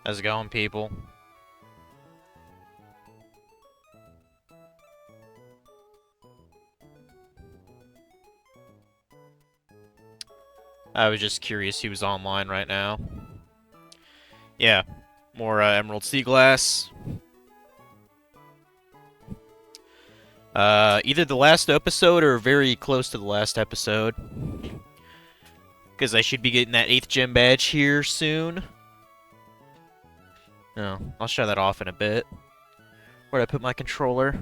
How's it going, people? I was just curious who's online right now. Yeah, more Emerald Sea Glass. Either the last episode or very close to the last episode. Because I should be getting that 8th gem badge here soon. No, I'll show that off in a bit. Where'd I put my controller?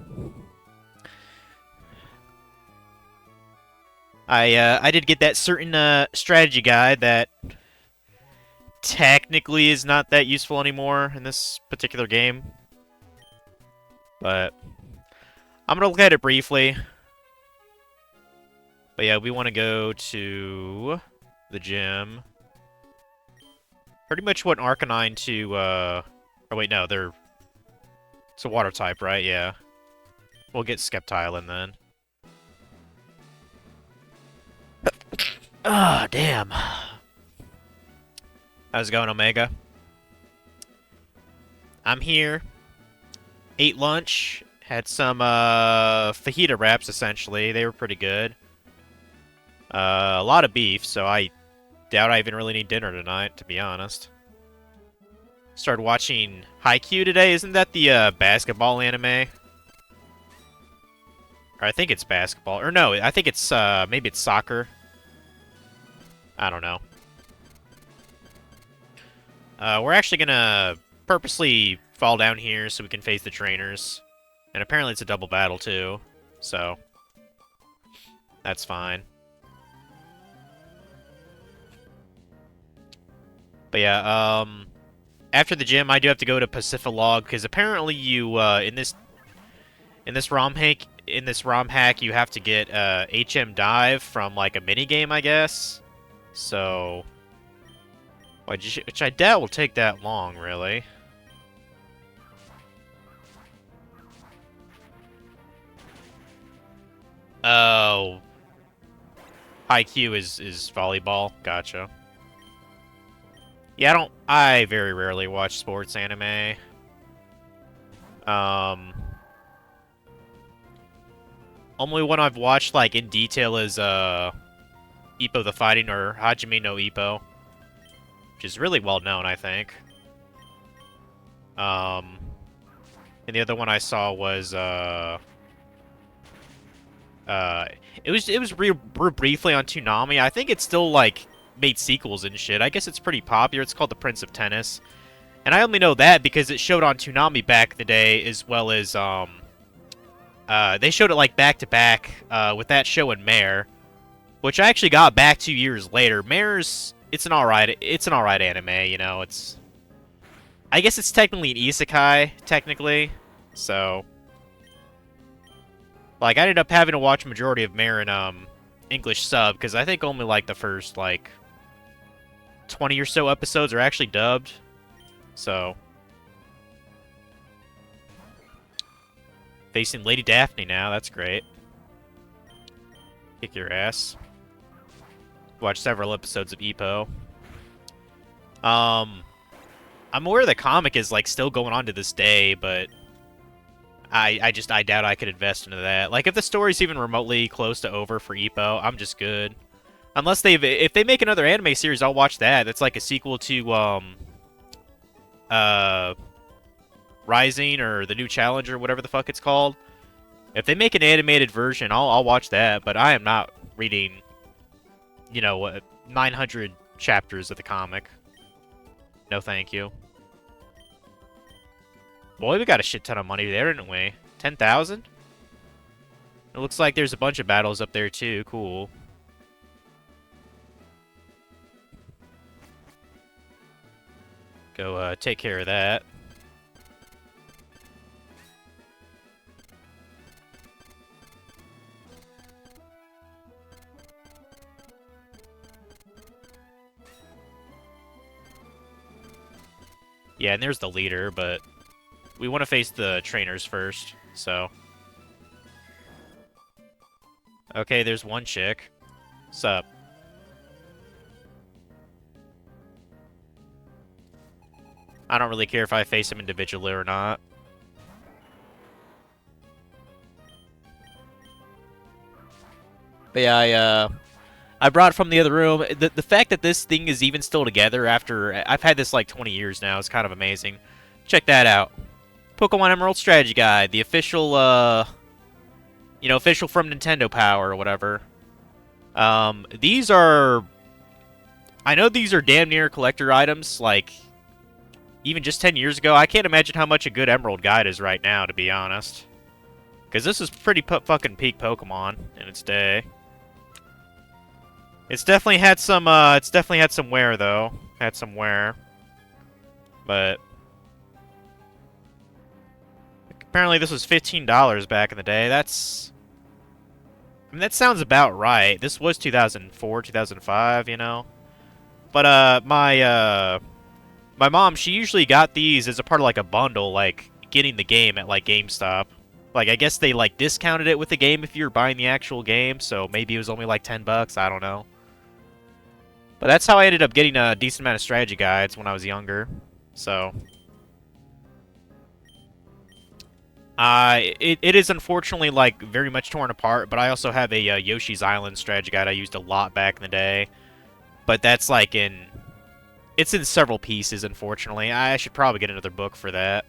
I did get that certain strategy guide that technically is not that useful anymore in this particular game. But I'm gonna look at it briefly. But yeah, we want to go to the gym. Pretty much what Arcanine to, Oh wait, no, they're... It's a water type, right? Yeah. We'll get Sceptile in then. Ah, oh, damn. How's it going, Omega? I'm here. Ate lunch. Had some, fajita wraps, essentially. They were pretty good. A lot of beef, so I doubt I even really need dinner tonight, to be honest. Started watching Haikyuu today. Isn't that the, basketball anime? Or I think it's basketball. Or no, I think it's, maybe it's soccer. I don't know. We're actually gonna purposely fall down here so we can face the trainers. And apparently it's a double battle, too. So, that's fine. But yeah, after the gym, I do have to go to Pacifilog, because apparently you, in this ROM hack, you have to get, HM Dive from, like, a minigame, I guess. So, which I doubt will take that long, really. Oh. Haikyuu is volleyball. Gotcha. Yeah, I very rarely watch sports anime. Only one I've watched, like, in detail is, Ippo the Fighting, or Hajime no Ippo. Which is really well known, I think. And the other one I saw was, it was real briefly on Toonami. I think it's still, like, made sequels and shit. I guess it's pretty popular. It's called The Prince of Tennis. And I only know that because it showed on Toonami back in the day, as well as, they showed it, like, back-to-back, with that show and Mare, which I actually got back 2 years later. Mare's, it's an alright anime, you know, it's... I guess it's technically an isekai, technically, so... Like, I ended up having to watch a majority of Mare in, English sub, because I think only, like, the first, like, 20 or so episodes are actually dubbed, so... Facing Lady Daphne now, that's great. Kick your ass. Watched several episodes of Ippo. I'm aware the comic is, like, still going on to this day, but... I doubt I could invest into that. Like, if the story's even remotely close to over for Ippo, I'm just good. Unless if they make another anime series, I'll watch that. That's like a sequel to, Rising, or The New Challenger, whatever the fuck it's called. If they make an animated version, I'll watch that, but I am not reading, you know, 900 chapters of the comic. No thank you. Boy, we got a shit ton of money there, didn't we? 10,000? It looks like there's a bunch of battles up there, too. Cool. Go, take care of that. Yeah, and there's the leader, but... We want to face the trainers first, so... Okay, there's one chick. Sup? I don't really care if I face him individually or not. But yeah, I brought it from the other room. The fact that this thing is even still together after I've had this like 20 years now is kind of amazing. Check that out. Pokemon Emerald Strategy Guide, the official, official from Nintendo Power or whatever. These are, I know these are damn near collector items, like, even just 10 years ago. I can't imagine how much a good Emerald guide is right now, to be honest. Because this is pretty fucking peak Pokemon in its day. It's definitely had some wear though. Had some wear. But apparently this was $15 back in the day. I mean, that sounds about right. This was 2004, 2005, you know. But my mom, she usually got these as a part of like a bundle, like getting the game at like GameStop. Like, I guess they like discounted it with the game if you were buying the actual game, so maybe it was only like $10, I don't know. But that's how I ended up getting a decent amount of strategy guides when I was younger. So it is unfortunately like very much torn apart, but I also have a Yoshi's Island strategy guide I used a lot back in the day. But that's like it's in several pieces, unfortunately. I should probably get another book for that.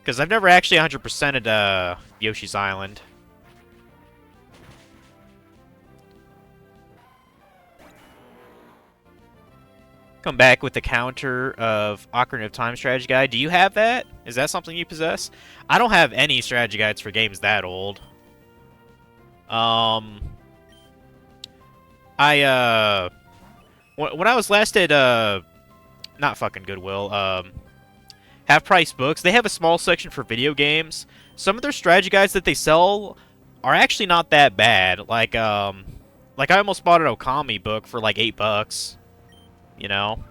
Because I've never actually 100%ed Yoshi's Island. Come back with the counter of Ocarina of Time strategy guide. Do you have that? Is that something you possess? I don't have any strategy guides for games that old. When I was last at not fucking Goodwill, Half Price Books, they have a small section for video games. Some of their strategy guides that they sell are actually not that bad. Like I almost bought an Okami book for like $8. You know,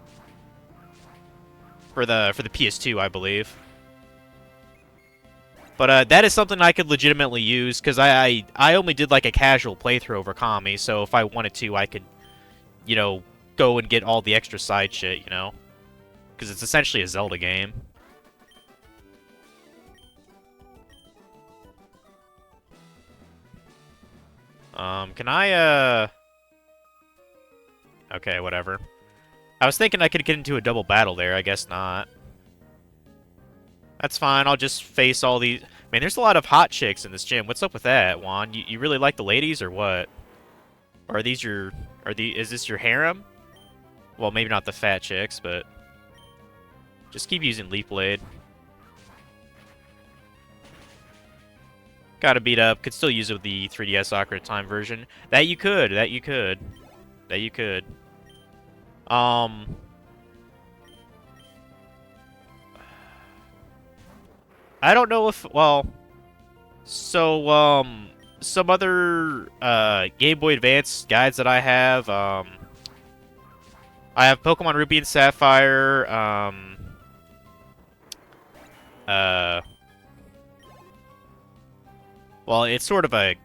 for the PS2, I believe. But that is something I could legitimately use because I only did like a casual playthrough over Okami, so if I wanted to, I could, you know, go and get all the extra side shit, you know, because it's essentially a Zelda game. Can I Okay, whatever. I was thinking I could get into a double battle there. I guess not. That's fine. I'll just face all these... Man, there's a lot of hot chicks in this gym. What's up with that, Juan? You really like the ladies or what? Or are these your... Is this your harem? Well, maybe not the fat chicks, but... Just keep using Leaf Blade. Gotta beat up. Could still use it with the 3DS Ocarina of Time version. That you could. That you could. That you could. I don't know if, well, so, some other, Game Boy Advance guides that I have, I have Pokemon Ruby and Sapphire, well, it's sort of a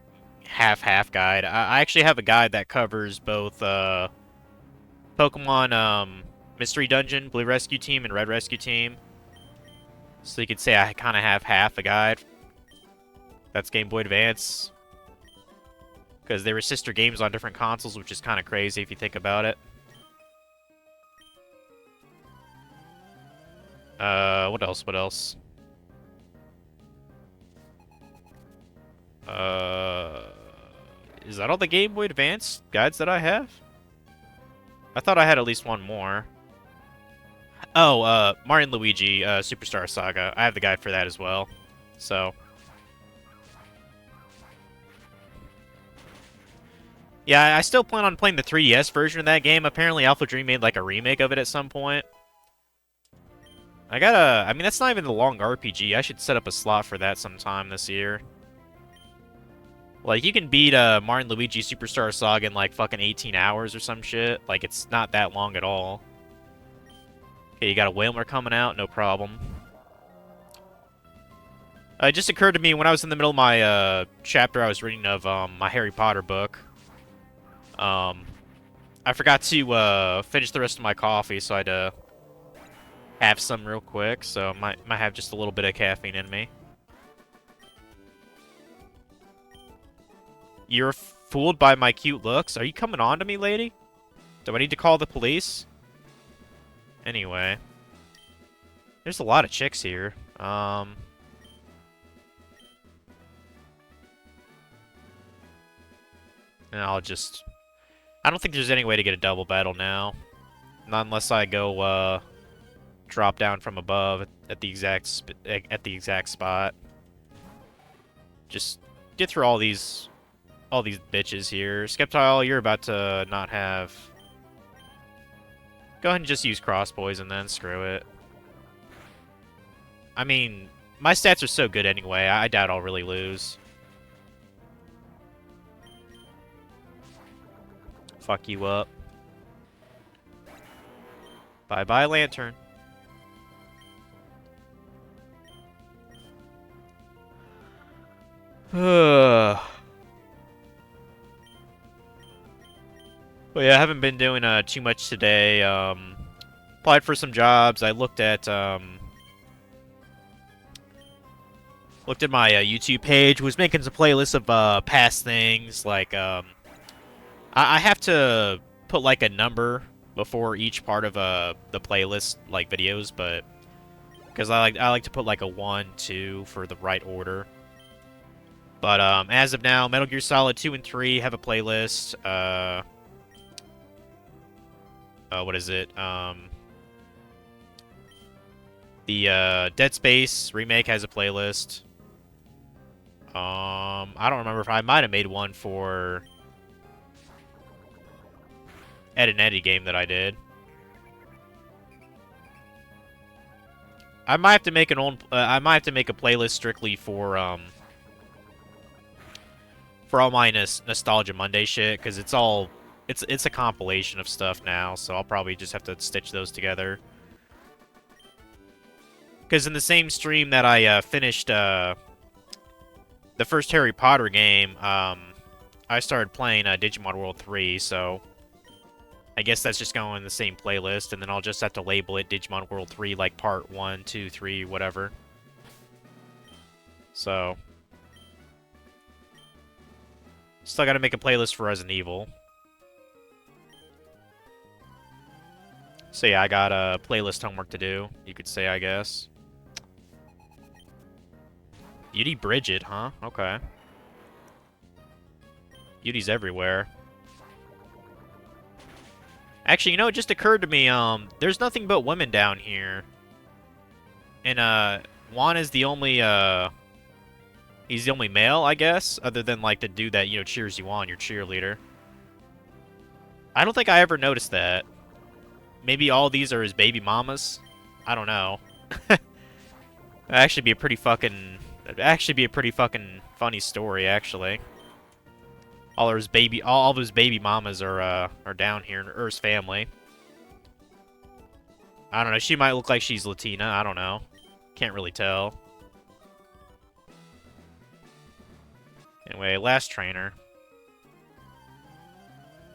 half-half guide. I actually have a guide that covers both, Pokemon, Mystery Dungeon, Blue Rescue Team, and Red Rescue Team. So you could say I kind of have half a guide. That's Game Boy Advance. Because they were sister games on different consoles, which is kind of crazy if you think about it. What else? What else? Is that all the Game Boy Advance guides that I have? I thought I had at least one more. Oh, Mario and Luigi, Superstar Saga. I have the guide for that as well. So... Yeah, I still plan on playing the 3DS version of that game. Apparently Alpha Dream made like a remake of it at some point. I mean, that's not even the long RPG. I should set up a slot for that sometime this year. Like, you can beat Mario and Luigi Superstar Saga in like fucking 18 hours or some shit. Like, it's not that long at all. Okay, you got a Whaler coming out? No problem. It just occurred to me when I was in the middle of my chapter I was reading of my Harry Potter book. I forgot to finish the rest of my coffee, so I had to have some real quick, so might have just a little bit of caffeine in me. You're fooled by my cute looks? Are you coming on to me, lady? Do I need to call the police? Anyway. There's a lot of chicks here. And I'll just... I don't think there's any way to get a double battle now. Not unless I go, drop down from above at the exact spot. Just get through all these bitches here. Skeptile, you're about to not have... Go ahead and just use cross poison then, screw it. I mean, my stats are so good anyway, I doubt I'll really lose. Fuck you up. Bye-bye, Lantern. Well, yeah, I haven't been doing too much today. Applied for some jobs. I looked at my YouTube page. Was making some playlists of past things. Like I have to put like a number before each part of the playlist, like videos, but because I like to put like a 1, 2 for the right order. But as of now, Metal Gear Solid 2 and 3 have a playlist. What is it? The Dead Space remake has a playlist. I don't remember if I might have made one for Ed and Eddie game that I did. I might have to make an old. I might have to make a playlist strictly for all my Nostalgia Monday shit, because it's all. It's a compilation of stuff now, so I'll probably just have to stitch those together. Because in the same stream that I finished the first Harry Potter game, I started playing Digimon World 3, so I guess that's just going in the same playlist, and then I'll just have to label it Digimon World 3, like part 1, 2, 3, whatever. So still gotta make a playlist for Resident Evil. So yeah, I got a playlist homework to do, you could say, I guess. Beauty Bridget, huh? Okay. Beauty's everywhere. Actually, you know, it just occurred to me, there's nothing but women down here. And, Juan is the only, he's the only male, I guess, other than, like, the dude that, you know, cheers you on, your cheerleader. I don't think I ever noticed that. Maybe all these are his baby mamas? I don't know. That'd actually be a pretty fucking... That'd actually be a pretty fucking funny story, actually. All of his baby mamas are down here, or his family. I don't know, she might look like she's Latina, I don't know. Can't really tell. Anyway, last trainer.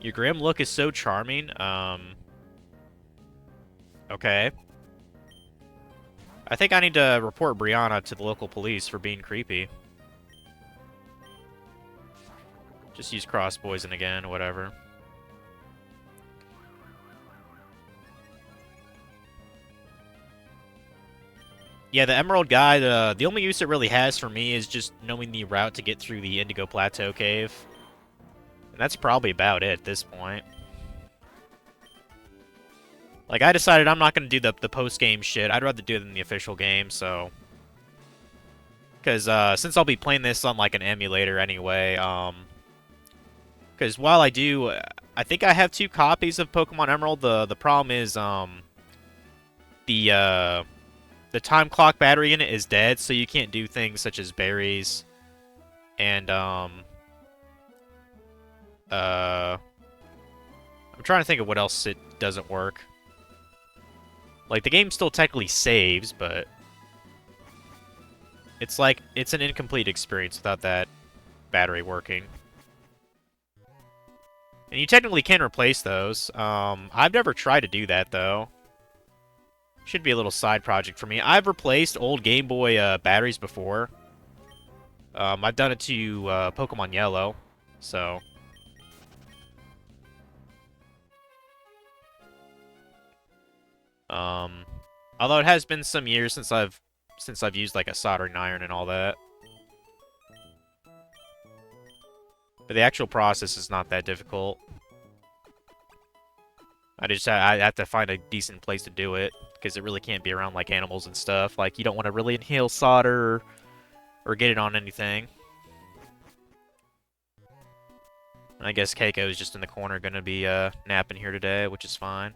Your grim look is so charming, okay. I think I need to report Brianna to the local police for being creepy. Just use cross poison again, whatever. Yeah, the Emerald guy, the only use it really has for me is just knowing the route to get through the Indigo Plateau cave. And that's probably about it at this point. Like, I decided I'm not going to do the post-game shit. I'd rather do it in the official game, so... Because, since I'll be playing this on, like, an emulator anyway, because while I do... I think I have 2 copies of Pokemon Emerald. The problem is, the time clock battery in it is dead, so you can't do things such as berries. And, I'm trying to think of what else it doesn't work. Like, the game still technically saves, but... It's like, it's an incomplete experience without that battery working. And you technically can replace those. I've never tried to do that, though. Should be a little side project for me. I've replaced old Game Boy batteries before. I've done it to Pokemon Yellow, so... Although it has been some years since I've used like a soldering iron and all that. But the actual process is not that difficult. I have to find a decent place to do it, because it really can't be around like animals and stuff. Like, you don't want to really inhale solder or get it on anything. And I guess Keiko is just in the corner gonna be napping here today, which is fine.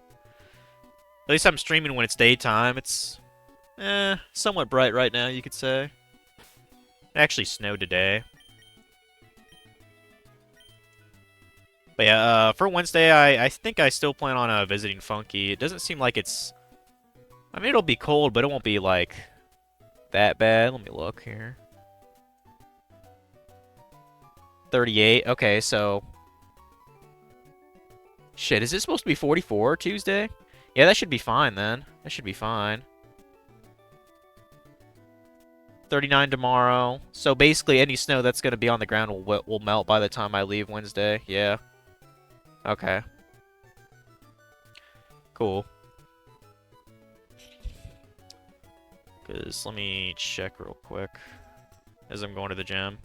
At least I'm streaming when it's daytime. It's somewhat bright right now, you could say. It actually snowed today. But yeah, for Wednesday, I think I still plan on visiting Funky. It doesn't seem like it's... I mean, it'll be cold, but it won't be, like, that bad. Let me look here. 38. Okay, so... Shit, is it supposed to be 44 Tuesday? Yeah, that should be fine, then. That should be fine. 39 tomorrow. So basically, any snow that's going to be on the ground will melt by the time I leave Wednesday. Yeah. Okay. Cool. Because let me check real quick as I'm going to the gym.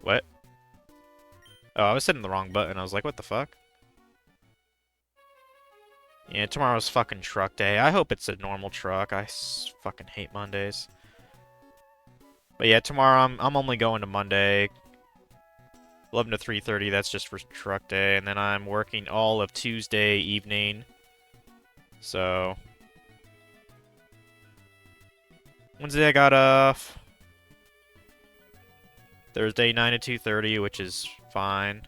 What? Oh, I was hitting the wrong button. I was like, what the fuck? Yeah, tomorrow's fucking truck day. I hope it's a normal truck. I fucking hate Mondays. But yeah, tomorrow I'm only going to Monday. 11 to 3:30, that's just for truck day. And then I'm working all of Tuesday evening. So... Wednesday I got off. Thursday 9 to 2:30, which is fine.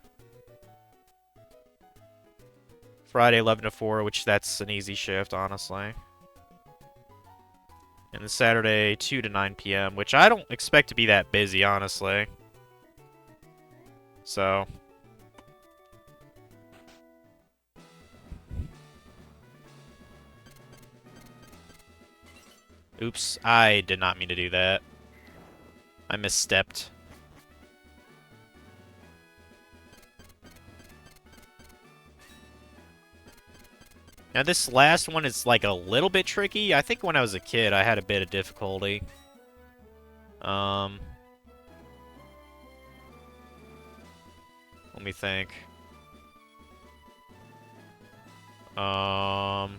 Friday 11 to 4, which that's an easy shift, honestly. And then Saturday 2 to 9 p.m., which I don't expect to be that busy, honestly. So... Oops, I did not mean to do that. I misstepped. Now this last one is like a little bit tricky. I think when I was a kid I had a bit of difficulty. Let me think. Well,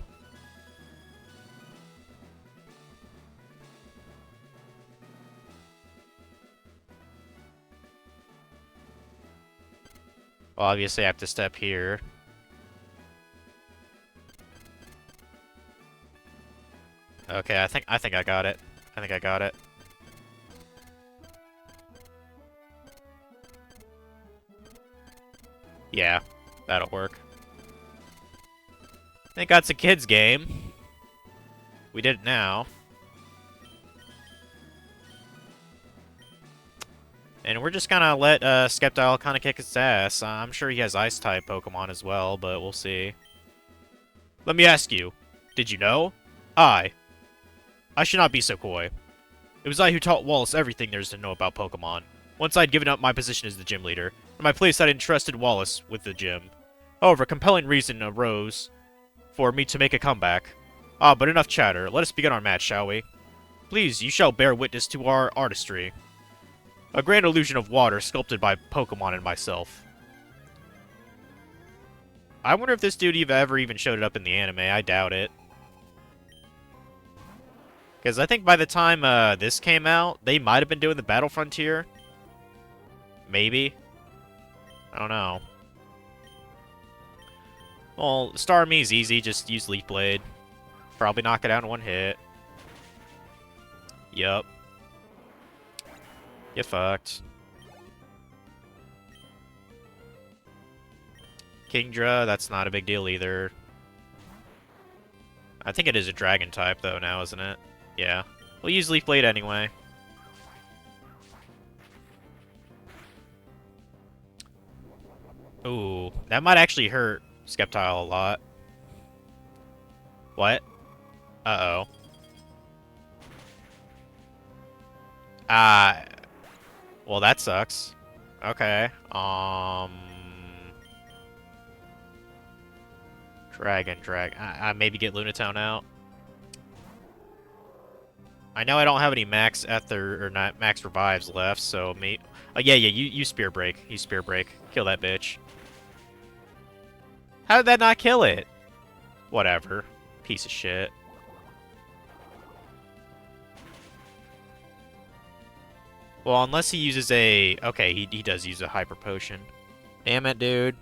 obviously I have to step here. Okay, I think I got it. I think I got it. Yeah, that'll work. I think that's a kid's game. We did it now. And we're just gonna let Sceptile kind of kick his ass. I'm sure he has Ice-type Pokemon as well, but we'll see. Let me ask you, did you know? I should not be so coy. It was I who taught Wallace everything there is to know about Pokemon. Once I'd given up my position as the gym leader, in my place I'd entrusted Wallace with the gym. However, a compelling reason arose for me to make a comeback. But enough chatter. Let us begin our match, shall we? Please, you shall bear witness to our artistry. A grand illusion of water sculpted by Pokemon and myself. I wonder if this dude ever even showed it up in the anime. I doubt it. Because I think by the time this came out, they might have been doing the Battle Frontier. Maybe. I don't know. Well, Starmie's easy. Just use Leaf Blade. Probably knock it out in one hit. Yup. Get fucked. Kingdra, that's not a big deal either. I think it is a dragon type though now, isn't it? Yeah. We'll use Leaf Blade anyway. Ooh, that might actually hurt. Skeptile a lot. What? Uh-oh. Well, that sucks. Okay. Drag. I maybe get Lunatone out. I know I don't have any max Ether, or not max revives left, so me. Oh, yeah, you Spear Break. You Spear Break. Kill that bitch. How did that not kill it? Whatever. Piece of shit. Well, unless he uses a... Okay, he does use a Hyper Potion. Damn it, dude.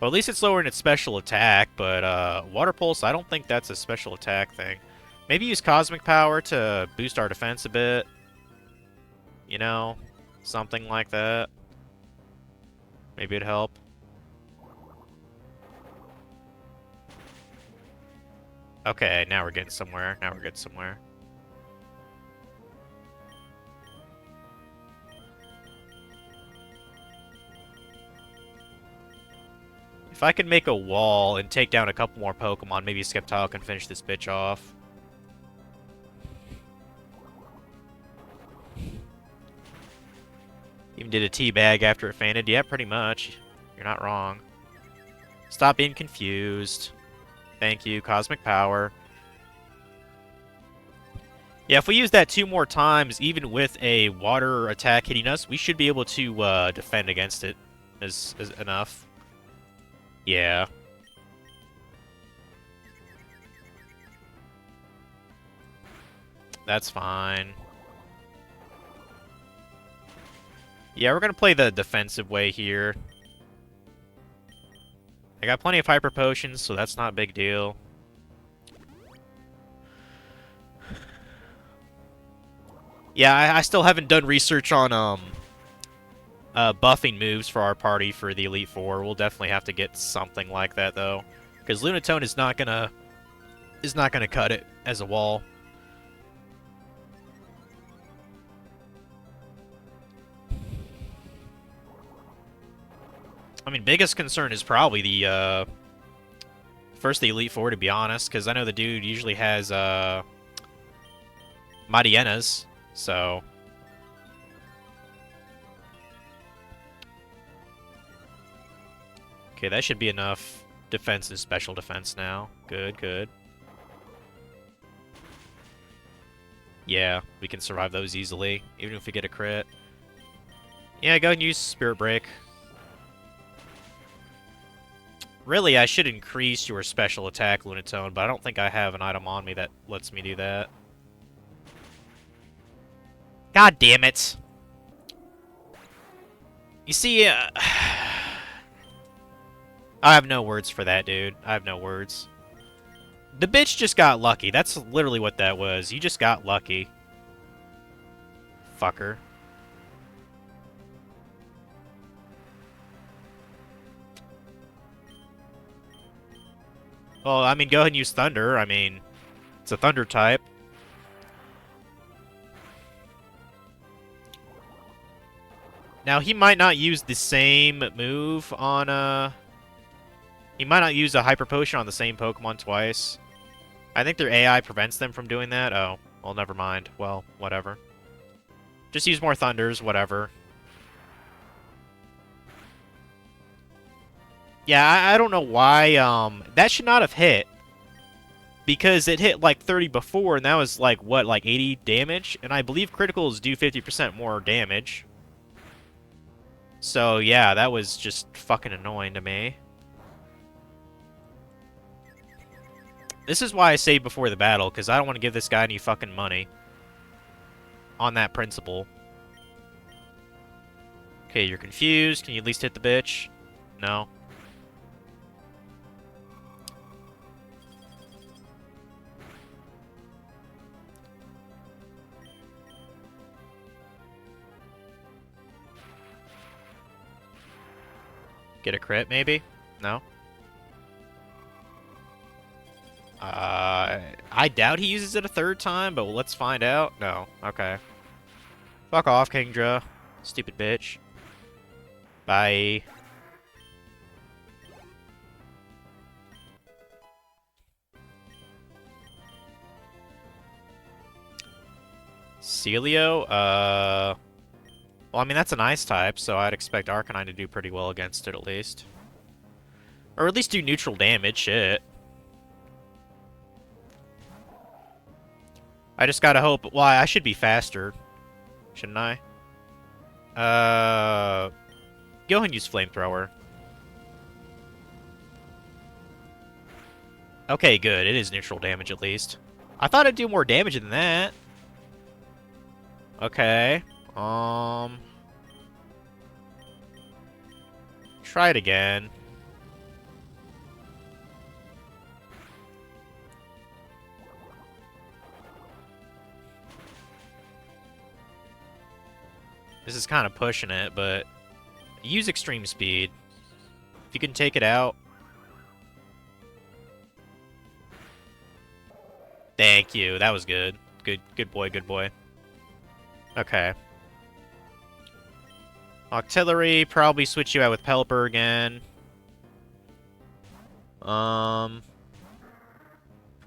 Well, at least it's lowering its special attack, but Water Pulse, I don't think that's a special attack thing. Maybe use Cosmic Power to boost our defense a bit. You know? Something like that. Maybe it'd help. Okay, now we're getting somewhere. If I can make a wall and take down a couple more Pokemon, maybe Skeptile can finish this bitch off. Even did a teabag after it fainted. Yeah, pretty much. You're not wrong. Stop being confused. Thank you. Cosmic Power. Yeah, if we use that 2 more times, even with a water attack hitting us, we should be able to defend against it as enough. Yeah. That's fine. Yeah, we're gonna play the defensive way here. I got plenty of Hyper Potions, so that's not a big deal. Yeah, I still haven't done research on buffing moves for our party for the Elite Four. We'll definitely have to get something like that though, because Lunatone is not gonna cut it as a wall. I mean, biggest concern is probably the first the Elite Four, to be honest, because I know the dude usually has Marienas, so. Okay, that should be enough defense and special defense now. Good, good. Yeah, we can survive those easily, even if we get a crit. Yeah, go and use Spirit Break. Really, I should increase your special attack, Lunatone, but I don't think I have an item on me that lets me do that. God damn it! You see, I have no words for that, dude. I have no words. The bitch just got lucky. That's literally what that was. You just got lucky. Fucker. Well, I mean, go ahead and use Thunder. I mean, it's a Thunder type. Now, he might not use the same move on, he might not use a Hyper Potion on the same Pokemon twice. I think their AI prevents them from doing that. Oh, well, never mind. Well, whatever. Just use more Thunders, whatever. Yeah, I don't know why, that should not have hit. Because it hit, like, 30 before, and that was, like, what, like 80 damage? And I believe criticals do 50% more damage. So, yeah, that was just fucking annoying to me. This is why I saved before the battle, because I don't want to give this guy any fucking money. On that principle. Okay, you're confused. Can you at least hit the bitch? No. Get a crit, maybe? No? I doubt he uses it a third time, but let's find out. No. Okay. Fuck off, Kingdra. Stupid bitch. Bye. Celio? Well, I mean, that's an ice type, so I'd expect Arcanine to do pretty well against it, at least. Or at least do neutral damage, shit. I just gotta hope... Well, I should be faster. Shouldn't I? Go ahead and use Flamethrower. Okay, good. It is neutral damage, at least. I thought it'd do more damage than that. Okay. Try it again. This is kind of pushing it, but use extreme speed. If you can take it out. Thank you. That was good. Good boy, good boy. Okay. Octillery, probably switch you out with Pelipper again.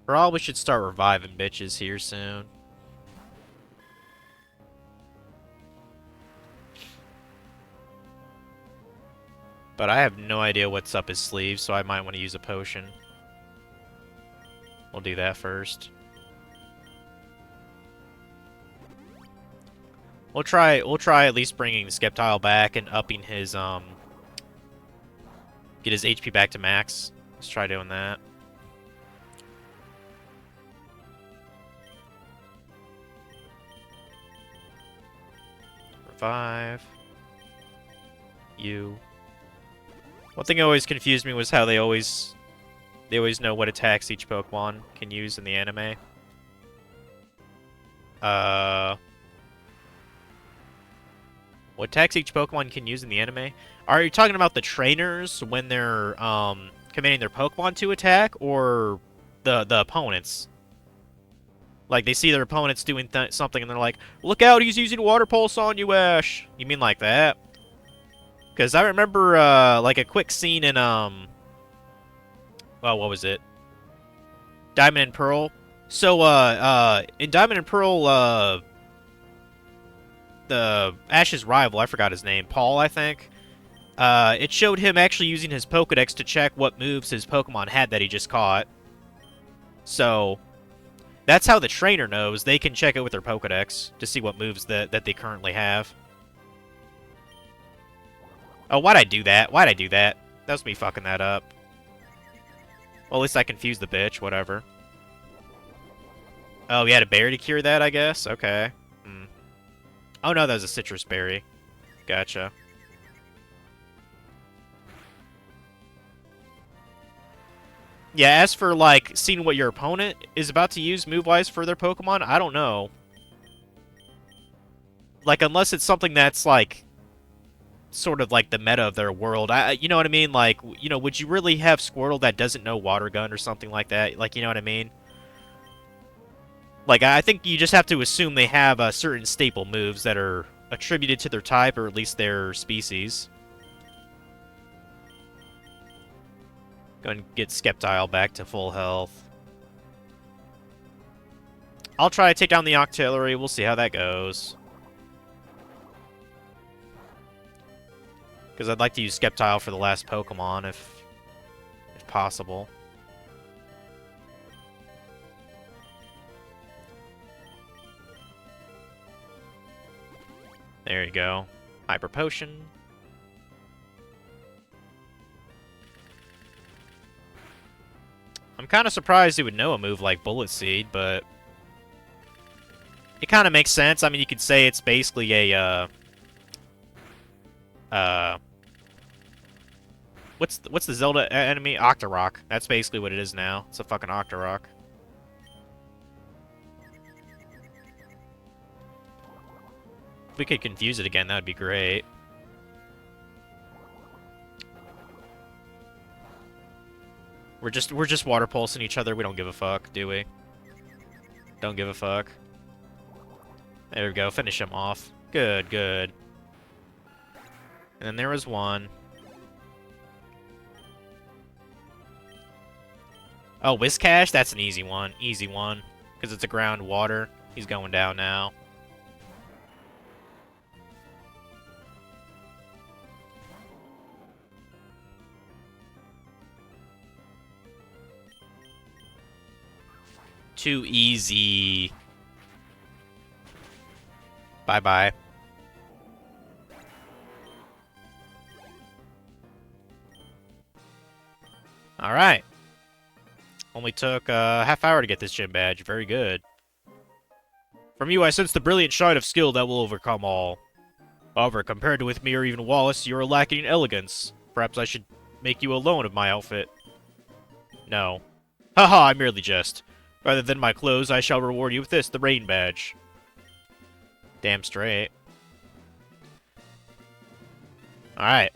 Probably should start reviving bitches here soon. But I have no idea what's up his sleeve, so I might want to use a potion. We'll do that first. We'll try at least bringing the Sceptile back and upping his get his HP back to max. Let's try doing that. Revive. You. One thing that always confused me was how they always know what attacks each Pokemon can use in the anime. What attacks each Pokemon can use in the anime? Are you talking about the trainers when they're commanding their Pokemon to attack, or the opponents? Like, they see their opponents doing something and they're like, "Look out, he's using Water Pulse on you, Ash." You mean like that? Because I remember, like, a quick scene in, well, what was it? Diamond and Pearl. So, in Diamond and Pearl, the Ash's rival, I forgot his name, Paul, I think. It showed him actually using his Pokedex to check what moves his Pokemon had that he just caught. So, that's how the trainer knows. They can check it with their Pokedex to see what moves that they currently have. Oh, why'd I do that? Why'd I do that? That was me fucking that up. Well, at least I confused the bitch, whatever. Oh, we had a berry to cure that, I guess? Okay. Oh no, that was a citrus berry. Gotcha. Yeah, as for, like, seeing what your opponent is about to use move-wise for their Pokemon, I don't know. Like, unless it's something that's, like, sort of like the meta of their world. You know what I mean? Like, you know, would you really have Squirtle that doesn't know Water Gun or something like that? Like, you know what I mean? Like, I think you just have to assume they have certain staple moves that are attributed to their type, or at least their species. Go and get Sceptile back to full health. I'll try to take down the Octillery. We'll see how that goes. Because I'd like to use Sceptile for the last Pokemon, if possible. There you go. Hyper Potion. I'm kind of surprised it would know a move like Bullet Seed, but it kind of makes sense. I mean, you could say it's basically a what's the Zelda enemy? Octorok. That's basically what it is now. It's a fucking Octorok. If we could confuse it again, that would be great. We're just water pulsing each other. We don't give a fuck, do we? Don't give a fuck. There we go. Finish him off. Good, good. And then there was one. Oh, Whiscash? That's an easy one. Easy one. Because it's a ground water. He's going down now. Too easy. Bye-bye. Alright. Only took a half hour to get this gym badge. Very good. From you, I sense the brilliant shine of skill that will overcome all. However, compared with me or even Wallace, you are lacking in elegance. Perhaps I should make you a loan of my outfit. No. Haha, I merely jest. Rather than my clothes, I shall reward you with this, the rain badge. Damn straight. Alright.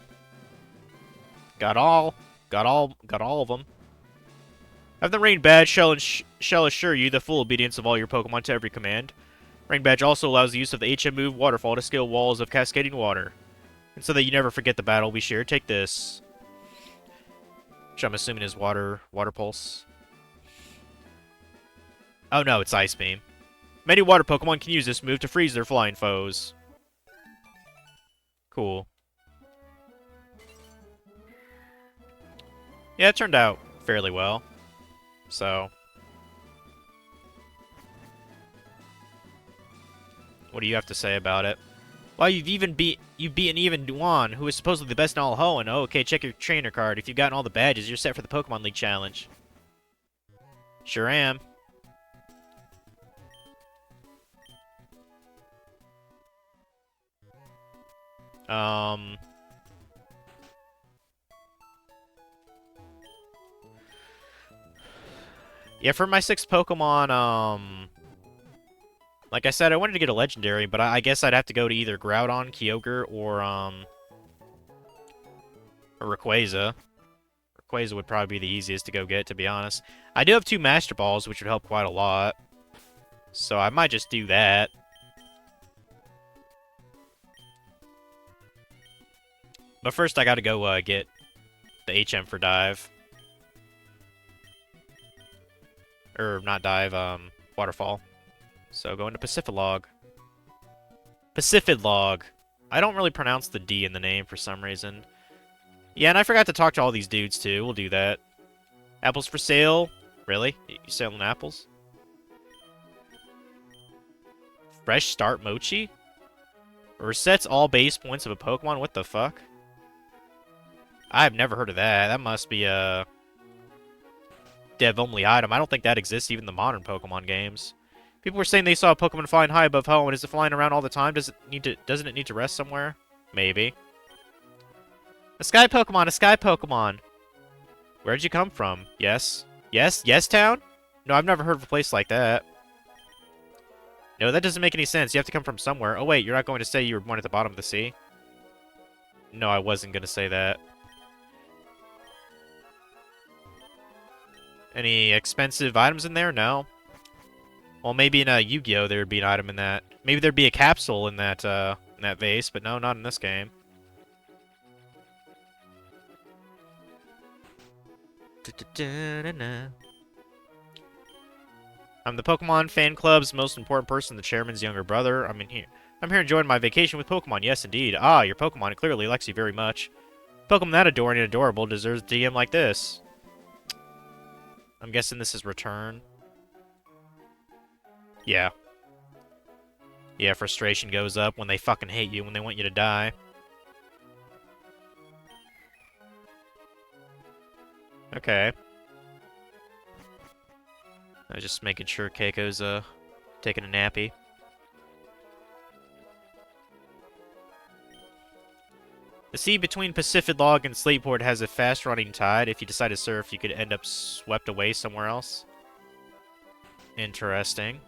Got all of them. Have the rain badge shall assure you the full obedience of all your Pokemon to every command. Rain badge also allows the use of the HM move Waterfall to scale walls of cascading water. And so that you never forget the battle we share, take this. Which I'm assuming is water pulse. Oh no, it's Ice Beam. Many water Pokemon can use this move to freeze their flying foes. Cool. Yeah, it turned out fairly well. So, what do you have to say about it? Well, you've beaten even Duan, who is supposedly the best in all Hoenn. Oh, okay, check your trainer card. If you've gotten all the badges, you're set for the Pokemon League challenge. Sure am. Yeah, for my 6th Pokemon, like I said, I wanted to get a Legendary, but I guess I'd have to go to either Groudon, Kyogre, or Rayquaza. Rayquaza would probably be the easiest to go get, to be honest. I do have 2 Master Balls, which would help quite a lot. So I might just do that. But first I gotta go get the HM for Dive. Or, not Dive, Waterfall. So, going to Pacifidlog. Pacifidlog. I don't really pronounce the D in the name for some reason. Yeah, and I forgot to talk to all these dudes, too. We'll do that. Apples for sale? Really? You selling apples? Fresh Start Mochi? Resets all base points of a Pokemon? What the fuck? I've never heard of that. That must be a dev-only item. I don't think that exists even in the modern Pokemon games. People were saying they saw a Pokemon flying high above home, and is it flying around all the time? Doesn't it need to rest somewhere? Maybe. A sky Pokemon, a sky Pokemon. Where'd you come from? Yes. Yes? Yes, town? No, I've never heard of a place like that. No, that doesn't make any sense. You have to come from somewhere. Oh, wait, you're not going to say you were born at the bottom of the sea? No, I wasn't going to say that. Any expensive items in there? No. Well, maybe in a Yu-Gi-Oh! There would be an item in that. Maybe there'd be a capsule in that vase, but no, not in this game. I'm the Pokemon fan club's most important person, the chairman's younger brother. I'm here enjoying my vacation with Pokemon. Yes, indeed. Ah, your Pokemon clearly likes you very much. Pokemon that adoring and adorable deserves a DM like this. I'm guessing this is return. Yeah. Yeah, frustration goes up when they fucking hate you, when they want you to die. Okay. I was just making sure Keiko's, taking a nappy. The sea between Pacifidlog and Slateport has a fast-running tide. If you decide to surf, you could end up swept away somewhere else. Interesting.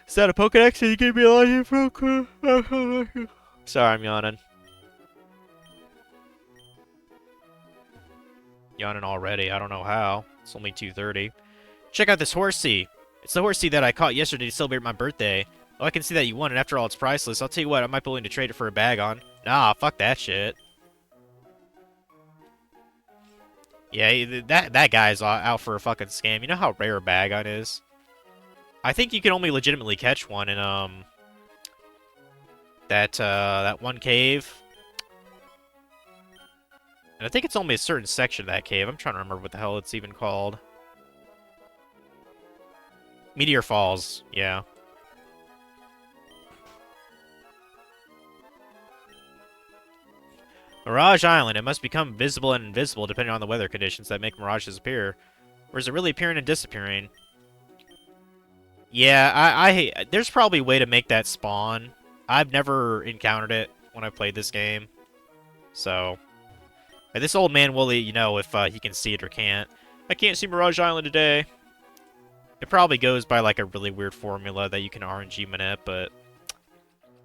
Is that a Pokedex? Can you give me a lot of info? Sorry, I'm yawning. Yawning already. I don't know how. It's only 2:30. Check out this Horsea. It's the Horsea that I caught yesterday to celebrate my birthday. Oh, I can see that you won, and after all, it's priceless. I'll tell you what, I might be willing to trade it for a bag on. Nah, fuck that shit. Yeah, that guy's out for a fucking scam. You know how rare a bag on is? I think you can only legitimately catch one in, that one cave. And I think it's only a certain section of that cave. I'm trying to remember what the hell it's even called. Meteor Falls, yeah. Mirage Island. It must become visible and invisible depending on the weather conditions that make mirages appear. Or is it really appearing and disappearing? Yeah, there's probably a way to make that spawn. I've never encountered it when I played this game. So, this old man will let you know if he can see it or can't. I can't see Mirage Island today. It probably goes by like a really weird formula that you can RNG manip, but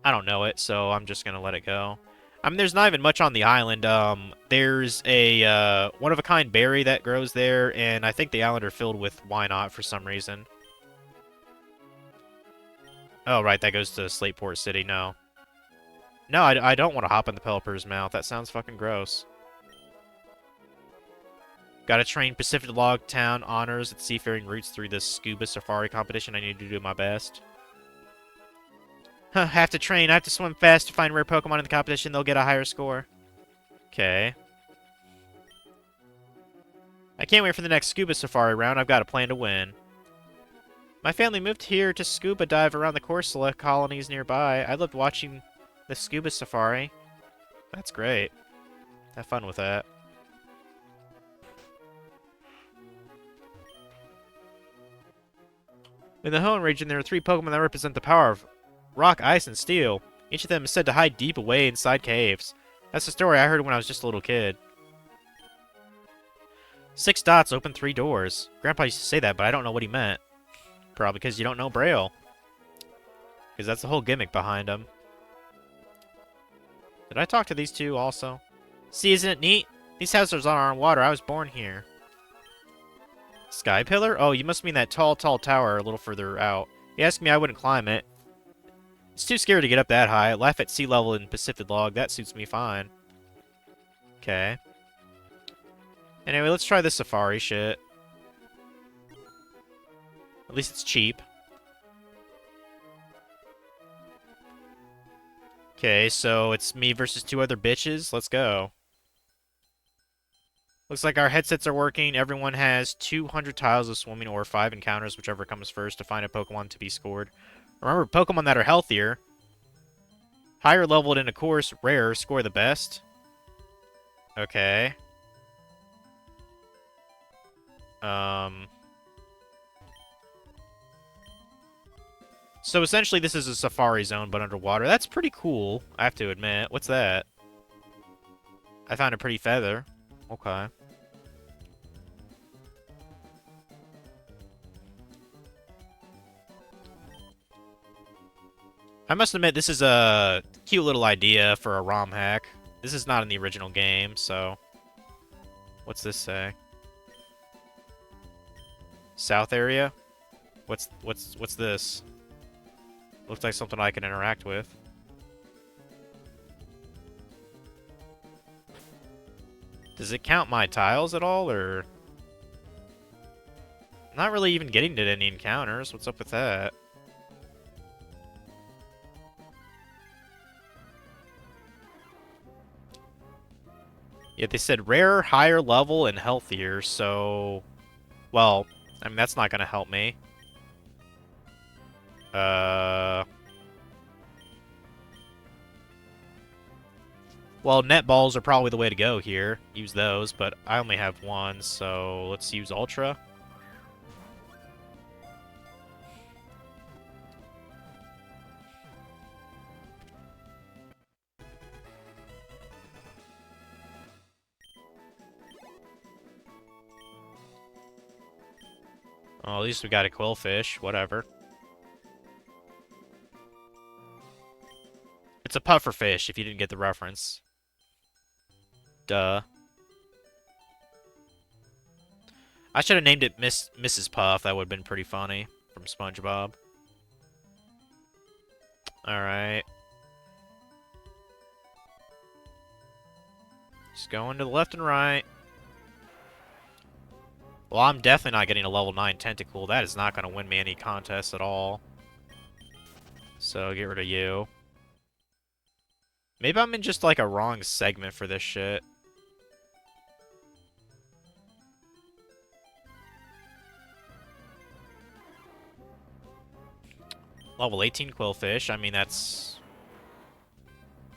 I don't know it, so I'm just gonna let it go. I mean, there's not even much on the island. There's a one-of-a-kind berry that grows there, and I think the island are filled with why not for some reason. Oh, right, that goes to Slateport City. No. No, I don't want to hop in the Pelipper's mouth. That sounds fucking gross. Gotta train Pacific Log Town honors at seafaring routes through this scuba safari competition. I need to do my best. Huh, have to train. I have to swim fast to find rare Pokemon in the competition. They'll get a higher score. Okay. I can't wait for the next scuba safari round. I've got a plan to win. My family moved here to scuba dive around the Corsola colonies nearby. I loved watching the scuba safari. That's great. Have fun with that. In the Hoenn region, there are 3 Pokemon that represent the power of rock, ice, and steel. Each of them is said to hide deep away inside caves. That's a story I heard when I was just a little kid. 6 dots open 3 doors. Grandpa used to say that, but I don't know what he meant. Probably because you don't know Braille. Because that's the whole gimmick behind them. Did I talk to these 2 also? See, isn't it neat? These houses are on water. I was born here. Sky Pillar? Oh, you must mean that tall tower a little further out. You asked me, I wouldn't climb it. It's too scary to get up that high. Laugh at sea level in Pacific Log. That suits me fine. Okay. Anyway, let's try this safari shit. At least it's cheap. Okay, so it's me versus 2 other bitches. Let's go. Looks like our headsets are working. Everyone has 200 tiles of swimming or 5 encounters, whichever comes first, to find a Pokemon to be scored. Remember, Pokemon that are healthier, higher leveled, and of course, rare, score the best. Okay. So essentially this is a safari zone, but underwater. That's pretty cool, I have to admit. What's that? I found a pretty feather. Okay. I must admit, this is a cute little idea for a ROM hack. This is not in the original game, so... What's this say? South area? What's this? Looks like something I can interact with. Does it count my tiles at all, or... I'm not really even getting to any encounters. What's up with that? Yeah, they said rare, higher level, and healthier, so... Well, I mean, that's not gonna help me. Well, net balls are probably the way to go here. Use those, but I only have 1, so let's use Ultra. Oh, at least we got a Quillfish. Whatever. It's a pufferfish, if you didn't get the reference. Duh. I should have named it Mrs. Puff. That would have been pretty funny. From SpongeBob. Alright. Just going to the left and right. Well, I'm definitely not getting a level 9 Tentacool. That is not going to win me any contests at all. So, get rid of you. Maybe I'm in just, like, a wrong segment for this shit. Level 18 Quillfish. I mean, that's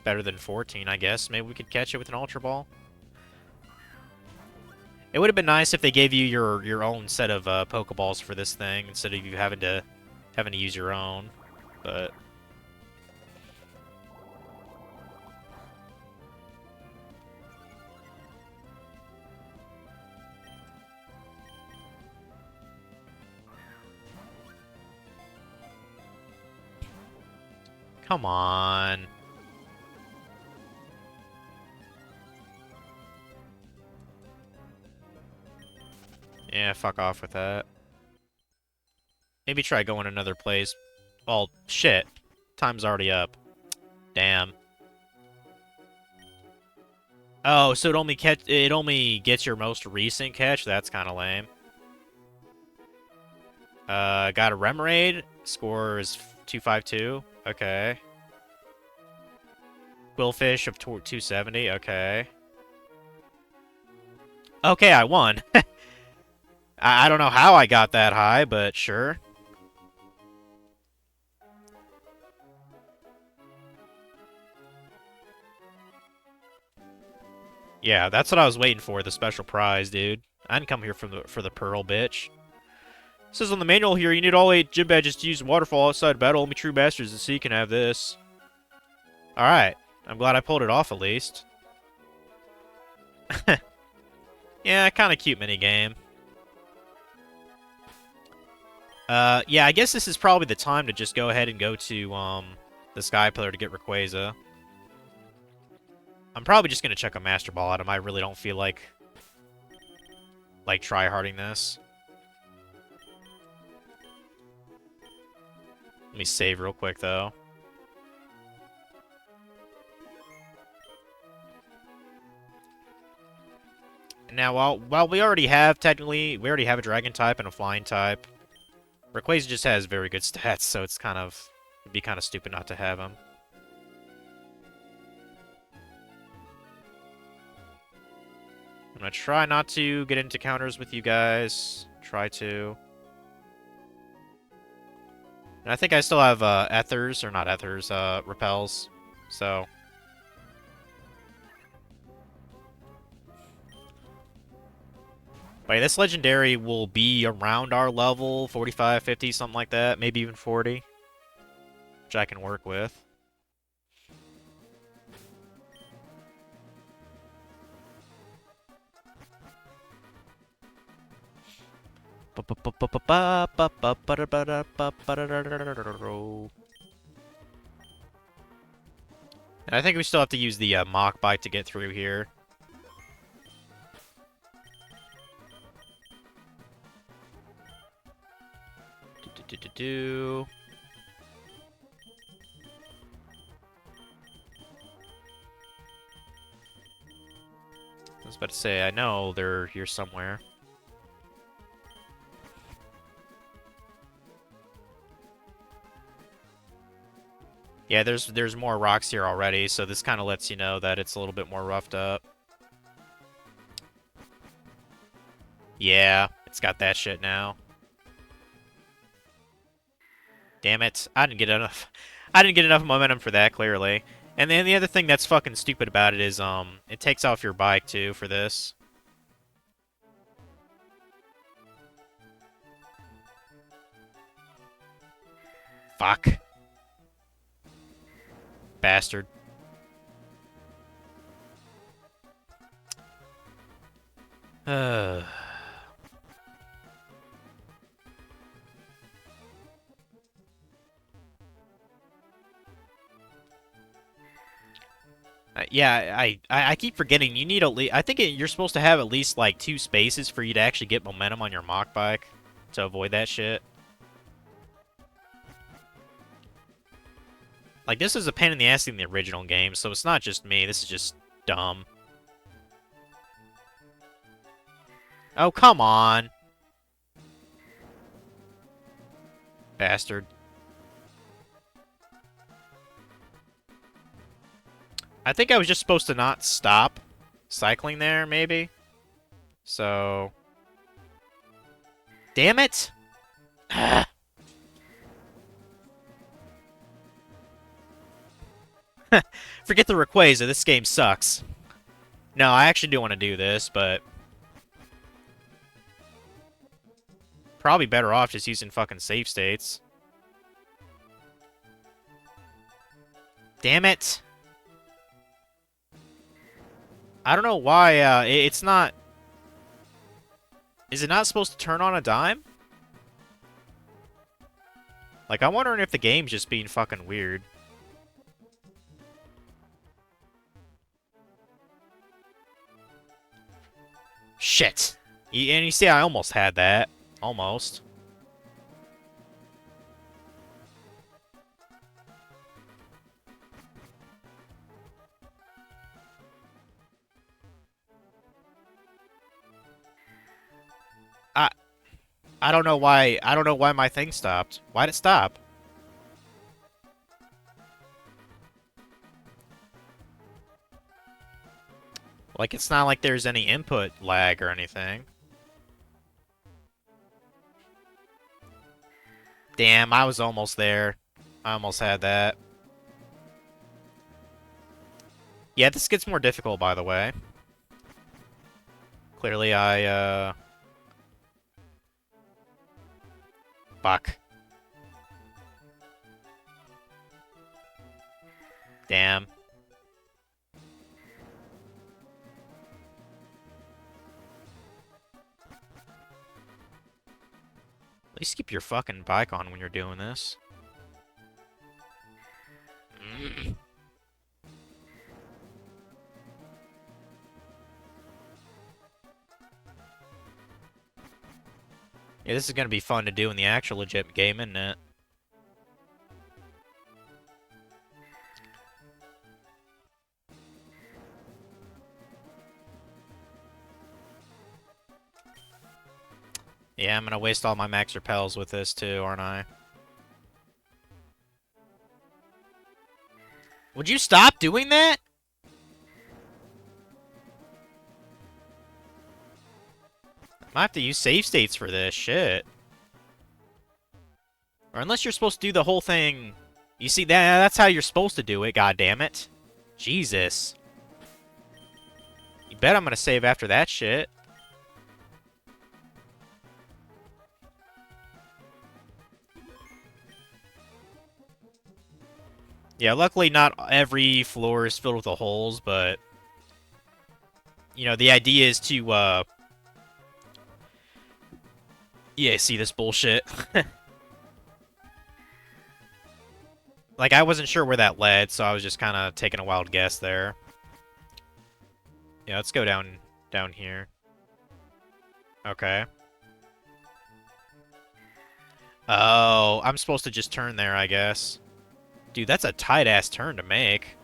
better than 14, I guess. Maybe we could catch it with an Ultra Ball. It would have been nice if they gave you your own set of Pokeballs for this thing instead of you having to use your own. But come on. Yeah, fuck off with that. Maybe try going another place. Well, shit. Time's already up. Damn. Oh, so it only gets your most recent catch? That's kind of lame. Got a Remoraid. Score is 252. Okay. Quillfish of 270. Okay. Okay, I won. I don't know how I got that high, but sure. Yeah, that's what I was waiting for, the special prize, dude. I didn't come here for the pearl, bitch. It says on the manual here, you need all 8 gym badges to use waterfall outside battle. Only true masters at sea can have this. Alright. I'm glad I pulled it off, at least. Yeah, kind of cute minigame. Yeah, I guess this is probably the time to just go ahead and go to, the Sky Pillar to get Rayquaza. I'm probably just gonna chuck a Master Ball at him. I really don't feel like try-harding this. Let me save real quick, though. Now, while we already have a Dragon type and a Flying type, Rayquaza just has very good stats, so it'd be kind of stupid not to have him. I'm gonna try not to get into counters with you guys. Try to. And I think I still have Ethers, or not Ethers, Repels. So. But this Legendary will be around our level, 45, 50, something like that. Maybe even 40. Which I can work with. And I think we still have to use the Mach Bite to get through here. I was about to say, I know they're here somewhere. Yeah, there's more rocks here already, so this kind of lets you know that it's a little bit more roughed up. Yeah, it's got that shit now. Damn it. I didn't get enough momentum for that, clearly. And then the other thing that's fucking stupid about it is, it takes off your bike, too, for this. Fuck. Bastard. Yeah, I keep forgetting. You need at least. I think you're supposed to have at least like 2 spaces for you to actually get momentum on your Mach Bike to avoid that shit. Like, this is a pain in the ass in the original game, so it's not just me. This is just dumb. Oh, come on. Bastard. I think I was just supposed to not stop cycling there, maybe. So... Damn it! Forget the Rayquaza, this game sucks. No, I actually do want to do this, but... Probably better off just using fucking save states. Damn it! I don't know why, it's not... Is it not supposed to turn on a dime? Like, I'm wondering if the game's just being fucking weird. Shit! And you see, I almost had that. Almost. I don't know why. I don't know why my thing stopped. Why'd it stop? Like, it's not like there's any input lag or anything. Damn, I was almost there. I almost had that. Yeah, this gets more difficult, by the way. Clearly, Fuck. Damn. At least keep your fucking bike on when you're doing this. Yeah, this is gonna be fun to do in the actual legit game, isn't it? Yeah, I'm gonna waste all my max repels with this too, aren't I? Would you stop doing that? I might have to use save states for this shit. Or unless you're supposed to do the whole thing. You see, that's how you're supposed to do it, goddammit. Jesus. You bet I'm gonna save after that shit. Yeah, luckily not every floor is filled with the holes, but... You know, the idea is to, Yeah, see this bullshit. Like, I wasn't sure where that led, so I was just kind of taking a wild guess there. Yeah, let's go down here. Okay. Oh, I'm supposed to just turn there, I guess. Dude, that's a tight-ass turn to make.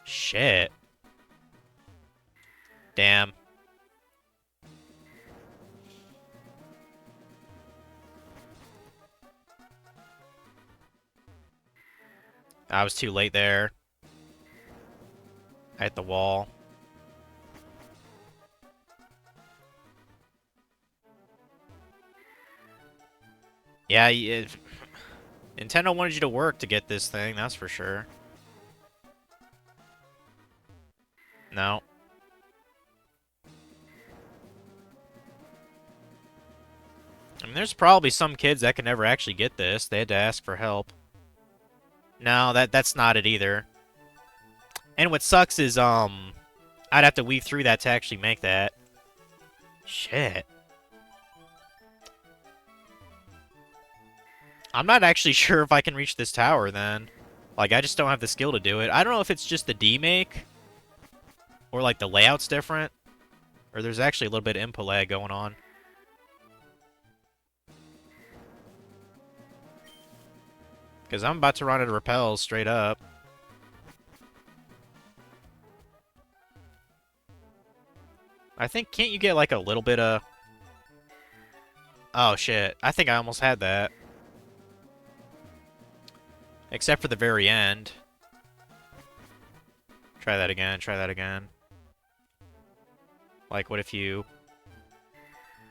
Shit. Damn. I was too late there. I hit the wall. Yeah, Nintendo wanted you to work to get this thing, that's for sure. No. I mean, there's probably some kids that can never actually get this. They had to ask for help. No, that's not it either. And what sucks is, I'd have to weave through that to actually make that. Shit. I'm not actually sure if I can reach this tower, then. Like, I just don't have the skill to do it. I don't know if it's just the D-make, or, like, the layout's different, or there's actually a little bit of input lag going on. Because I'm about to run out of repels straight up. I think, can't you get like a little bit of... Oh shit, I think I almost had that. Except for the very end. Try that again, try that again. Like, what if you...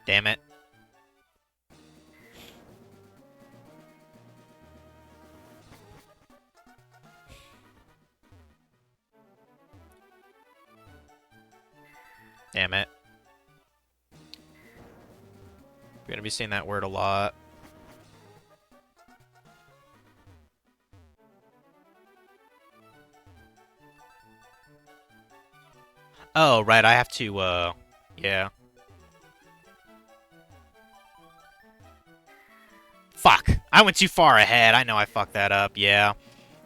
Damn it. Damn it. You're gonna be seeing that word a lot. Oh, right, I have to, yeah. Fuck! I went too far ahead. I know I fucked that up, yeah.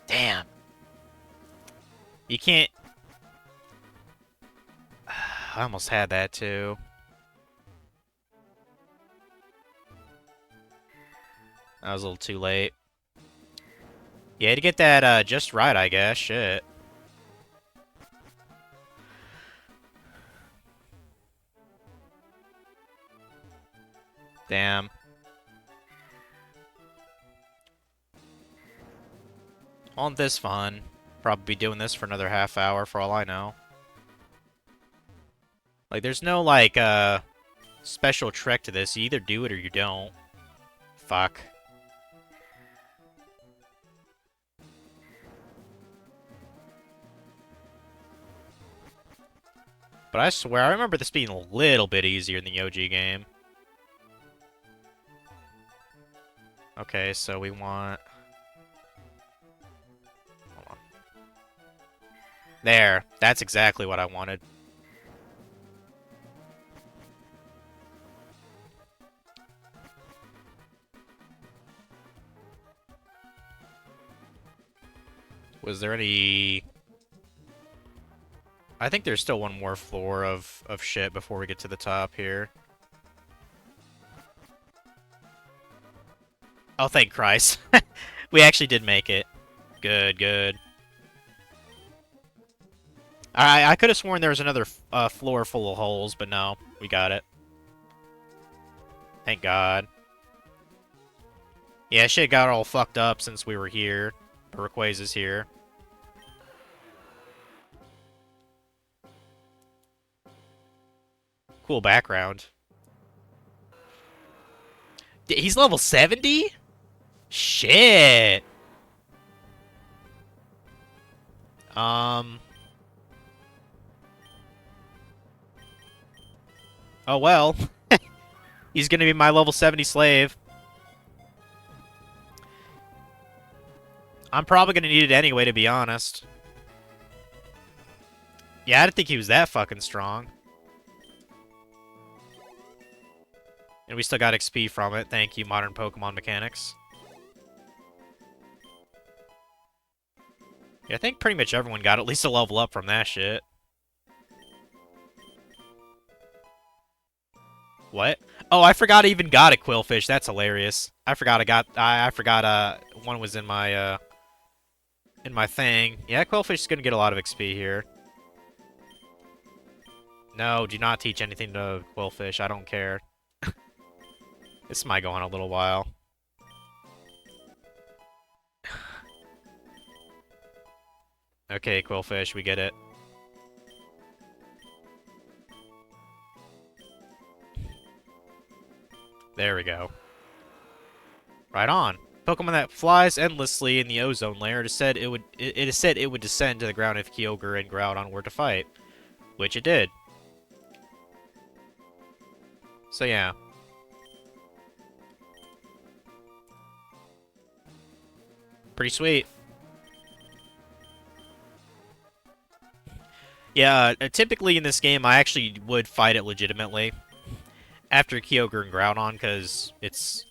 Damn. You can't... I almost had that, too. I was a little too late. Yeah, to get that, just right, I guess. Shit. Damn. On this fun. Probably be doing this for another half hour for all I know. Like, there's no, like, special trick to this. You either do it or you don't. Fuck. But I swear, I remember this being a little bit easier in the OG game. Okay, so we want... Hold on. There. That's exactly what I wanted. Was there any... I think there's still one more floor of shit before we get to the top here. Oh, thank Christ. We actually did make it. Good, good. I could have sworn there was another floor full of holes, but no. We got it. Thank God. Yeah, shit got all fucked up since we were here. Or Rayquaza's here. Cool background. He's level 70? Shit. Oh well. He's gonna be my level 70 slave. I'm probably gonna need it anyway, to be honest. Yeah, I didn't think he was that fucking strong. And we still got XP from it. Thank you, Modern Pokemon Mechanics. Yeah, I think pretty much everyone got at least a level up from that shit. What? Oh, I forgot I even got a Quillfish. That's hilarious. I forgot I forgot one was in my thing. Yeah, Quillfish is gonna get a lot of XP here. No, do not teach anything to Quillfish. I don't care. This might go on a little while. Okay, Quillfish, we get it. There we go. Right on. Pokemon that flies endlessly in the ozone layer. It is said it would descend to the ground if Kyogre and Groudon were to fight, which it did. So yeah. Pretty sweet. Yeah, typically in this game, I actually would fight it legitimately after Kyogre and Groudon, because it's...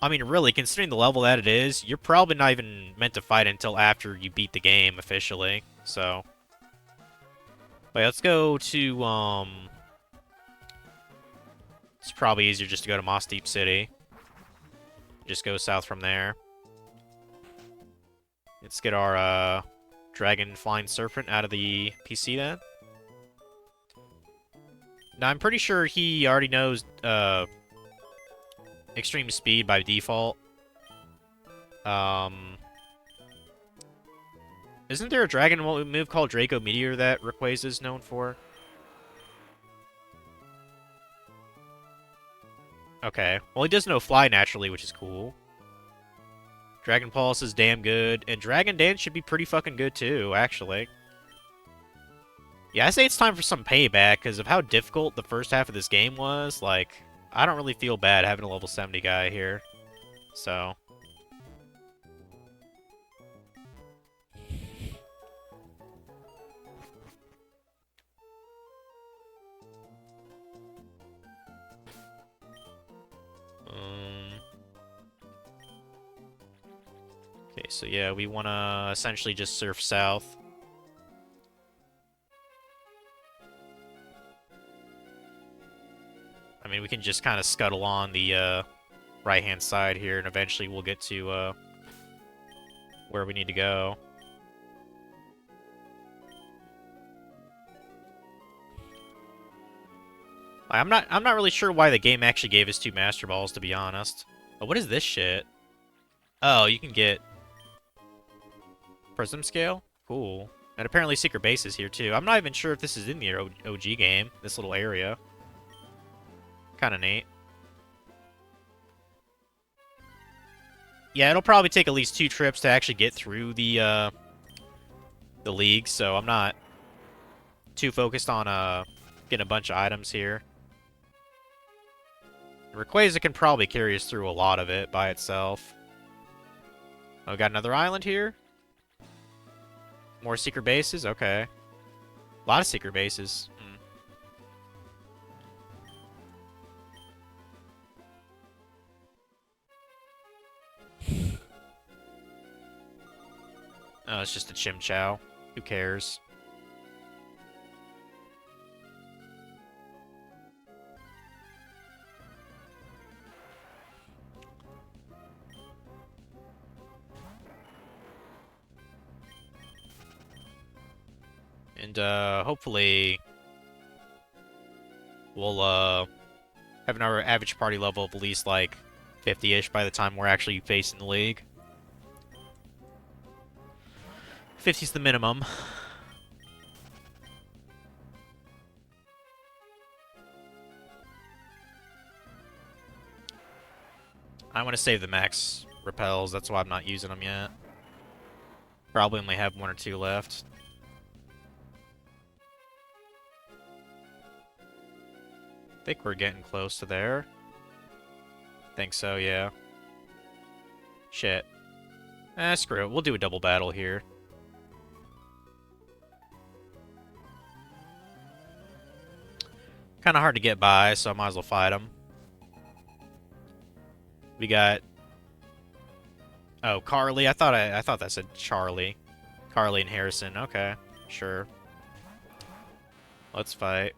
I mean, really, considering the level that it is, you're probably not even meant to fight until after you beat the game officially, so... Wait, let's go to, It's probably easier just to go to Moss Deep City. Just go south from there. Let's get our Dragon Flying Serpent out of the PC then. Now, I'm pretty sure he already knows Extreme Speed by default. Isn't there a dragon move called Draco Meteor that Rayquaza is known for? Okay. Well, he does know Fly naturally, which is cool. Dragon Pulse is damn good, and Dragon Dance should be pretty fucking good too, actually. Yeah, I say it's time for some payback, because of how difficult the first half of this game was. Like, I don't really feel bad having a level 70 guy here. So... Okay, so yeah, we want to essentially just surf south. I mean, we can just kind of scuttle on the right-hand side here, and eventually we'll get to where we need to go. I'm not really sure why the game actually gave us 2 Master Balls, to be honest. But what is this shit? Oh, you can get Prism Scale? Cool. And apparently Secret Base is here too. I'm not even sure if this is in the OG game, this little area. Kind of neat. Yeah, it'll probably take at least 2 trips to actually get through the league, so I'm not too focused on getting a bunch of items here. Rayquaza can probably carry us through a lot of it by itself. Oh, we got another island here? More secret bases? Okay. A lot of secret bases. Oh, it's just a Chimchar. Who cares? And hopefully we'll have our average party level of at least like 50-ish by the time we're actually facing the league. 50's the minimum. I want to save the max repels, that's why I'm not using them yet. Probably only have 1 or 2 left. I think we're getting close to there. Think so, yeah. Shit. Screw it. We'll do a double battle here. Kind of hard to get by, so I might as well fight him. We got... Oh, Carly. I thought that said Charlie. Carly and Harrison. Okay, sure. Let's fight.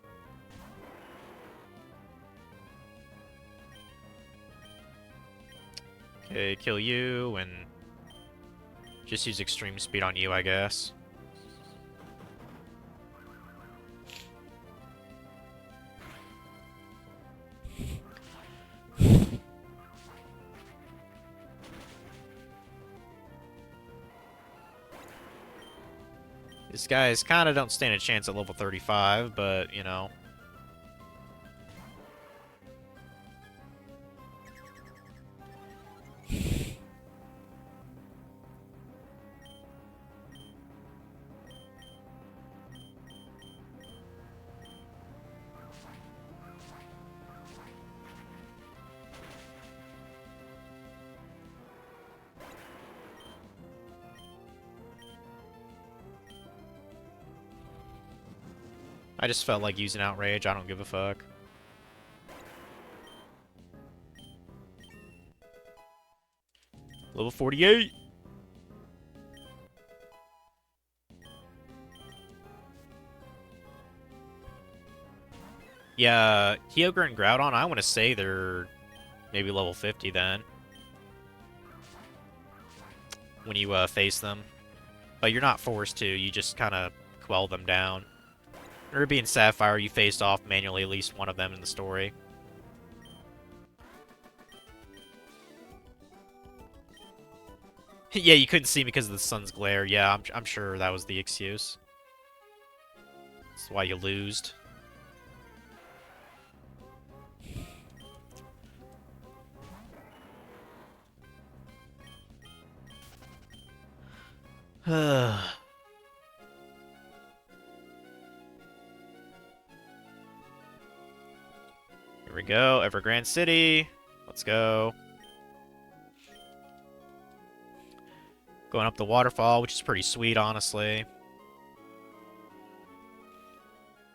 Okay, kill you, and just use extreme speed on you, I guess. These guys kind of don't stand a chance at level 35, but, you know. I just felt like using Outrage. I don't give a fuck. Level 48! Yeah, Kyogre and Groudon, I want to say they're maybe level 50 then. When you face them. But you're not forced to. You just kind of quell them down. Ruby and Sapphire, you faced off manually at least one of them in the story. Yeah, you couldn't see me because of the sun's glare. Yeah, I'm sure that was the excuse. That's why you losed. Here we go, Evergrande City. Let's go. Going up the waterfall, which is pretty sweet, honestly.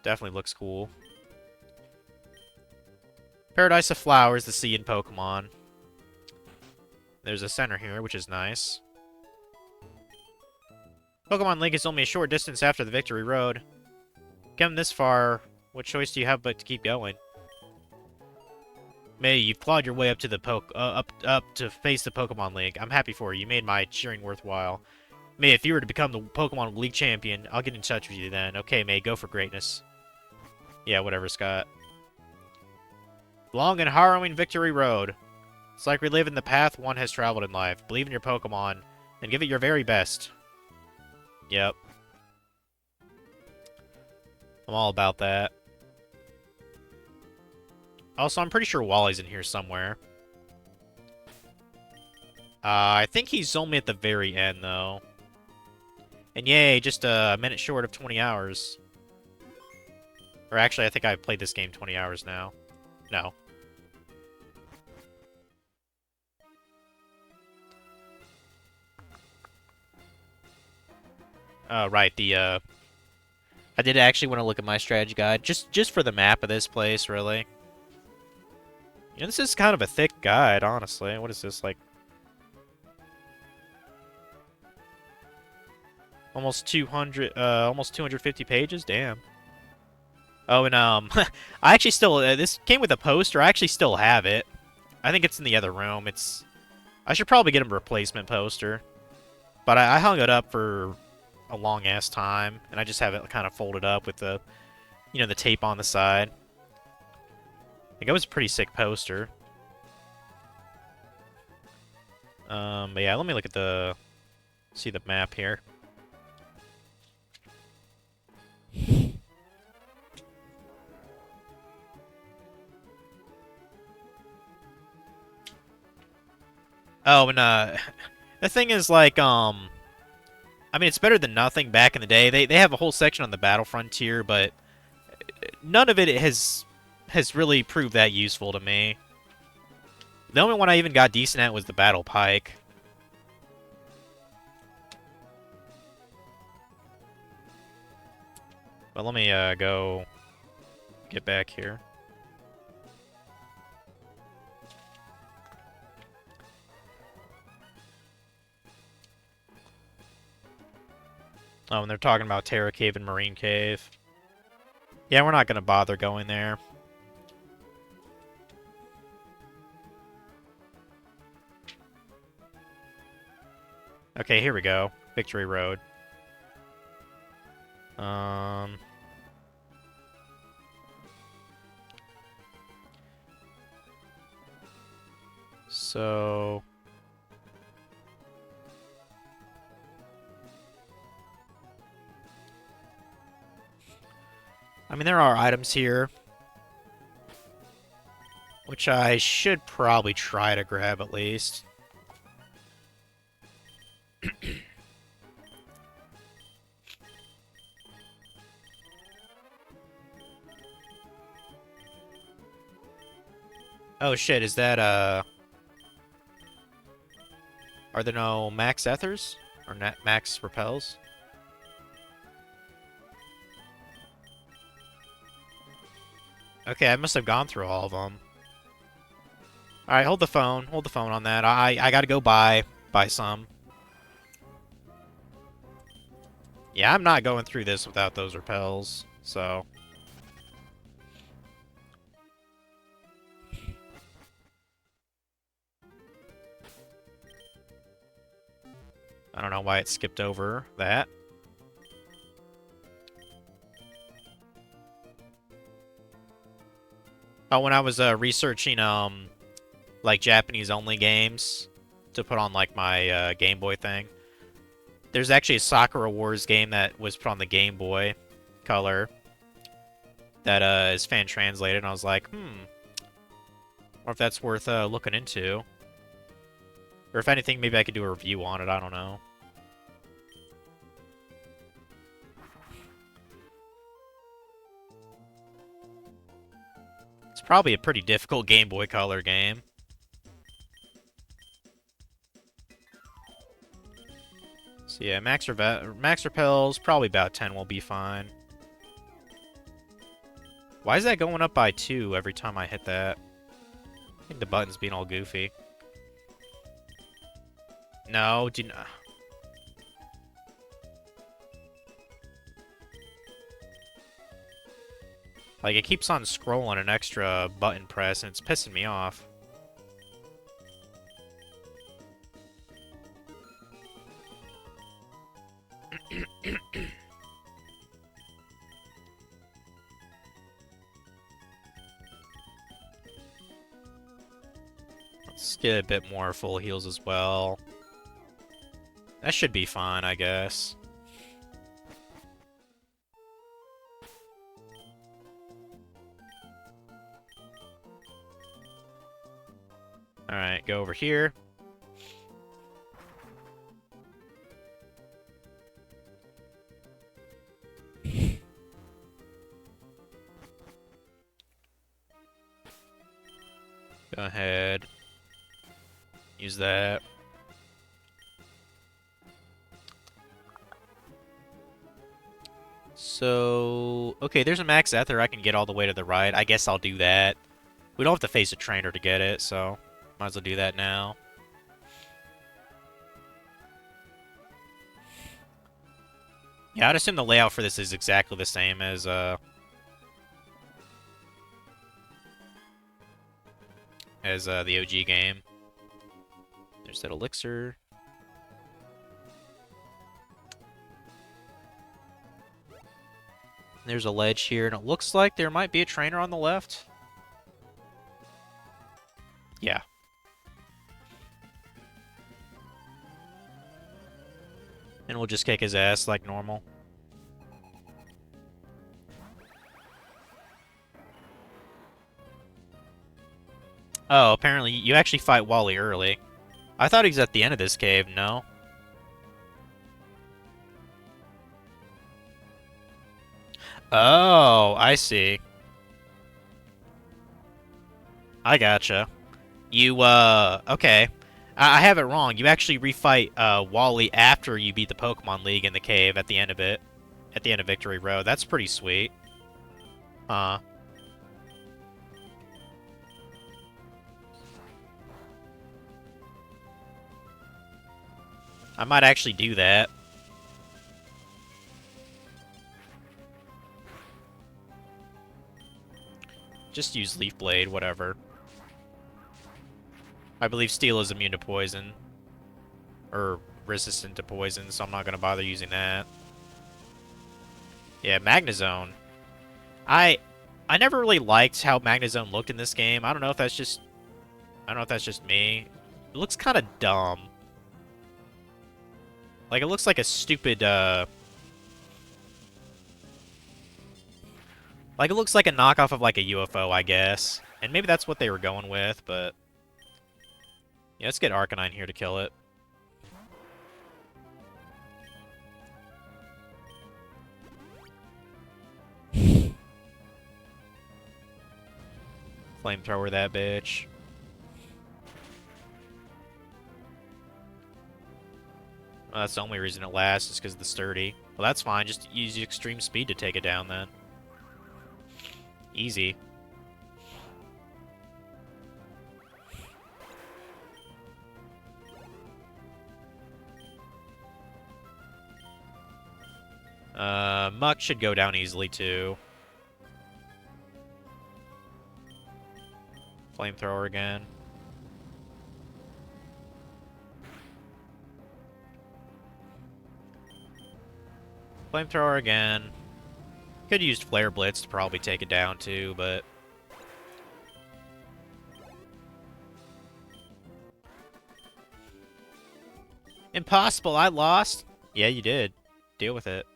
Definitely looks cool. Paradise of Flowers, the sea in Pokemon. There's a center here, which is nice. Pokemon Link is only a short distance after the Victory Road. Come this far, what choice do you have but to keep going? May, you've clawed your way up to the up to face the Pokemon League. I'm happy for you. You made my cheering worthwhile. May, if you were to become the Pokemon League champion, I'll get in touch with you then. Okay, May, go for greatness. Yeah, whatever, Scott. Long and harrowing Victory Road. It's like reliving the path one has traveled in life. Believe in your Pokemon, and give it your very best. Yep. I'm all about that. Also, I'm pretty sure Wally's in here somewhere. I think he's only at the very end, though. And yay, just a minute short of 20 hours. Or actually, I think I've played this game 20 hours now. No. Right, I did actually want to look at my strategy guide, just for the map of this place, really. You know, this is kind of a thick guide, honestly. What is this, like? Almost 250 pages? Damn. Oh, and, I actually still, this came with a poster. I actually still have it. I think it's in the other room. I should probably get a replacement poster. But I hung it up for a long-ass time, and I just have it kind of folded up with the, you know, the tape on the side. I think it was a pretty sick poster. But yeah, let me look at see the map here. Oh, and, the thing is, like, I mean, it's better than nothing back in the day. They have a whole section on the Battle Frontier, but none of it has really proved that useful to me. The only one I even got decent at was the Battle Pike. But let me go get back here. Oh, and they're talking about Terra Cave and Marine Cave. Yeah, we're not going to bother going there. Okay, here we go. Victory Road. So... I mean, there are items here, which I should probably try to grab at least. Oh shit, is that, are there no Max Ethers? Or Max Repels? Okay, I must have gone through all of them. Alright, hold the phone. Hold the phone on that. I gotta go buy some. Yeah, I'm not going through this without those repels, so... I don't know why it skipped over that. Oh, when I was researching like Japanese only games to put on like my Game Boy thing, there's actually a Sakura Wars game that was put on the Game Boy Color that is fan translated, and I was like, or if that's worth looking into. Or if anything, maybe I could do a review on it, I don't know. It's probably a pretty difficult Game Boy Color game. So yeah, max repels, probably about 10 will be fine. Why is that going up by 2 every time I hit that? I think the button's being all goofy. No, do not. Like, it keeps on scrolling an extra button press, and it's pissing me off. Let's get a bit more full heals as well. That should be fine, I guess. Alright, go over here. Go ahead. Use that. So, okay, there's a max ether I can get all the way to the right. I guess I'll do that. We don't have to face a trainer to get it, so might as well do that now. Yeah, I'd assume the layout for this is exactly the same as the OG game. There's that elixir. There's a ledge here, and it looks like there might be a trainer on the left. Yeah. And we'll just kick his ass like normal. Oh, apparently you actually fight Wally early. I thought he was at the end of this cave, no? Oh, I see. I gotcha. You, okay. I have it wrong. You actually refight, Wally after you beat the Pokemon League in the cave at the end of it. At the end of Victory Road. That's pretty sweet. I might actually do that. Just use Leaf Blade, whatever. I believe Steel is immune to poison. Or resistant to poison, so I'm not gonna bother using that. Yeah, Magnezone. I never really liked how Magnezone looked in this game. I don't know if that's just me. It looks kind of dumb. Like, it looks like a stupid, like, it looks like a knockoff of, like, a UFO, I guess. And maybe that's what they were going with, but... Yeah, let's get Arcanine here to kill it. Flamethrower that bitch. Well, that's the only reason it lasts, is because of the sturdy. Well, that's fine. Just use your extreme speed to take it down, then. Easy. Muck should go down easily, too. Flamethrower again. Flamethrower again. Could have used Flare Blitz to probably take it down too, but... Impossible, I lost. Yeah, you did. Deal with it.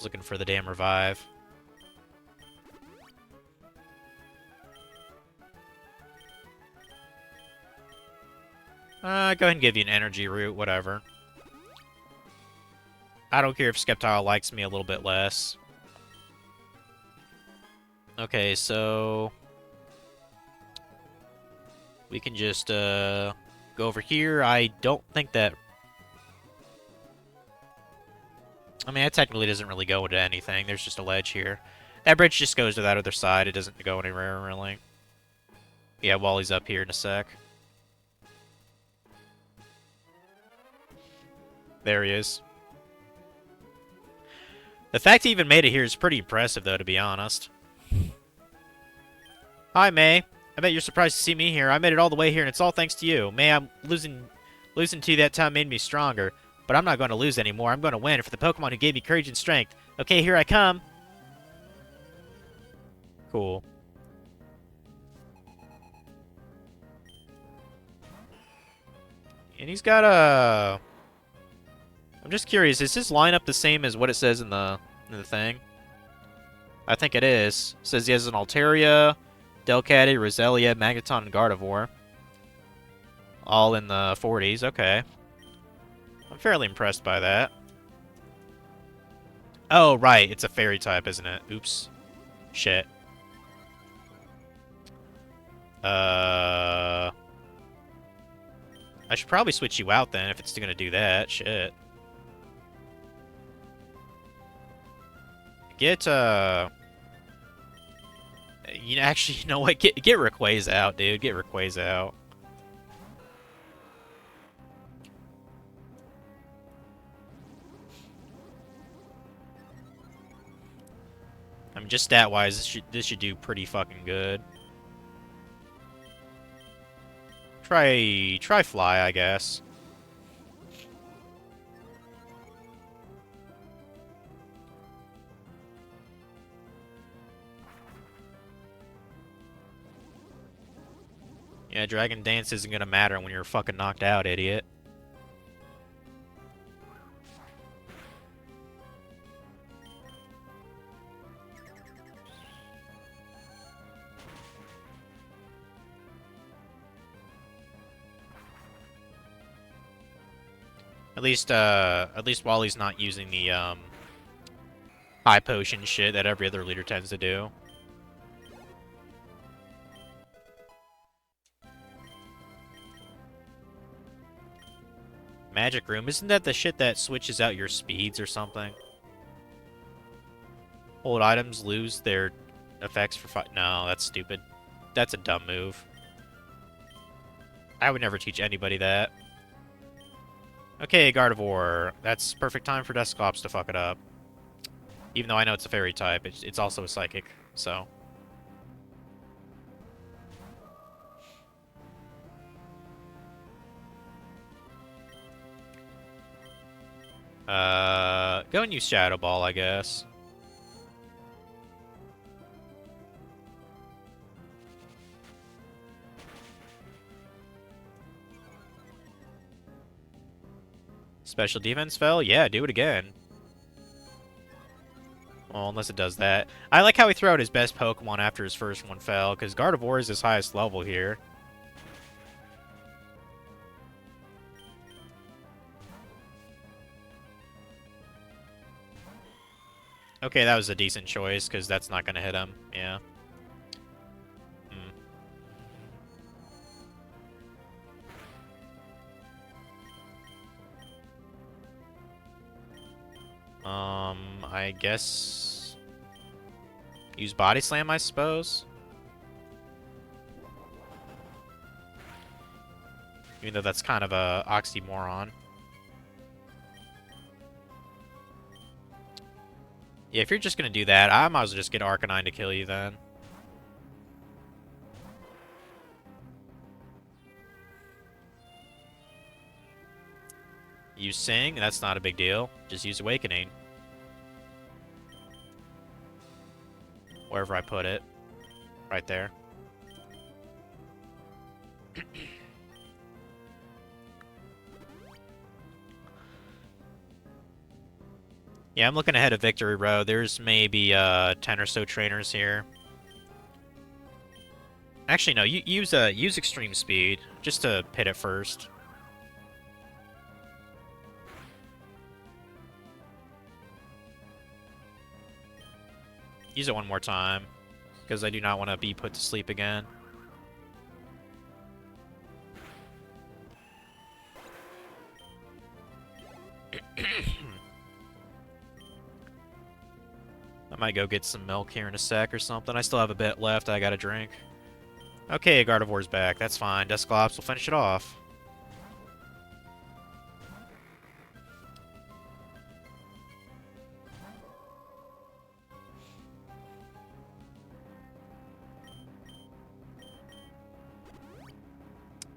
Looking for the damn revive. Go ahead and give you an energy root, whatever. I don't care if Skeptile likes me a little bit less. Okay, so... we can just, go over here. I don't think that... I mean, it technically doesn't really go into anything. There's just a ledge here. That bridge just goes to that other side. It doesn't go anywhere, really. Yeah, Wally's up here in a sec. There he is. The fact he even made it here is pretty impressive, though, to be honest. Hi, May. I bet you're surprised to see me here. I made it all the way here, and it's all thanks to you. May, I'm losing to you that time made me stronger. But I'm not going to lose anymore. I'm going to win for the Pokemon who gave me courage and strength. Okay, here I come. Cool. And he's got a... I'm just curious, is his lineup the same as what it says in the thing? I think it is. It says he has an Altaria, Delcatty, Roselia, Magneton, and Gardevoir. All in the 40s, okay. I'm fairly impressed by that. Oh, right. It's a fairy type, isn't it? Oops. Shit. I should probably switch you out then if it's gonna do that. Shit. Get, you know, actually, you know what? Get Rayquaza out, dude. Get Rayquaza out. I mean, just stat-wise, this should do pretty fucking good. Try Fly, I guess. Yeah, Dragon Dance isn't gonna matter when you're fucking knocked out, idiot. At least Wally's not using the, high potion shit that every other leader tends to do. Magic Room, isn't that the shit that switches out your speeds or something? Old items lose their effects for fight. No, that's stupid. That's a dumb move. I would never teach anybody that. Okay, Gardevoir. That's perfect time for Dusclops to fuck it up. Even though I know it's a fairy type, it's also a psychic, so... Go and use Shadow Ball, I guess. Special defense fell? Yeah, do it again. Well, unless it does that. I like how he threw out his best Pokemon after his first one fell, because Gardevoir is his highest level here. Okay, that was a decent choice, because that's not going to hit him. Yeah. I guess... use Body Slam, I suppose? Even though that's kind of a oxymoron. Yeah, if you're just gonna do that, I might as well just get Arcanine to kill you then. Use Sing, that's not a big deal. Just use Awakening. Wherever I put it. Right there. Yeah, I'm looking ahead of Victory Road. There's maybe 10 or so trainers here. Actually, no. Use Extreme Speed just to pit it first. Use it one more time, because I do not want to be put to sleep again. I might go get some milk here in a sec or something. I still have a bit left I gotta drink. Okay, Gardevoir's back. That's fine. Dusclops will finish it off.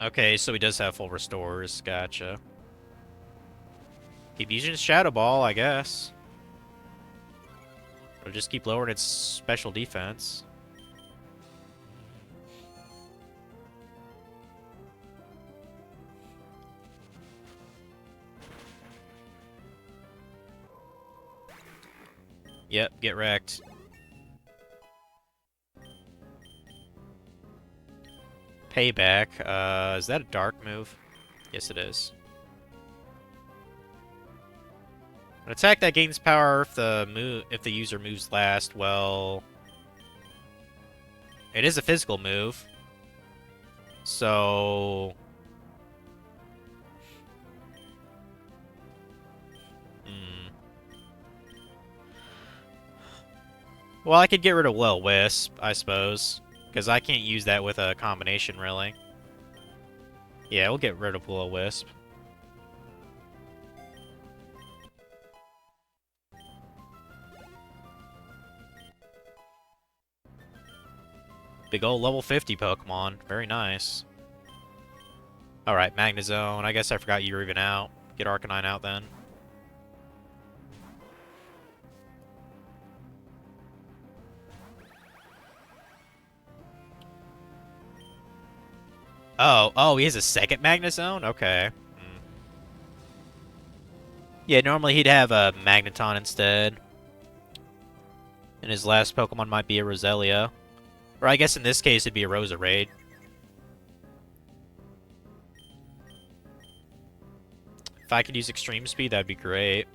Okay, so he does have full restores. Gotcha. Keep using his Shadow Ball, I guess. Or just keep lowering its special defense. Yep, get wrecked. Payback. Is that a dark move? Yes, it is. An attack that gains power if the user moves last. Well, it is a physical move, so well, I could get rid of Will-O-Wisp, I suppose, because I can't use that with a combination, really. Yeah, we'll get rid of Will-O-Wisp. Big old level 50 Pokemon. Very nice. Alright, Magnezone. I guess I forgot you were even out. Get Arcanine out then. Oh, he has a second Magnezone? Okay. Yeah, normally he'd have a Magneton instead. And his last Pokemon might be a Roselia. Or I guess in this case it'd be a Roserade. If I could use Extreme Speed, that'd be great.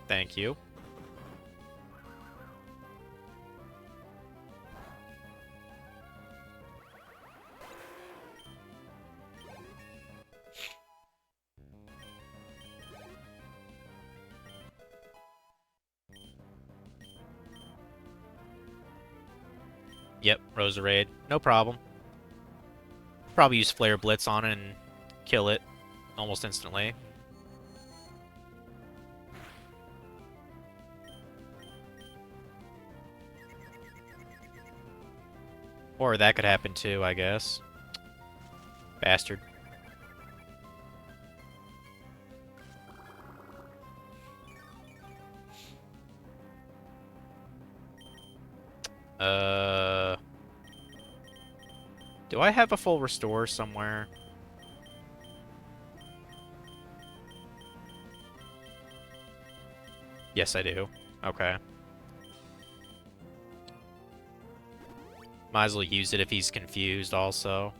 Thank you. Yep, Roserade. No problem. Probably use Flare Blitz on it and kill it almost instantly. Or that could happen too, I guess. Bastard. Do I have a full restore somewhere? Yes, I do. Okay. Might as well use it if he's confused also.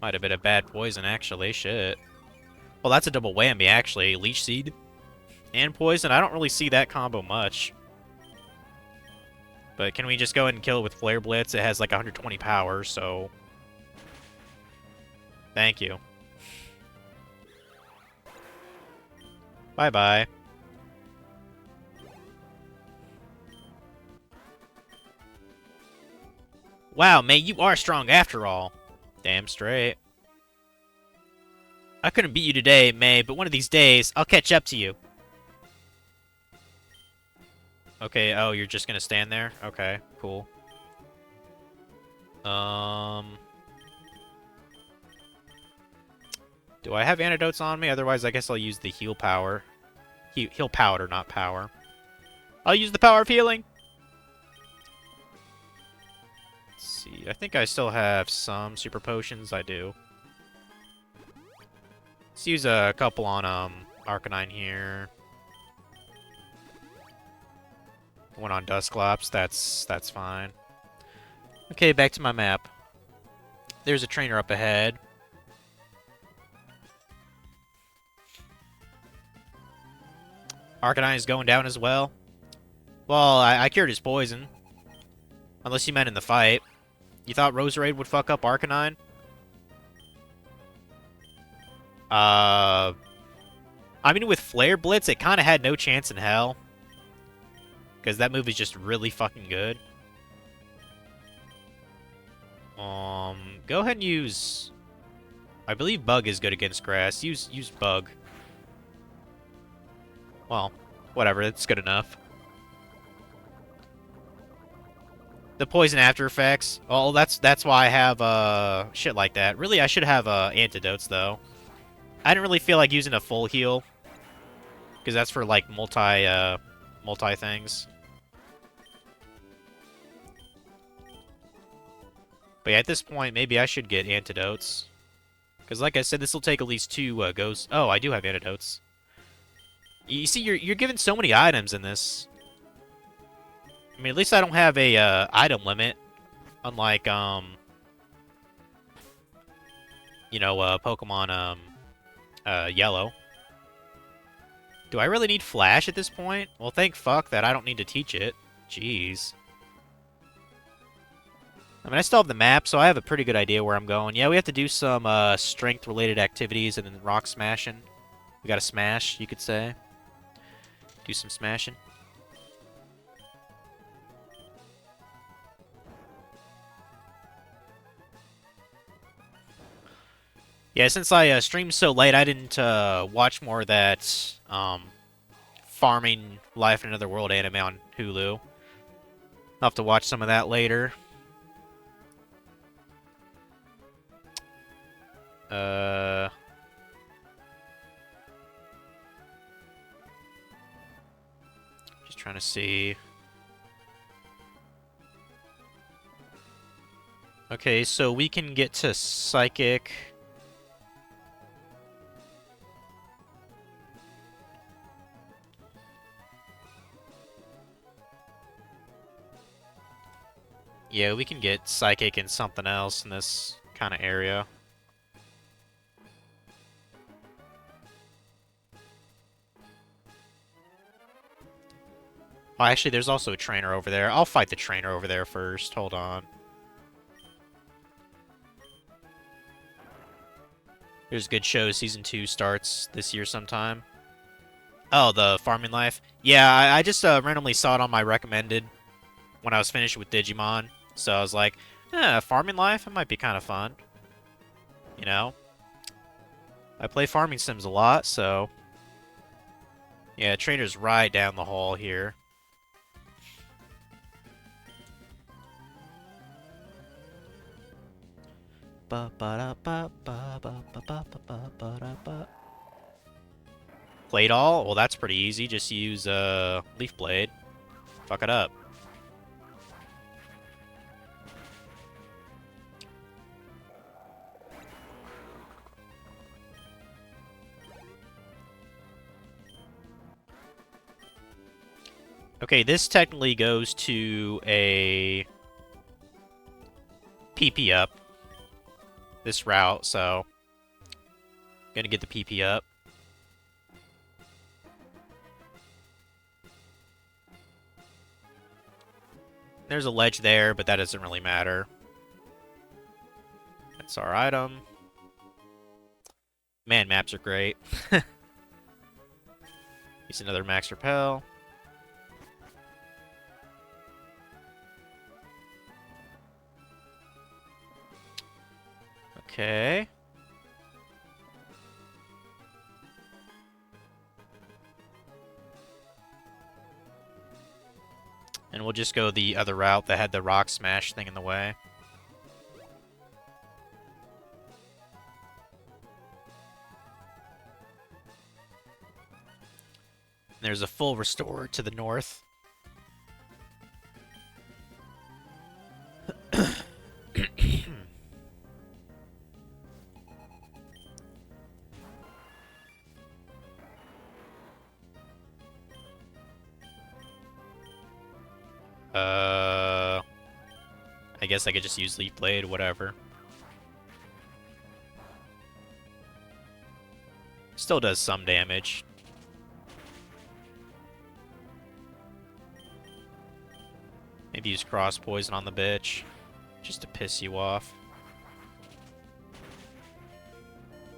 Might have been a bad poison, actually. Shit. Well, that's a double whammy, actually. Leech Seed and poison. I don't really see that combo much. But can we just go ahead and kill it with Flare Blitz? It has like 120 power, so... Thank you. Bye-bye. Wow, mate, you are strong after all. Damn straight. I couldn't beat you today, May, but one of these days, I'll catch up to you. Okay, oh, you're just gonna stand there? Okay, cool. Um, do I have antidotes on me? Otherwise, I guess I'll use the heal power. Heal powder, not power. I'll use the power of healing. Let's see. I think I still have some super potions. I do. Let's use a couple on Arcanine here. One on Dusclops. That's fine. Okay, back to my map. There's a trainer up ahead. Arcanine is going down as well. Well, I cured his poison. Unless you meant in the fight. You thought Roserade would fuck up Arcanine? I mean, with Flare Blitz, it kind of had no chance in hell. Because that move is just really fucking good. Go ahead and use... I believe Bug is good against Grass. Use Bug. Well, whatever, it's good enough. The poison after effects. Well, that's why I have shit like that. Really, I should have antidotes though. I didn't really feel like using a full heal because that's for like multi things. But yeah, at this point, maybe I should get antidotes. Because like I said, this will take at least 2 goes. Oh, I do have antidotes. You see, you're given so many items in this. I mean, at least I don't have a item limit, unlike you know, Pokemon Yellow. Do I really need Flash at this point? Well, thank fuck that I don't need to teach it. Jeez. I mean, I still have the map, so I have a pretty good idea where I'm going. Yeah, we have to do some strength-related activities and then rock smashing. We gotta smash, you could say. Do some smashing. Yeah, since I streamed so late, I didn't watch more of that farming Life in Another World anime on Hulu. I'll have to watch some of that later. Just trying to see. Okay, so we can get to Psychic. Yeah, we can get Psychic and something else in this kind of area. Oh, actually, there's also a trainer over there. I'll fight the trainer over there first. Hold on. There's a good show. Season 2 starts this year sometime. Oh, the Farming Life? Yeah, I just randomly saw it on my recommended when I was finished with Digimon. So I was like, Farming Life? It might be kind of fun. You know? I play Farming Sims a lot, so... Yeah, trainer's right down the hall here. Blade all? Well, that's pretty easy. Just use Leaf Blade. Fuck it up. Okay, this technically goes to a PP up. This route, so gonna get the PP up. There's a ledge there, but that doesn't really matter. That's our item. Man, maps are great. Use another Max Repel. Okay. And we'll just go the other route that had the rock smash thing in the way. And there's a full restore to the north. I guess I could just use Leaf Blade, whatever. Still does some damage. Maybe use Cross Poison on the bitch, just to piss you off.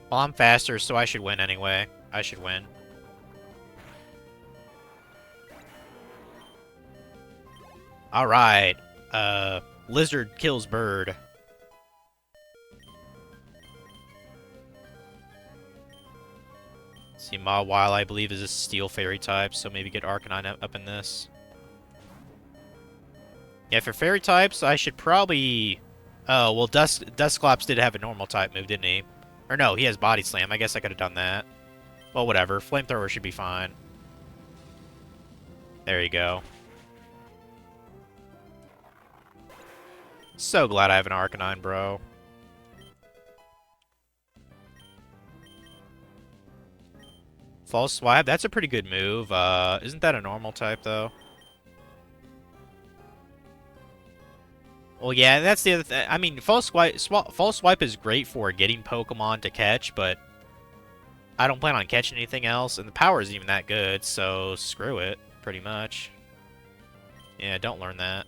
Well, I'm faster, so I should win anyway. I should win. Alright. Lizard kills bird. See, Mawile, I believe, is a Steel Fairy type, so maybe get Arcanine up in this. Yeah, for Fairy types, I should probably... Oh, well, Dusclops did have a normal type move, didn't he? Or no, he has Body Slam. I guess I could have done that. Well, whatever. Flamethrower should be fine. There you go. So glad I have an Arcanine, bro. False Swipe, that's a pretty good move. Isn't that a normal type, though? Well, yeah, that's the other thing. I mean, False Swipe is great for getting Pokemon to catch, but I don't plan on catching anything else, and the power isn't even that good, so screw it, pretty much. Yeah, don't learn that.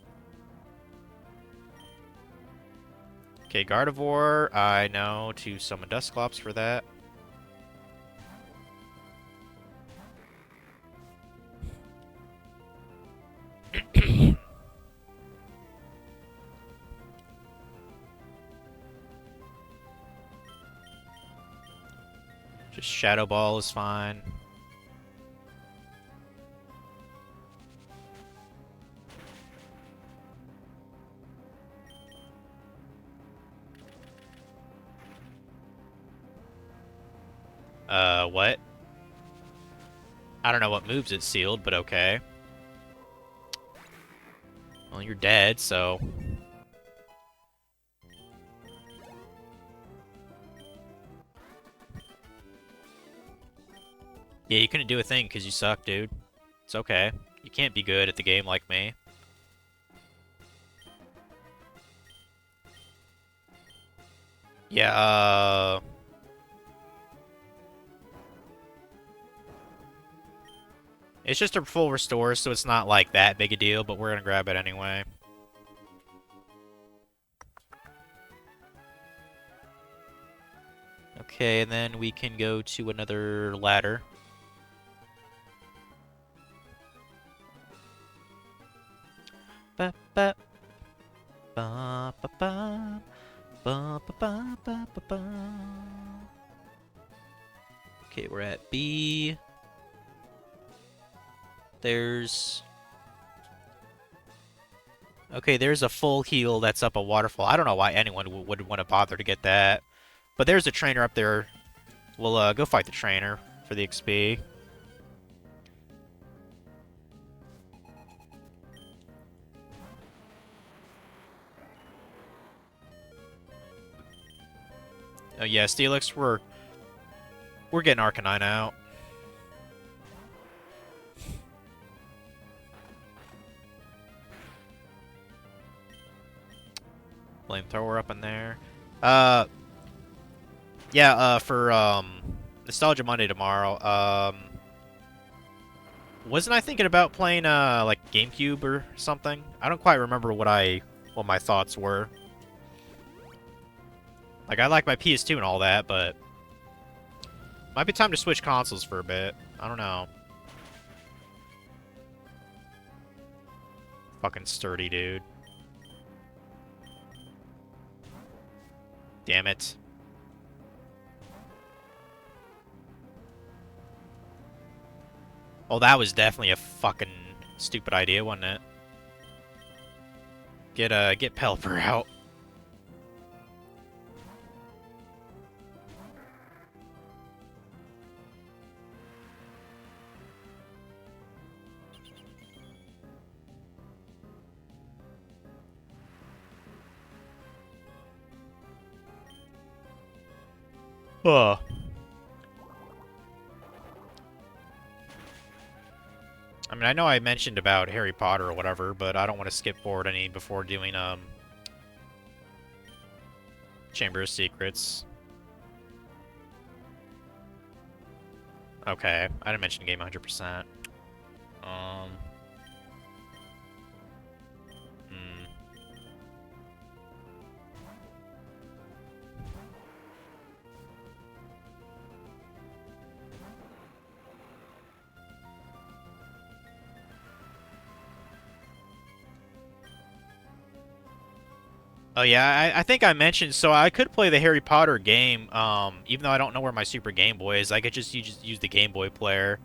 Okay, Gardevoir, I know to summon Dusclops for that. Just Shadow Ball is fine. What? I don't know what moves it sealed, but okay. Well, you're dead, so... Yeah, you couldn't do a thing because you suck, dude. It's okay. You can't be good at the game like me. Yeah, it's just a full restore, so it's not like that big a deal, but we're gonna grab it anyway. Okay, and then we can go to another ladder. Ba ba ba ba ba ba ba ba ba ba. Okay, we're at B. There's... Okay, there's a full heal that's up a waterfall. I don't know why anyone would want to bother to get that. But there's a trainer up there. We'll go fight the trainer for the XP. Oh yeah, Steelix, we're getting Arcanine out. Flamethrower up in there. Yeah, for Nostalgia Monday tomorrow, wasn't I thinking about playing like GameCube or something? I don't quite remember what my thoughts were. Like, I like my PS2 and all that, but might be time to switch consoles for a bit. I don't know. Fucking sturdy, dude. Damn it. Oh, that was definitely a fucking stupid idea, wasn't it? Get Pelipper out. Huh. I mean, I know I mentioned about Harry Potter or whatever, but I don't want to skip forward any before doing, Chamber of Secrets. Okay, I didn't mention game 100%. Um... Hmm. Oh yeah, I think I mentioned, so I could play the Harry Potter game, even though I don't know where my Super Game Boy is. I could just use the Game Boy player.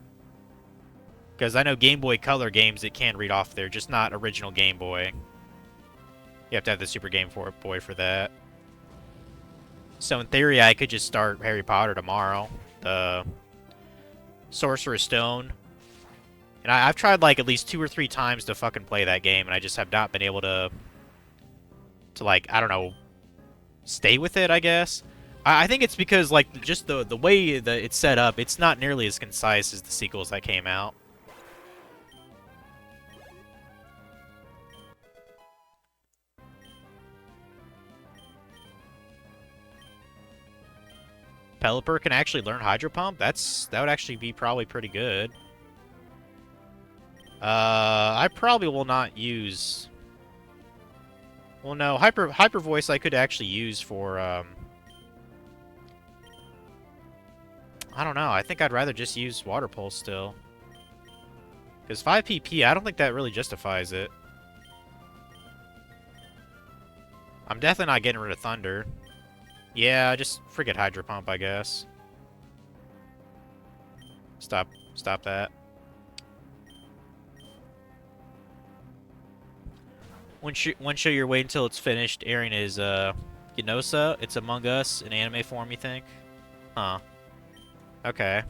Because I know Game Boy Color games it can read off there, just not original Game Boy. You have to have the Super Game Boy for that. So in theory, I could just start Harry Potter tomorrow. The Sorcerer's Stone. And I've tried like at least 2 or 3 times to fucking play that game, and I just have not been able to like, I don't know, stay with it, I guess. I think it's because like just the way that it's set up, it's not nearly as concise as the sequels that came out. Pelipper can actually learn Hydro Pump? That would actually be probably pretty good. I probably will not use... Well, no, Hyper Voice I could actually use for, I don't know, I think I'd rather just use Water Pulse still. Because 5 PP, I don't think that really justifies it. I'm definitely not getting rid of Thunder. Yeah, just forget Hydro Pump, I guess. Stop that. One show you're waiting until it's finished airing is Genosa. It's Among Us in anime form, you think? Huh. Okay.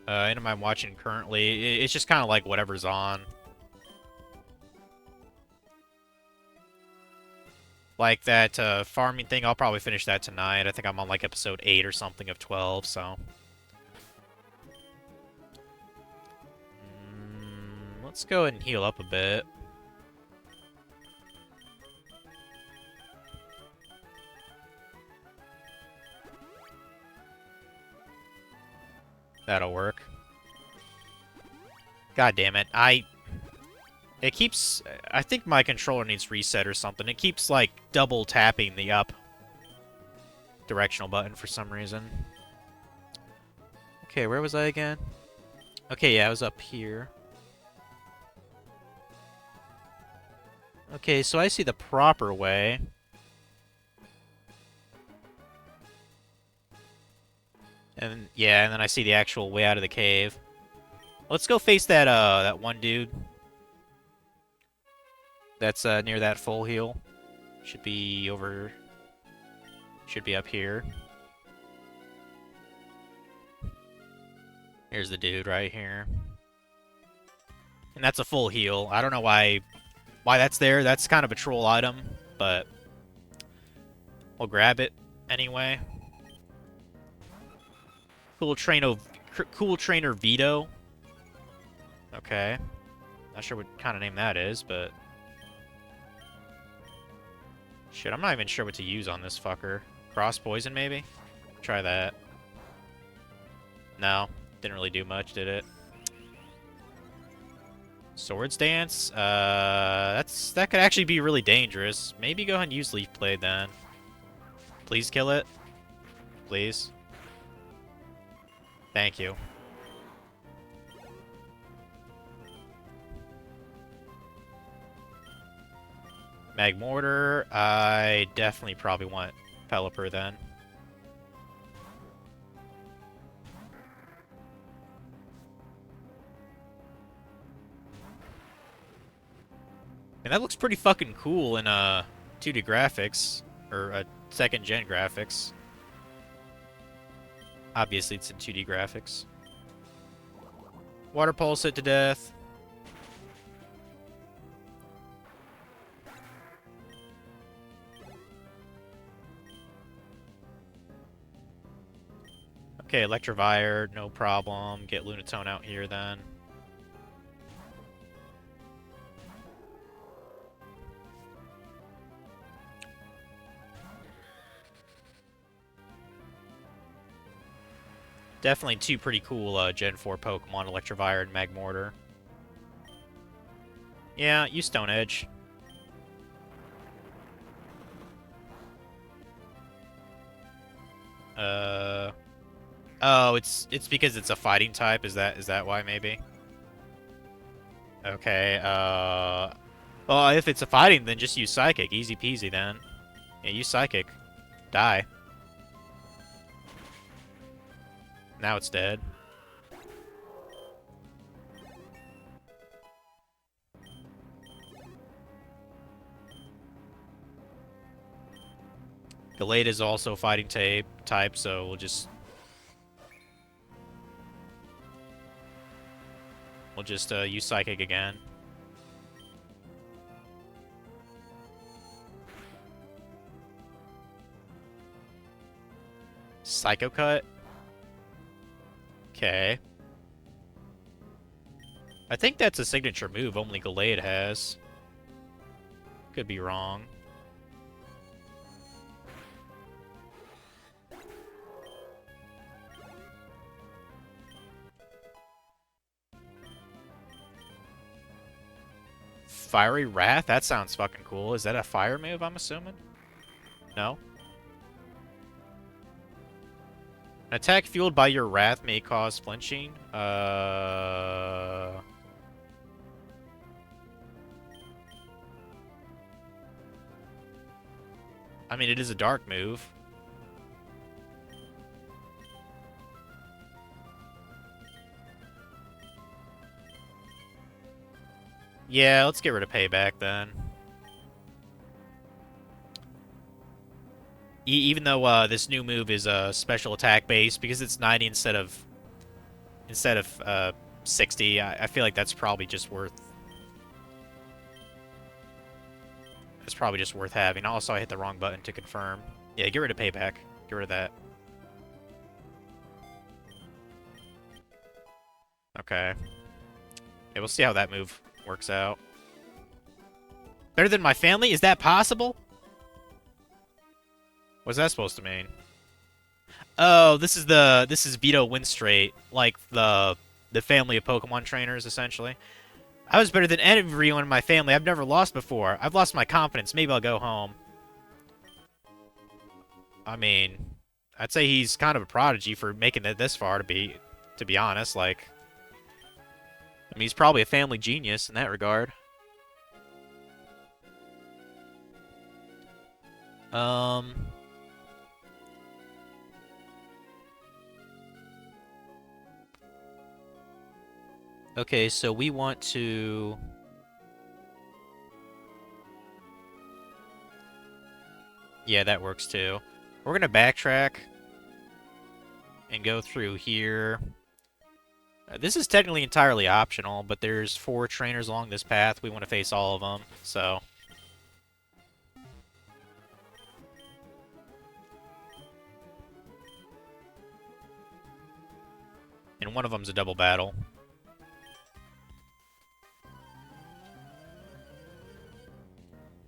Anime I'm watching currently. It's just kind of like whatever's on. Like that farming thing, I'll probably finish that tonight. I think I'm on like episode 8 or something of 12, so. Let's go ahead and heal up a bit. That'll work. God damn it. It keeps... I think my controller needs reset or something. It keeps, like, double tapping the up directional button for some reason. Okay, where was I again? Okay, yeah, I was up here. Okay, so I see the proper way. And, yeah, and then I see the actual way out of the cave. Let's go face that one dude. That's near that full heal. Should be over... Should be up here. Here's the dude right here. And that's a full heal. I don't know why that's there. That's kind of a troll item, but we'll grab it anyway. Cool Trainer Vito. Okay. Not sure what kind of name that is, but... Shit, I'm not even sure what to use on this fucker. Cross Poison, maybe? Try that. No. Didn't really do much, did it? Swords Dance? That could actually be really dangerous. Maybe go ahead and use Leaf Blade, then. Please kill it. Please. Thank you. Magmortar, I definitely probably want Pelipper then. And that looks pretty fucking cool in 2D graphics, or 2nd gen graphics. Obviously, it's in 2D graphics. Water pulse it to death. Okay, Electivire, no problem. Get Lunatone out here then. Definitely two pretty cool Gen 4 Pokemon, Electivire and Magmortar. Yeah, use Stone Edge. Oh, it's because it's a fighting type. Is that why maybe? Okay. Well, if it's a fighting, then just use Psychic. Easy peasy then. Yeah, use Psychic. Die. Now it's dead. Gallade is also fighting type, so we'll just use Psychic again. Psycho Cut? Okay. I think that's a signature move only Gallade has. Could be wrong. Fiery Wrath? That sounds fucking cool. Is that a fire move, I'm assuming? No? An attack fueled by your wrath may cause flinching. I mean, it is a dark move. Yeah, let's get rid of Payback then. Even though this new move is special attack based, because it's 90 instead of 60, I feel like that's probably just worth. It's probably just worth having. Also, I hit the wrong button to confirm. Yeah, get rid of Payback. Get rid of that. Okay. Yeah, we'll see how that move works out. Better than my family? Is that possible? What's that supposed to mean? Oh, this is Vito Winstraight, like the family of Pokemon trainers, essentially. I was better than everyone in my family. I've never lost before. I've lost my confidence. Maybe I'll go home. I mean, I'd say he's kind of a prodigy for making it this far, to be honest. Like, I mean, he's probably a family genius in that regard. Okay, so we want to... Yeah, that works too. We're gonna backtrack and go through here. This is technically entirely optional, but there's 4 trainers along this path. We want to face all of them, so... And one of them's a double battle.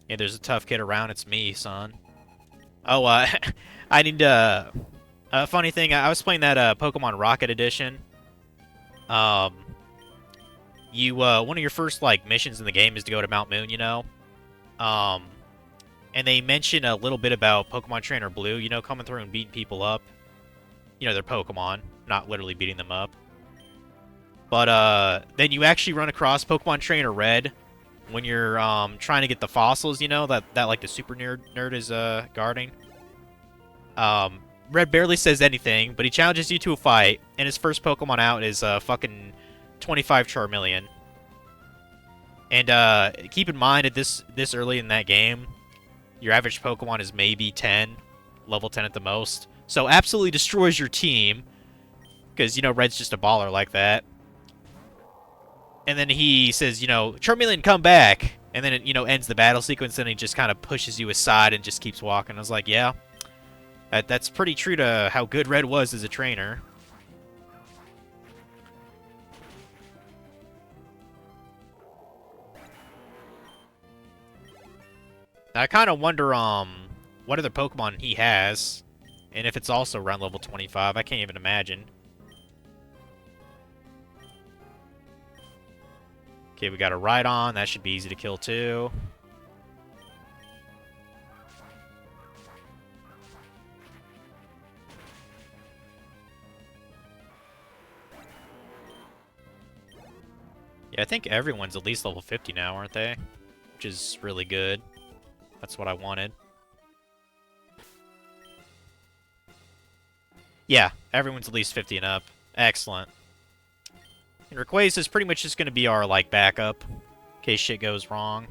Yeah, there's a tough kid around. It's me, son. Oh, I need to... funny thing, I was playing that Pokemon Rocket Edition. One of your first, like, missions in the game is to go to Mount Moon, you know? And they mention a little bit about Pokemon Trainer Blue, you know, coming through and beating people up. You know, they're Pokemon, not literally beating them up. But, then you actually run across Pokemon Trainer Red when you're, trying to get the fossils, you know, that like, the super nerd is, guarding. Red barely says anything, but he challenges you to a fight, and his first Pokemon out is, fucking 25 Charmeleon. And, keep in mind, at this early in that game, your average Pokemon is maybe 10, level 10 at the most. So absolutely destroys your team, because, Red's just a baller like that. And then he says, Charmeleon, come back! And then it, ends the battle sequence, and he just kind of pushes you aside and just keeps walking. I was like, yeah, that's pretty true to how good Red was as a trainer. Now, I kind of wonder, what other Pokemon he has, and if it's also around level 25. I can't even imagine. Okay, we got a Rhydon. That should be easy to kill, too. Yeah, I think everyone's at least level 50 now, aren't they? Which is really good. That's what I wanted. Yeah, everyone's at least 50 and up. Excellent. And Rayquaza is pretty much just going to be our, backup in case shit goes wrong.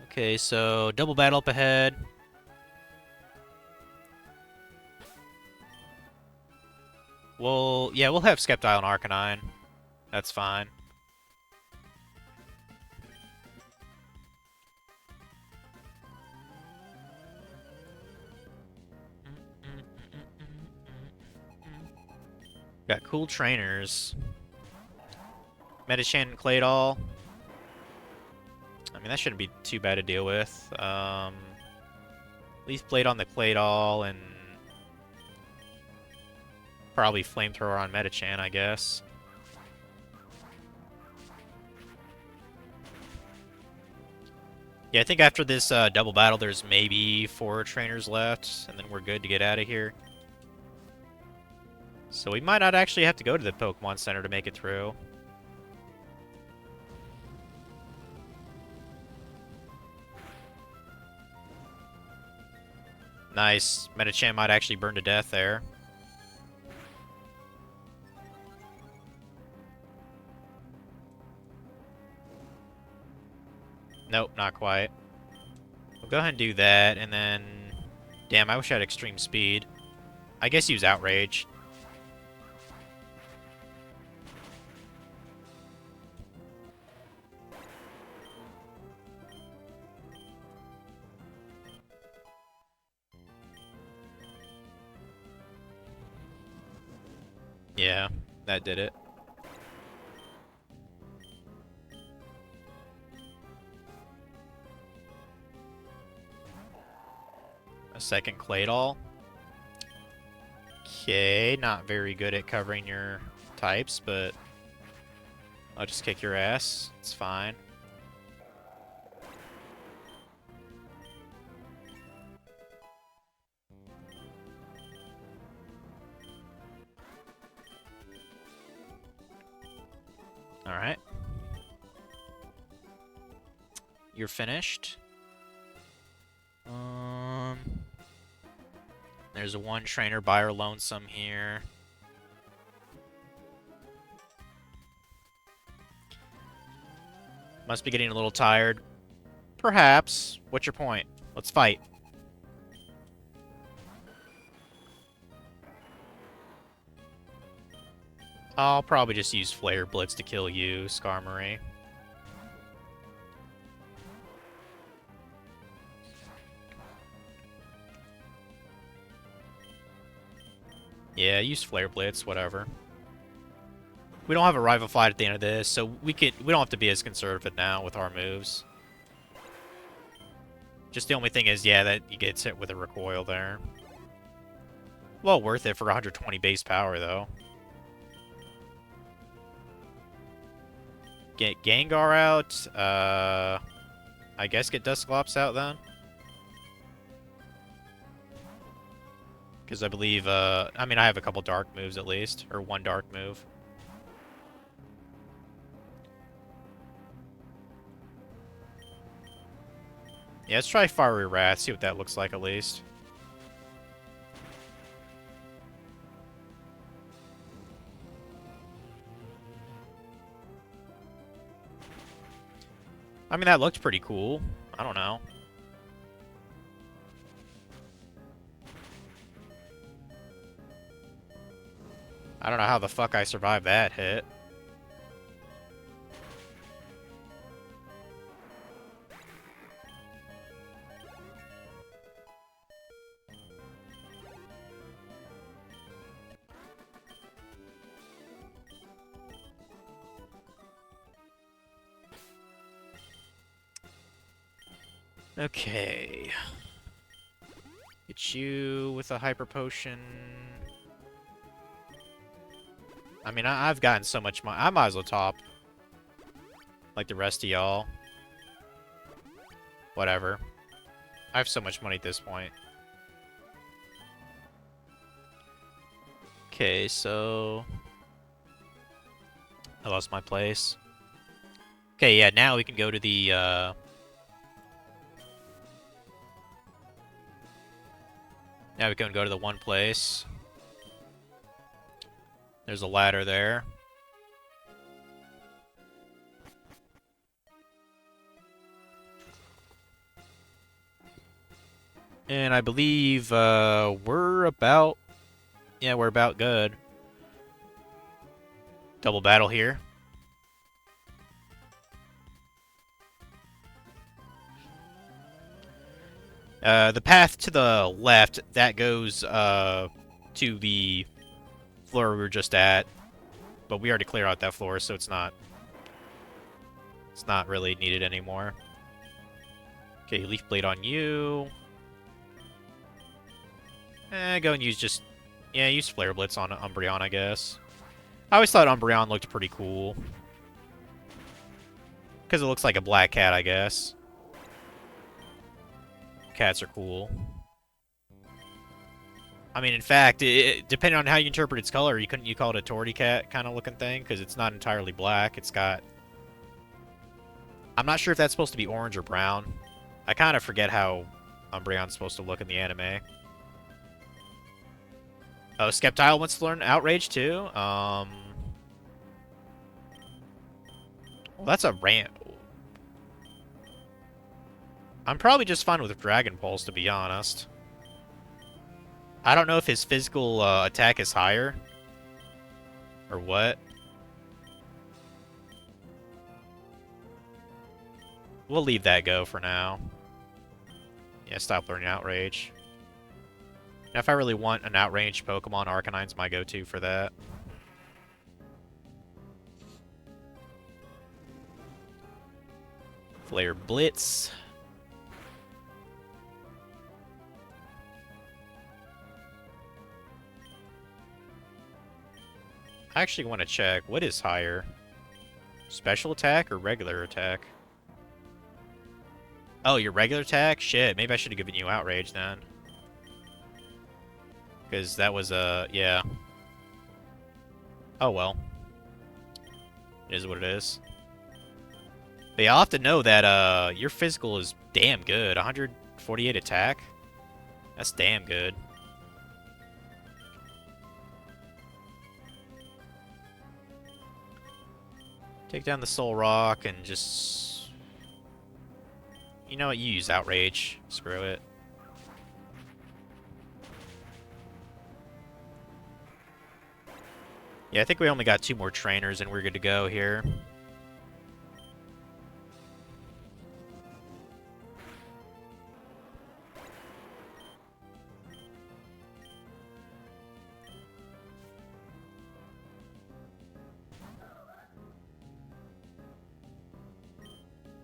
Okay, so double battle up ahead. Well, yeah, we'll have Sceptile and Arcanine. That's fine. Got cool trainers. Medicham and Claydol. I mean, that shouldn't be too bad to deal with. Leaf Blade on the Claydol and probably Flamethrower on Medicham, I guess. Yeah, I think after this double battle, there's maybe 4 trainers left, and then we're good to get out of here. So we might not actually have to go to the Pokemon Center to make it through. Nice. Medicham might actually burn to death there. Nope, not quite. We'll go ahead and do that, and then... Damn, I wish I had extreme speed. I guess use Outrage. Yeah, that did it. A second Claydol. Okay, not very good at covering your types, but I'll just kick your ass. It's fine. Alright. You're finished. There's a one trainer buyer lonesome here. Must be getting a little tired. Perhaps. What's your point? Let's fight. I'll probably just use Flare Blitz to kill you, Skarmory. Yeah, use Flare Blitz, whatever. We don't have a rival fight at the end of this, so we don't have to be as conservative now with our moves. Just the only thing is, yeah, that he gets hit with a recoil there. Well worth it for 120 base power, though. Get Gengar out. I guess get Dusclops out then. Because I believe, I mean, I have a couple dark moves at least, or one dark move. Yeah, let's try Fiery Wrath, see what that looks like at least. I mean, that looked pretty cool. I don't know. I don't know how the fuck I survived that hit. Okay. Get you with a hyper potion. I mean, I've gotten so much money. I might as well top. Like the rest of y'all. Whatever. I have so much money at this point. Okay, so... I lost my place. Okay, yeah, now we can go to the, Now we can go to the one place. There's a ladder there. And I believe, we're about... Yeah, we're about good. Double battle here. The path to the left, that goes, to the floor we were just at. But we already cleared out that floor, so it's not really needed anymore. Okay, Leaf Blade on you. Go and use just... Yeah, use Flare Blitz on Umbreon, I guess. I always thought Umbreon looked pretty cool. Because it looks like a black cat, I guess. Cats are cool. I mean, in fact, depending on how you interpret its color, you call it a Torty cat kind of looking thing, because it's not entirely black. It's got... I'm not sure if that's supposed to be orange or brown. I kind of forget how Umbreon's supposed to look in the anime. Oh, Sceptile wants to learn Outrage too? Well, that's a rant. I'm probably just fine with Dragon Pulse, to be honest. I don't know if his physical attack is higher. Or what. We'll leave that go for now. Yeah, stop learning Outrage. Now, if I really want an outranged Pokemon, Arcanine's my go-to for that. Flare Blitz. I actually want to check. What is higher? Special attack or regular attack? Oh, your regular attack? Shit, maybe I should have given you Outrage then. Because that was yeah. Oh well. It is what it is. But yeah, I'll have to know that your physical is damn good. 148 attack? That's damn good. Take down the Soul Rock and just... You know what? You use Outrage. Screw it. Yeah, I think we only got 2 more trainers and we're good to go here.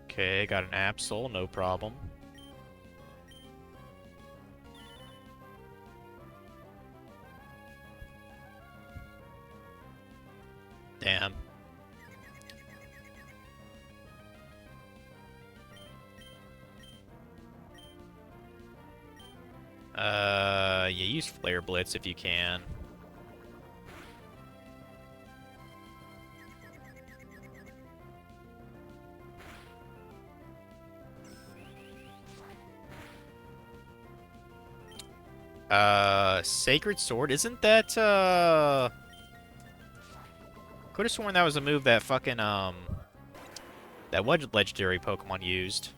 Okay, got an Absol, no problem. Damn. Yeah, use Flare Blitz if you can. Sacred Sword, isn't that, could have sworn that was a move that fucking, that one legendary Pokemon used.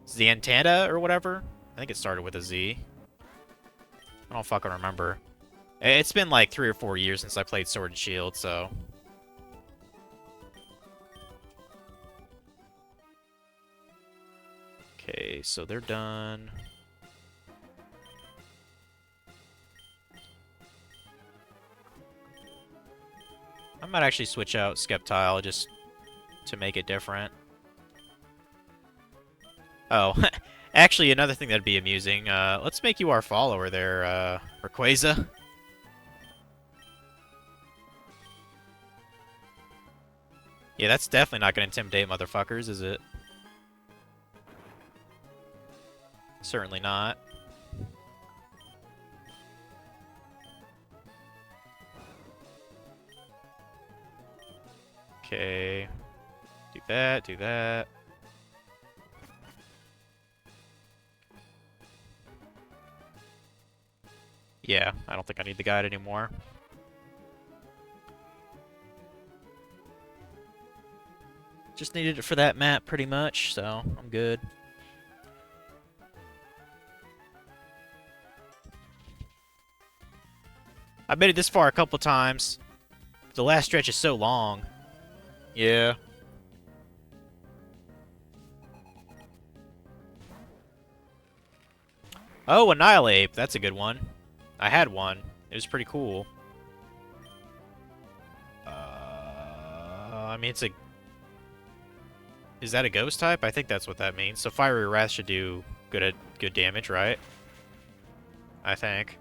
Zantanta or whatever? I think it started with a Z. I don't fucking remember. It's been like 3 or 4 years since I played Sword and Shield, so... Okay, so they're done. I might actually switch out Skeptile just to make it different. Oh, actually, another thing that'd be amusing. Let's make you our follower there, Rayquaza. Yeah, that's definitely not gonna intimidate motherfuckers, is it? Certainly not. Okay. Do that, do that. Yeah, I don't think I need the guide anymore. Just needed it for that map, pretty much, so I'm good. I made it this far a couple times. The last stretch is so long. Yeah. Oh, Annihilate. That's a good one. I had one. It was pretty cool. I mean, it's a... Is that a ghost type? I think that's what that means. So Fiery Wrath should do good damage, right? I think.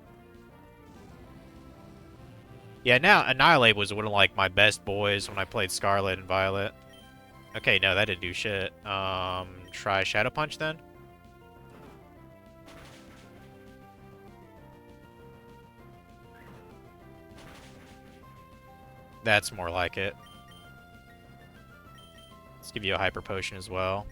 Yeah, now Annihilate was one of like my best boys when I played Scarlet and Violet. Okay, no, that didn't do shit. Try Shadow Punch then? That's more like it. Let's give you a Hyper Potion as well.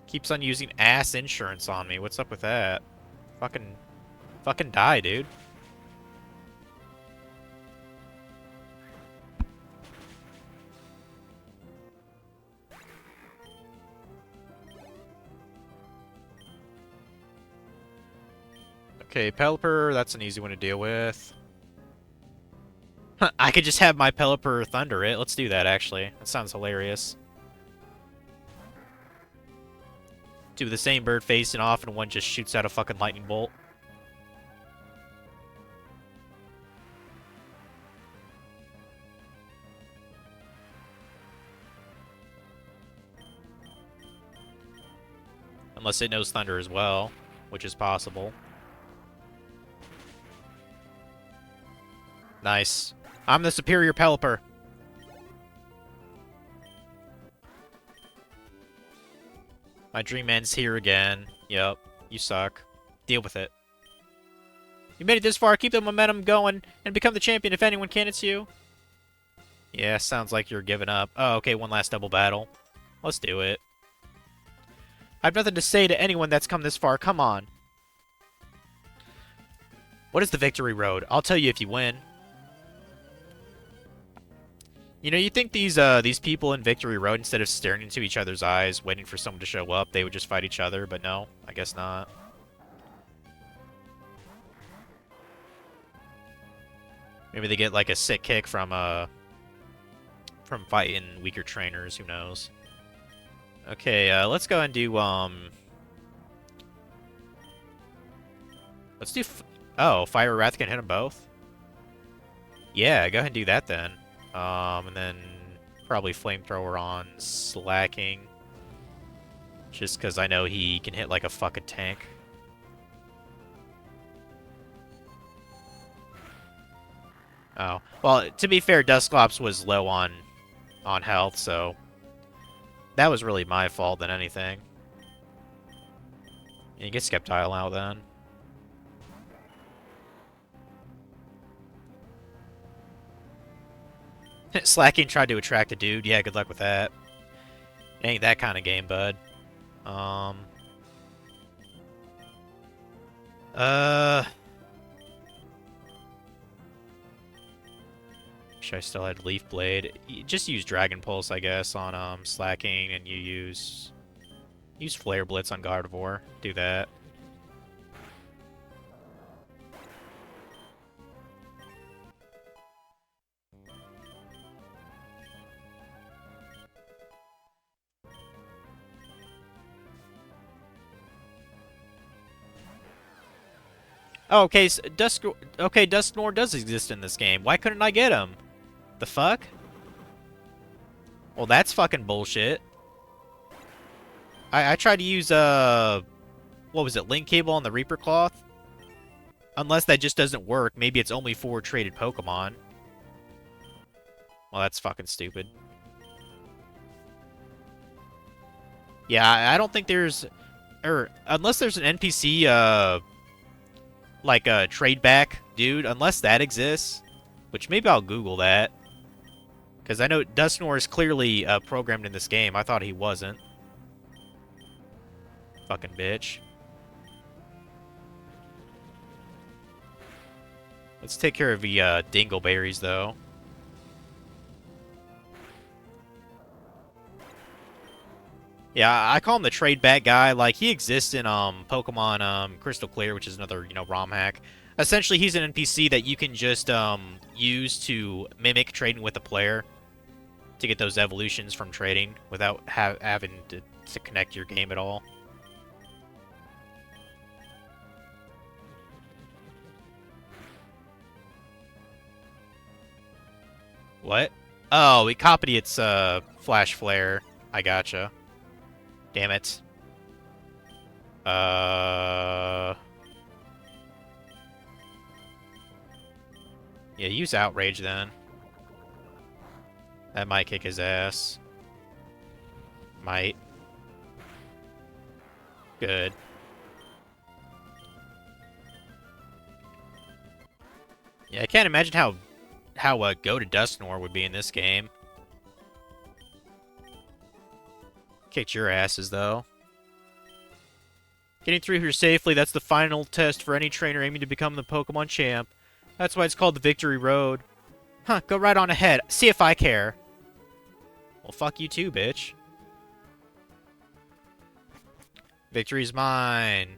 Keeps on using ass insurance on me. What's up with that? Fucking die, dude. Okay, Pelipper, that's an easy one to deal with. I could just have my Pelipper Thunder it. Let's do that, actually. That sounds hilarious. Two of the same bird facing off, and one just shoots out a fucking lightning bolt. Unless it knows Thunder as well, which is possible. Nice. I'm the superior Pelipper. My dream ends here again. Yep. You suck. Deal with it. You made it this far. Keep the momentum going and become the champion. If anyone can, it's you. Yeah, sounds like you're giving up. Oh, okay. One last double battle. Let's do it. I have nothing to say to anyone that's come this far. Come on. What is the victory road? I'll tell you if you win. You know, you think these people in Victory Road, instead of staring into each other's eyes, waiting for someone to show up, they would just fight each other, but no, I guess not. Maybe they get like a sick kick from fighting weaker trainers, who knows. Okay, let's go and do let's do oh, Fire Wrath can hit them both? Yeah, go ahead and do that then. And then probably Flamethrower on Slacking. Just because I know he can hit like a fucking tank. Oh. Well, to be fair, Dusclops was low on health, so that was really my fault than anything. You get Skeptile out then. Slacking tried to attract a dude. Yeah, good luck with that. It ain't that kind of game, bud. Wish I still had Leaf Blade. Just use Dragon Pulse, I guess, on Slacking, and you use Flare Blitz on Gardevoir. Do that. Oh, okay, so Dusknoir does exist in this game. Why couldn't I get him? The fuck? Well, that's fucking bullshit. I tried to use, what was it, Link Cable on the Reaper Cloth? Unless that just doesn't work. Maybe it's only for traded Pokemon. Well, that's fucking stupid. Yeah, I don't think there's... unless there's an NPC, like a trade back dude, unless that exists, which maybe I'll Google that. Because I know Dusknoir is clearly programmed in this game. I thought he wasn't. Fucking bitch. Let's take care of the Dingleberries, though. Yeah, I call him the trade back guy. Like, he exists in Pokemon Crystal Clear, which is another, ROM hack. Essentially, he's an NPC that you can just use to mimic trading with a player to get those evolutions from trading without having to connect your game at all. What? Oh, we copied its Flash Flare. I gotcha. Damn it. Yeah, use Outrage then. That might kick his ass. Might. Good. Yeah, I can't imagine how Go to Dusknoir would be in this game. Kicked your asses, though. Getting through here safely, that's the final test for any trainer aiming to become the Pokemon champ. That's why it's called the Victory Road. Huh, go right on ahead. See if I care. Well, fuck you too, bitch. Victory's mine.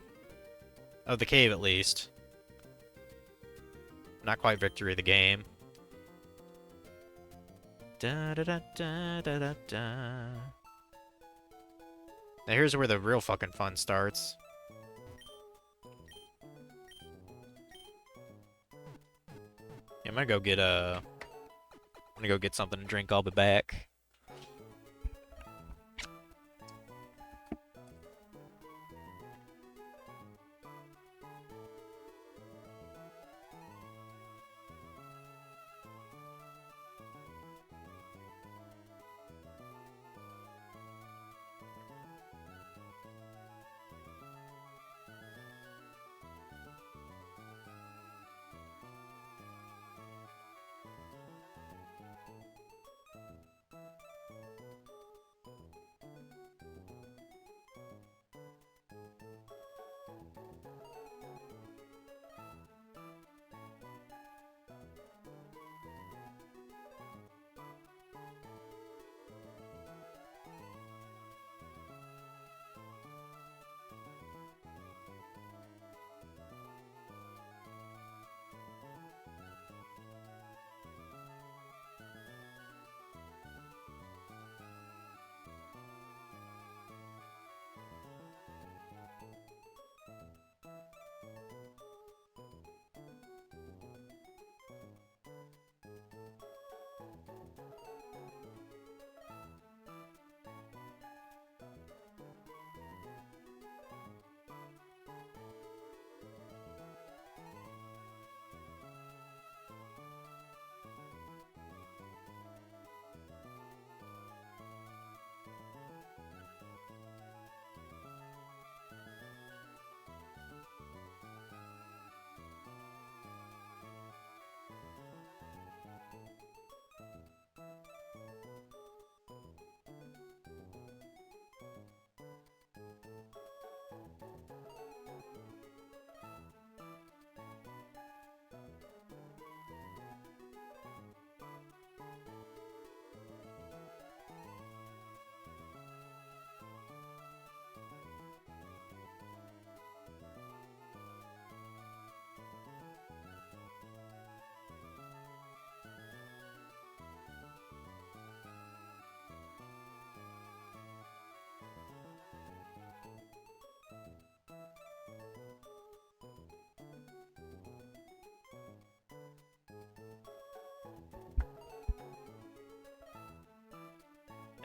Of the cave, at least. Not quite victory of the game. Da da da da da da da. Now here's where the real fucking fun starts. Yeah, I'm gonna go get something to drink. I'll be back.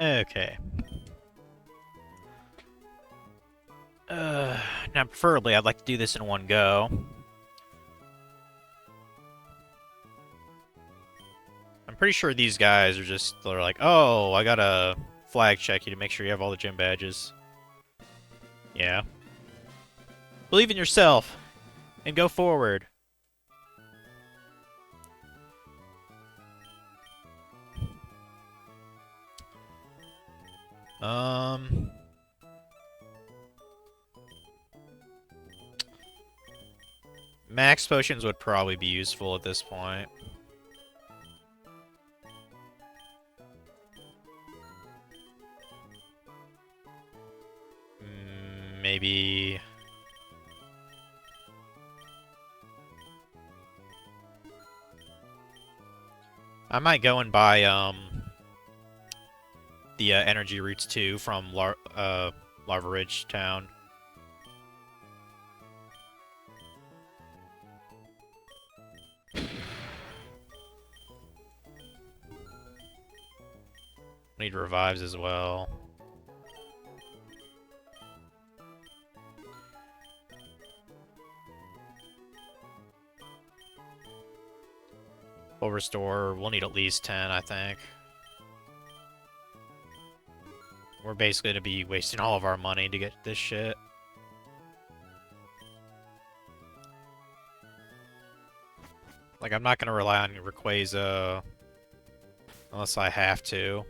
Okay. Now, preferably, I'd like to do this in one go. I'm pretty sure these guys are just, they're like, oh, I gotta flag check you to make sure you have all the gym badges. Yeah. Believe in yourself and go forward. Um, Max potions would probably be useful at this point. Maybe... I might go and buy, the energy roots too from Lava Ridge Town. Need revives as well. We'll restore. We'll need at least 10, I think. We're basically going to be wasting all of our money to get this shit. Like, I'm not going to rely on Rayquaza unless I have to.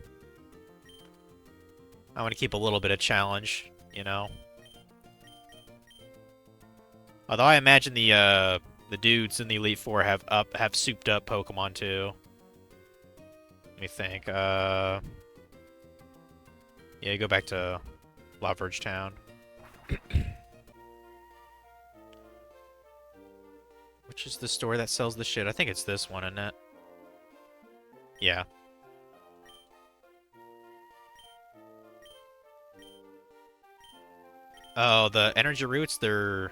I want to keep a little bit of challenge, you know? Although I imagine the dudes in the Elite Four have souped up Pokemon too. Let me think. Yeah, go back to Lava Ridge Town. Which is the store that sells the shit? I think it's this one, isn't it? Yeah. Oh, the energy roots, they're...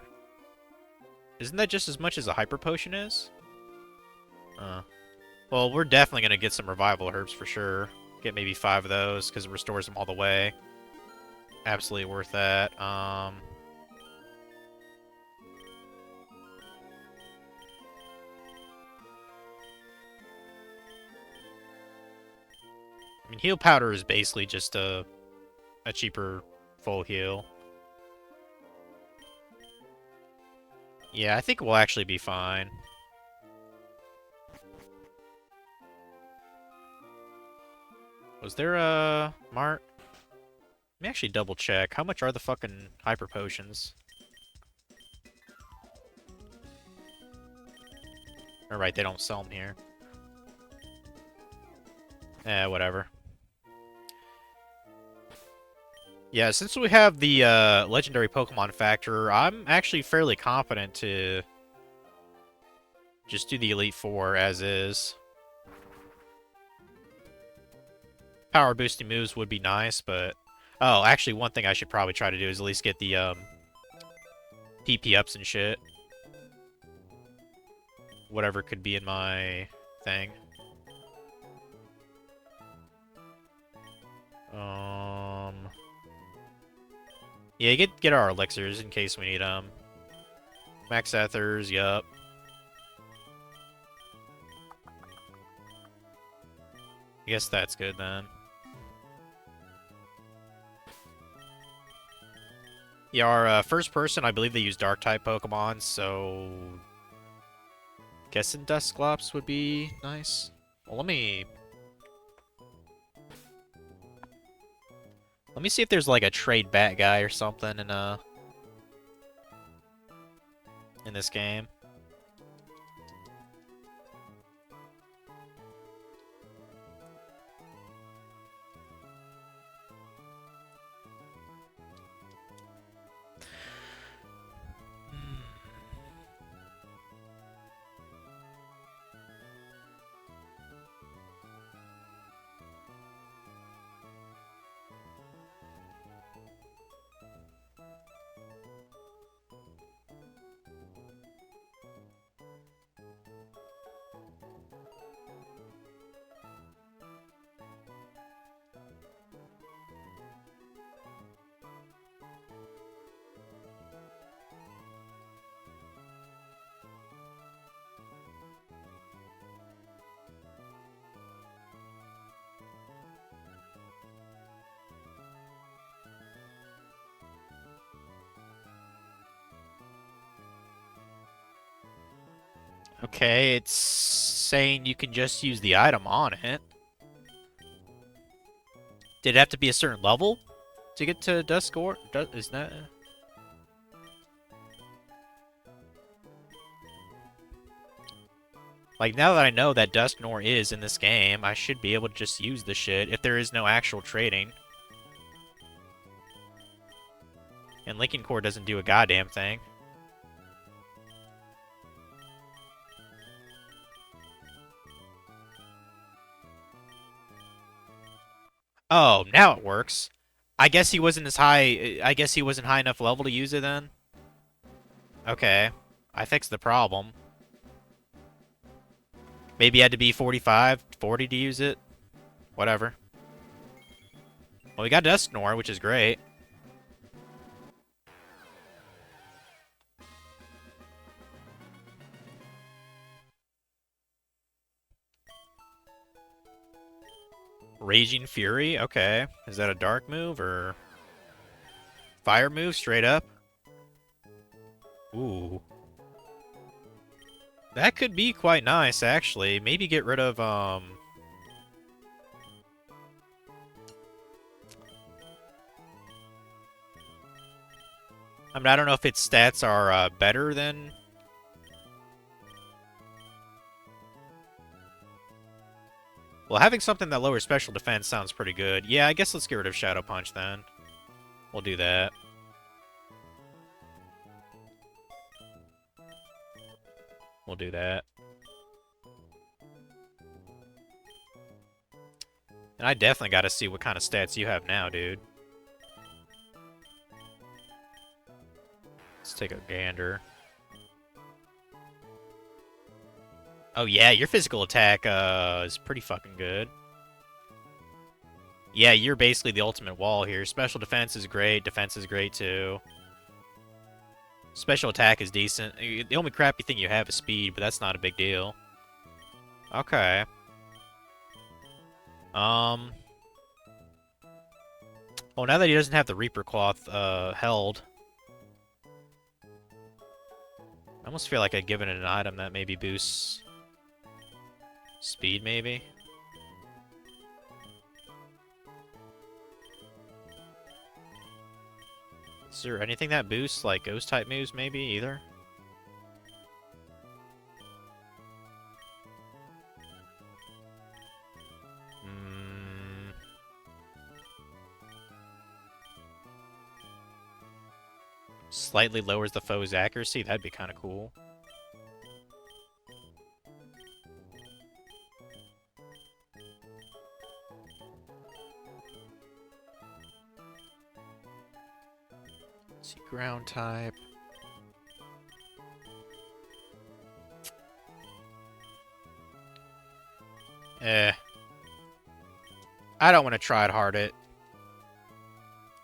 Isn't that just as much as a hyper potion is? Well, we're definitely gonna get some revival herbs for sure. Get maybe 5 of those, because it restores them all the way. Absolutely worth that. I mean, heal powder is basically just a cheaper full heal. Yeah, I think we'll actually be fine. Was there a Mart? Let me actually double check. How much are the fucking hyper potions? Alright, they don't sell them here. Whatever. Yeah, since we have the legendary Pokemon factor, I'm actually fairly confident to just do the Elite Four as is. Power boosting moves would be nice, but... Oh, actually, one thing I should probably try to do is at least get the PP ups and shit. Whatever could be in my thing. Yeah, get our elixirs in case we need them. Max Ethers, yup. I guess that's good then. Yeah, our first person, I believe they use Dark-type Pokemon, so... Guessing Dusclops would be nice. Well, let me see if there's like a trade bat guy or something in this game. Okay, it's saying you can just use the item on it. Did it have to be a certain level to get to Duskor? Is that... Like, now that I know that Dusknor is in this game, I should be able to just use the shit if there is no actual trading. And Lincoln Core doesn't do a goddamn thing. Oh, now it works. I guess he wasn't as high... I guess he wasn't high enough level to use it then? Okay. I fixed the problem. Maybe he had to be 45, 40 to use it. Whatever. Well, we got Dusknor, which is great. Raging Fury? Okay. Is that a dark move or... Fire move straight up? Ooh. That could be quite nice, actually. Maybe get rid of, I mean, I don't know if its stats are, better than... Well, having something that lowers special defense sounds pretty good. Yeah, I guess let's get rid of Shadow Punch, then. We'll do that. We'll do that. And I definitely gotta see what kind of stats you have now, dude. Let's take a gander. Oh yeah, your physical attack is pretty fucking good. Yeah, you're basically the ultimate wall here. Special defense is great. Defense is great too. Special attack is decent. The only crappy thing you have is speed, but that's not a big deal. Okay. Well, now that he doesn't have the Reaper Cloth held, I almost feel like I'd given it an item that maybe boosts speed, maybe. Is there anything that boosts, like, ghost-type moves, maybe, either? Slightly lowers the foe's accuracy? That'd be kind of cool. Let's see, ground type. I don't want to try it hard it.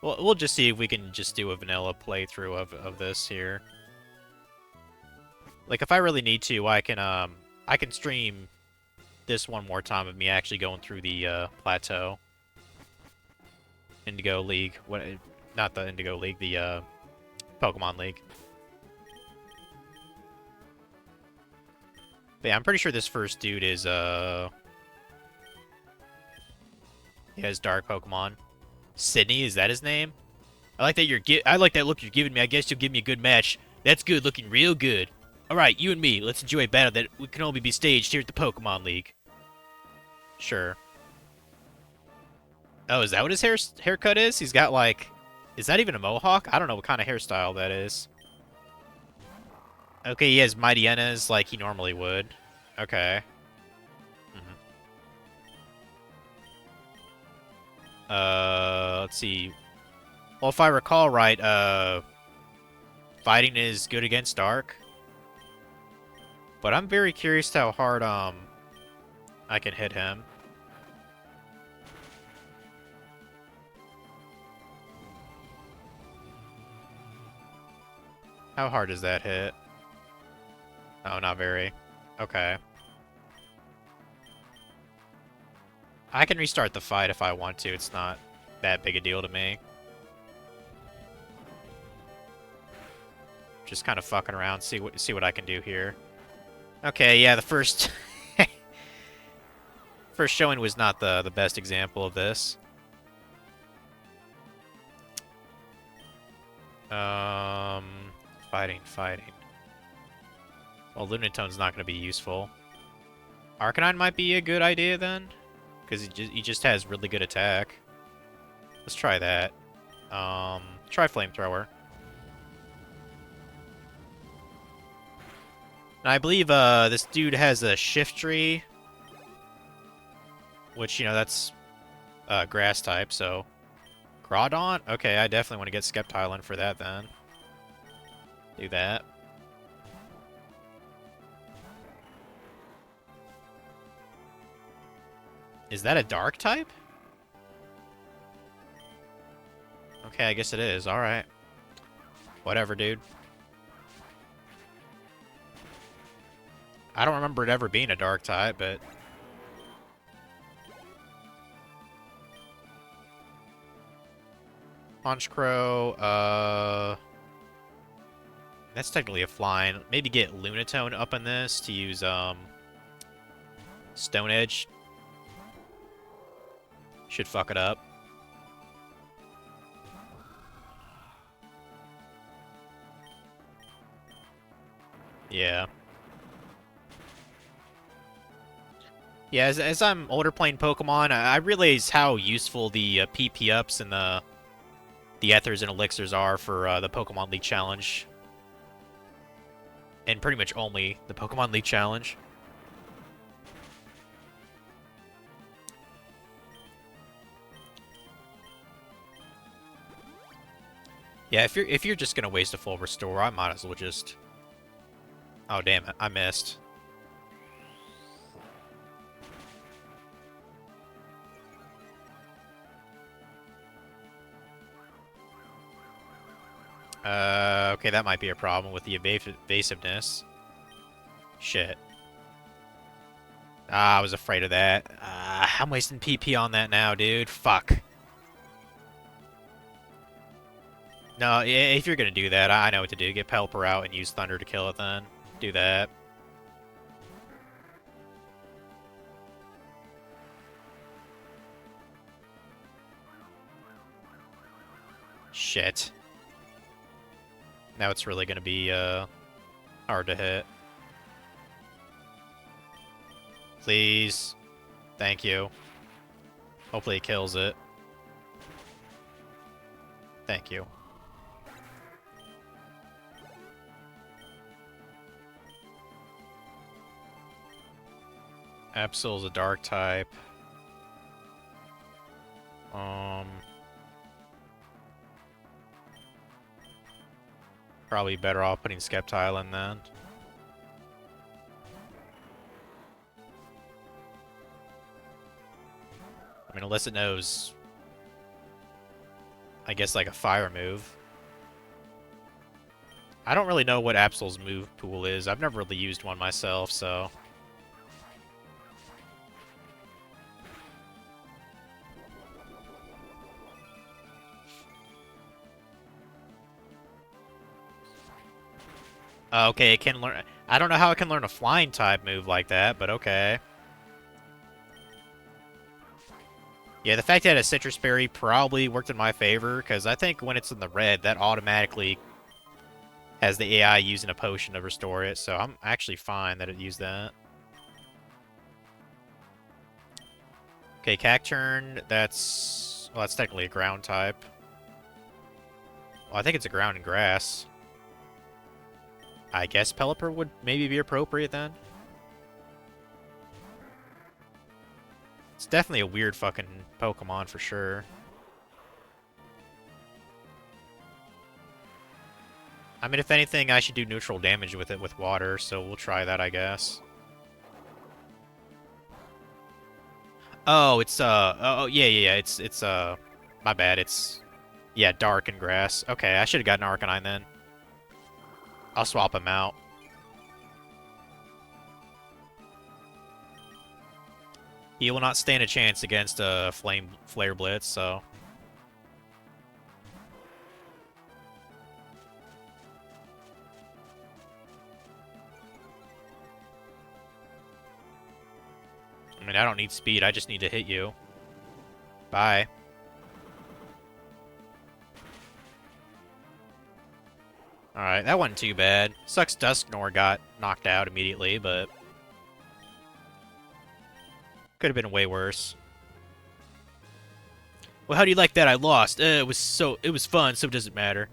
We'll just see if we can just do a vanilla playthrough of this here. Like, if I really need to, I can stream this one more time of me actually going through the plateau. Indigo League. What? Not the Indigo League, the Pokemon League. But yeah, I'm pretty sure this first dude is he has dark Pokemon. Sydney, is that his name? I like that I like that look you're giving me. I guess you'll give me a good match. That's good, looking real good. Alright, you and me, let's enjoy a battle that can only be staged here at the Pokemon League. Sure. Oh, is that what his haircut is? He's got, like... Is that even a mohawk? I don't know what kind of hairstyle that is. Okay, he has Mightyena's like he normally would. Okay. Let's see. Well, if I recall right, fighting is good against dark. But I'm very curious how hard, I can hit him. How hard does that hit? Oh, not very. Okay. I can restart the fight if I want to. It's not that big a deal to me. Just kind of fucking around, see what I can do here. Okay, yeah, the first first showing was not the best example of this. Fighting. Well, Lunatone's not going to be useful. Arcanine might be a good idea then, because he just has really good attack. Let's try that. Try Flamethrower. And I believe this dude has a Shiftry, which, you know, that's grass type, so Groudon? Okay, I definitely want to get Sceptile for that then. Do that. Is that a dark type? Okay, I guess it is. Alright. Whatever, dude. I don't remember it ever being a dark type, but... Honchkrow, that's technically a flying. Maybe get Lunatone up in this to use, Stone Edge. Should fuck it up. Yeah. Yeah, as I'm older playing Pokemon, I realize how useful the PP ups and the Ethers and Elixirs are for the Pokemon League Challenge. And pretty much only the Pokemon League Challenge. Yeah, if you're just gonna waste a full restore, I might as well just... Oh damn it, I missed. Okay, that might be a problem with the evasiveness. Shit. Ah, I was afraid of that. I'm wasting PP on that now, dude. Fuck. No, if you're gonna do that, I know what to do. Get Pelipper out and use Thunder to kill it then. Do that. Shit. Now it's really gonna be, hard to hit. Please. Thank you. Hopefully it kills it. Thank you. Absol's a dark type. Probably better off putting Sceptile in then. I mean, unless it knows, I guess, like a fire move. I don't really know what Absol's move pool is. I've never really used one myself, so... Okay, it can learn... I don't know how it can learn a flying type move like that, but okay. Yeah, the fact that a Citrus Berry probably worked in my favor, because I think when it's in the red, that automatically has the AI using a potion to restore it, so I'm actually fine that it used that. Okay, Cacturn, that's... Well, that's technically a ground type. Well, I think it's a ground and grass. I guess Pelipper would maybe be appropriate then. It's definitely a weird fucking Pokemon for sure. I mean, if anything, I should do neutral damage with it with water, so we'll try that, I guess. Oh, it's, oh, yeah, it's, my bad, it's, yeah, dark and grass. Okay, I should have gotten Arcanine then. I'll swap him out. He will not stand a chance against a Flare Blitz, so... mean, I don't need speed. I just need to hit you. Bye. Alright, that wasn't too bad. Sucks Dusknoir got knocked out immediately, but... could have been way worse. Well, how do you like that I lost? It was fun, so it doesn't matter.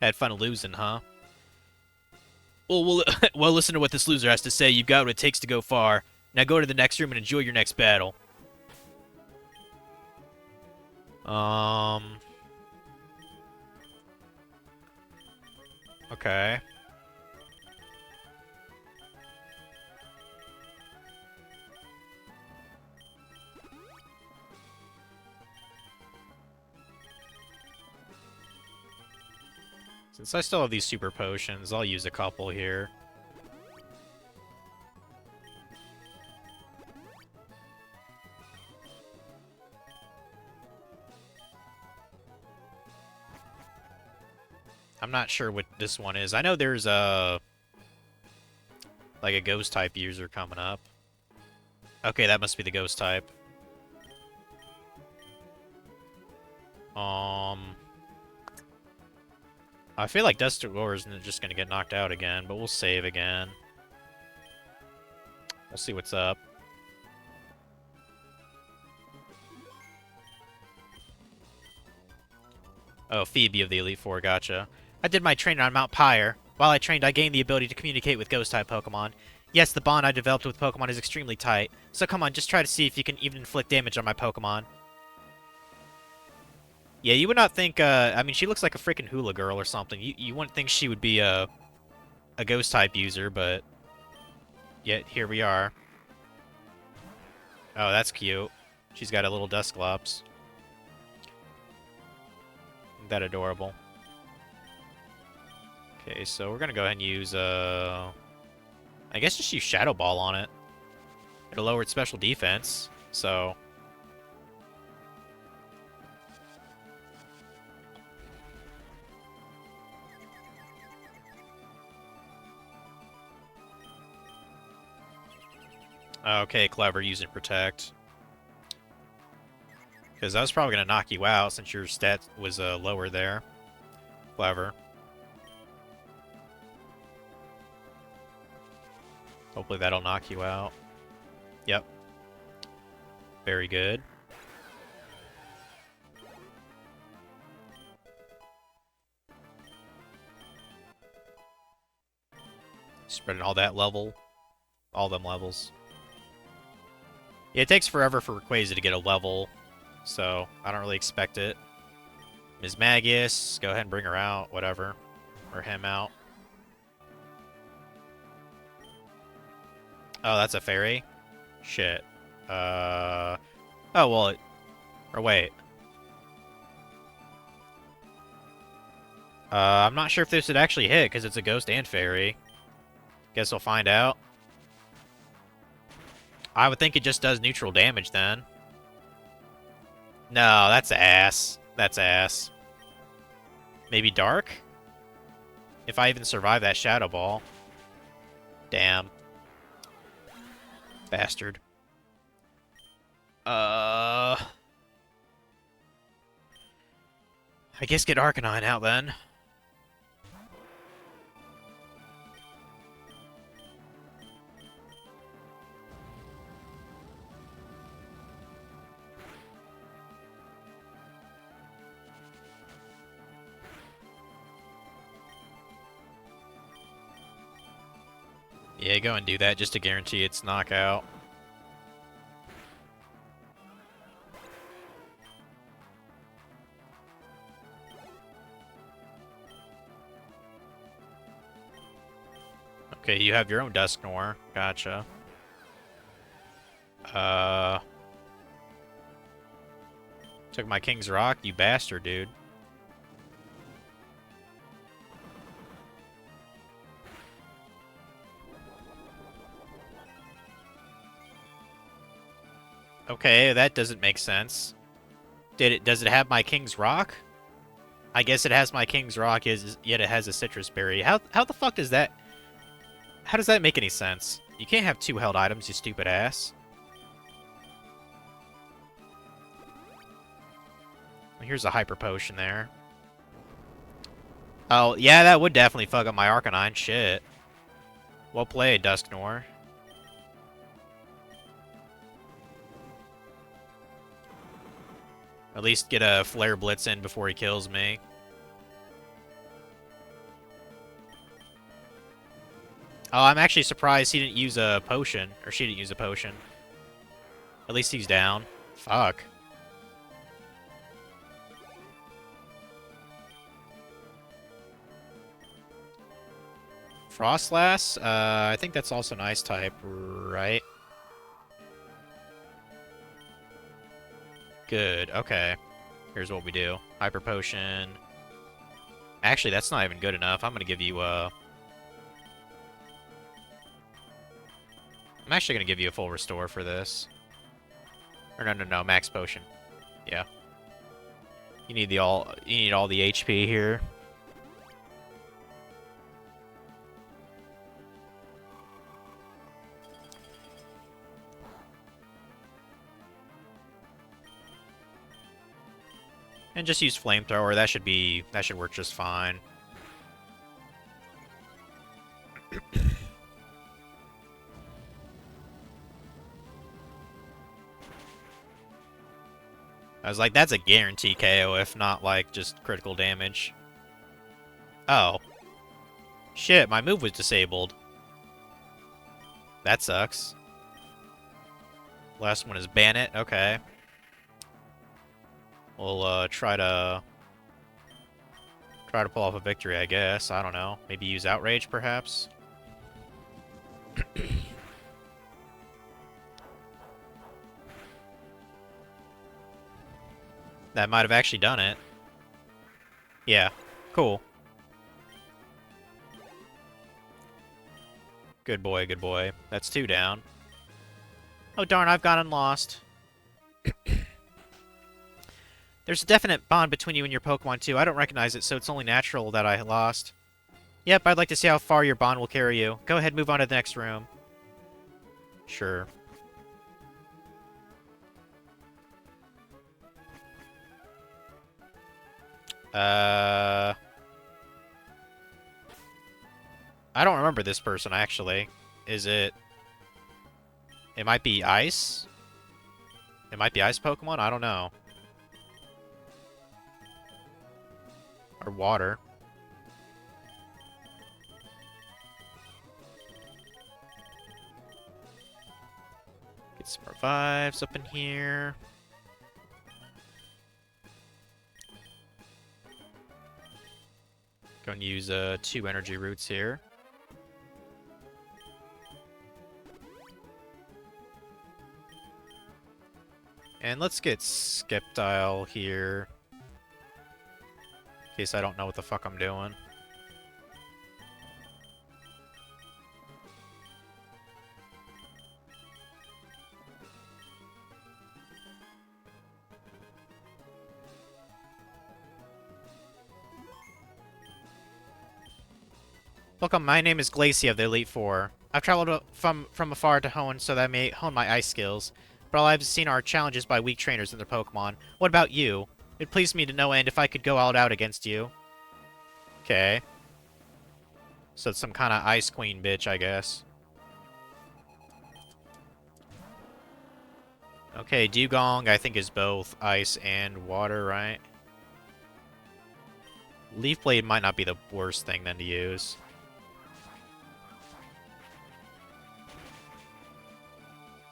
Had fun losing, huh? Well, well, listen to what this loser has to say. You've got what it takes to go far. Now go to the next room and enjoy your next battle. Okay. Since I still have these super potions, I'll use a couple here. I'm not sure what this one is. I know there's a... like a ghost type user coming up. Okay, that must be the ghost type. I feel like Dusknoir is just gonna get knocked out again, but we'll save again. We'll see what's up. Oh, Phoebe of the Elite Four, gotcha. I did my training on Mount Pyre. While I trained, I gained the ability to communicate with ghost-type Pokemon. Yes, the bond I developed with Pokemon is extremely tight, so come on, just try to see if you can even inflict damage on my Pokemon. Yeah, you would not think, I mean, she looks like a freaking hula girl or something. You wouldn't think she would be a ghost-type user, but yet here we are. Oh, that's cute. She's got a little Dusclops. Isn't that adorable? Okay, so we're gonna go ahead and use, I guess just use Shadow Ball on it. It'll lower its special defense, so... Okay, clever, using Protect. Because I was probably going to knock you out since your stat was lower there. Clever. Hopefully that'll knock you out. Yep. Very good. Spreading all that level. All them levels. Yeah, it takes forever for Rayquaza to get a level, so I don't really expect it. Ms. Magius, go ahead and bring her out, whatever. Or him out. Oh, that's a fairy? Shit. Oh, well, or wait. I'm not sure if this would actually hit, because it's a ghost and fairy. Guess we'll find out. I would think it just does neutral damage, then. No, that's ass. That's ass. Maybe dark? If I even survive that Shadow Ball. Damn. Bastard. I guess get Arcanine out, then. Yeah, go and do that just to guarantee its knockout. Okay, you have your own Dusknoir. Gotcha. Took my King's Rock, you bastard, dude. Okay, that doesn't make sense. Does it have my King's Rock? I guess it has my King's Rock, yet it has a Citrus Berry. How the fuck does that... How does that make any sense? You can't have two held items, you stupid ass. Here's a hyper potion there. Oh, yeah, that would definitely fuck up my Arcanine. Shit. Well played, Dusknoir. At least get a Flare Blitz in before he kills me. Oh, I'm actually surprised he didn't use a potion. Or she didn't use a potion. At least he's down. Fuck. Frostlass? I think that's also an ice type, right? Good, okay. Here's what we do. Hyper Potion. Actually, that's not even good enough. I'm gonna give you a... I'm actually gonna give you a full restore for this. Or no, Max Potion. Yeah. You need all the HP here. And just use Flamethrower. That should work just fine. I was like, that's a guarantee KO, if not, like, just critical damage. Oh. Shit, my move was disabled. That sucks. Last one is ban it. Okay. We'll try to pull off a victory, I guess. I don't know. Maybe use Outrage, perhaps. That might have actually done it. Yeah. Cool. Good boy, good boy. That's 2 down. Oh darn, I've gotten lost. There's a definite bond between you and your Pokemon, too. I don't recognize it, so it's only natural that I lost. Yep, I'd like to see how far your bond will carry you. Go ahead, move on to the next room. Sure. I don't remember this person, actually. Is it... It might be Ice? It might be Ice Pokemon? I don't know. Or water. Get some revives up in here. Going to use 2 energy roots here. And let's get Skeptile here. In case I don't know what the fuck I'm doing. Welcome, my name is Glacia of the Elite Four. I've traveled from afar to hone so that I may hone my ice skills, but all I've seen are challenges by weak trainers and their Pokemon. What about you? It pleased me to no end if I could go all out against you. Okay. So it's some kind of Ice Queen bitch, I guess. Okay, Dugong, I think, is both ice and water, right? Leaf Blade might not be the worst thing then to use.